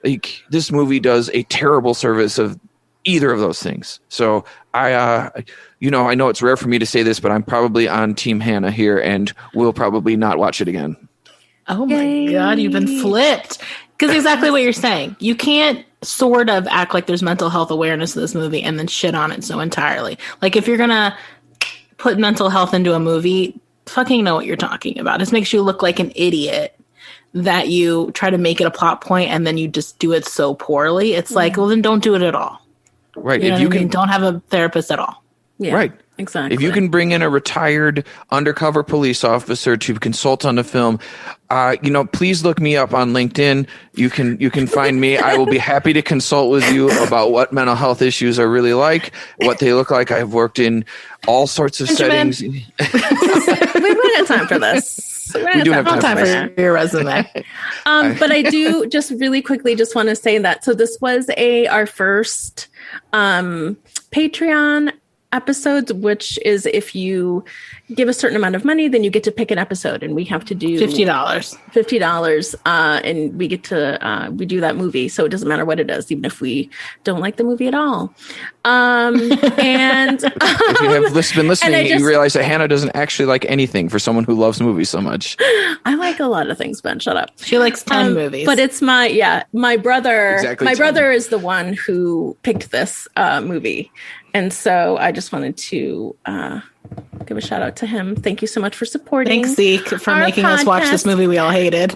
like this movie does a terrible service of either of those things. So I know it's rare for me to say this, but I'm probably on Team Hannah here, and will probably not watch it again. Oh my God, you've been flipped. Because exactly what you're saying. You can't sort of act like there's mental health awareness in this movie and then shit on it so entirely. Like, if you're going to put mental health into a movie, fucking know what you're talking about. This makes you look like an idiot that you try to make it a plot point and then you just do it so poorly. It's like, well, then don't do it at all. Right. If you can, don't have a therapist at all. Yeah, right. Exactly. If you can bring in a retired undercover police officer to consult on the film, please look me up on LinkedIn. You can find me. I will be happy to consult with you about what mental health issues are really like, what they look like. I've worked in all sorts of settings. We don't have time for this. We do have time for your resume. But I do just really quickly just want to say that. So this was our first Patreon episodes, which is if you give a certain amount of money, then you get to pick an episode, and we have to do $50, and we get to we do that movie, so it doesn't matter what it is, even if we don't like the movie at all. And if you have been listening, you realize that Hannah doesn't actually like anything for someone who loves movies so much. I like a lot of things, Ben. Shut up. She likes 10 movies, but it's my brother. Exactly, my brother is the one who picked this movie. And so I just wanted to give a shout out to him. Thank you so much for supporting. Thanks, Zeke, for making us watch this movie we all hated.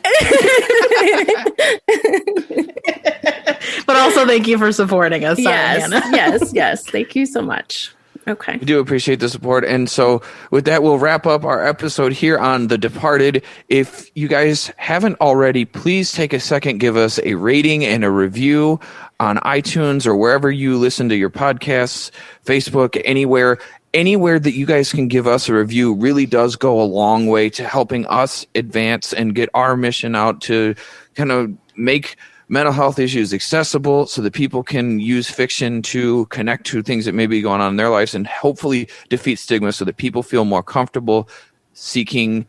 But also thank you for supporting us. Yes. Thank you so much. Okay. We do appreciate the support. And so with that, we'll wrap up our episode here on The Departed. If you guys haven't already, please take a second, give us a rating and a review on iTunes or wherever you listen to your podcasts, Facebook, anywhere that you guys can give us a review really does go a long way to helping us advance and get our mission out to kind of make mental health issues accessible so that people can use fiction to connect to things that may be going on in their lives, and hopefully defeat stigma so that people feel more comfortable seeking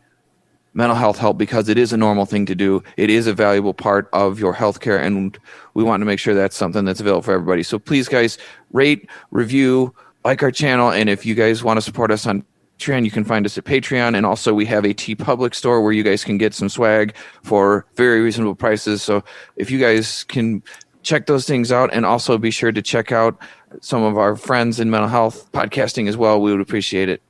mental health help, because it is a normal thing to do. It is a valuable part of your healthcare, and we want to make sure that's something that's available for everybody. So please, guys, rate, review, like our channel, and if you guys want to support us on Patreon, you can find us at Patreon, and also we have a TeePublic store where you guys can get some swag for very reasonable prices. So if you guys can check those things out, and also be sure to check out some of our friends in mental health podcasting as well, we would appreciate it.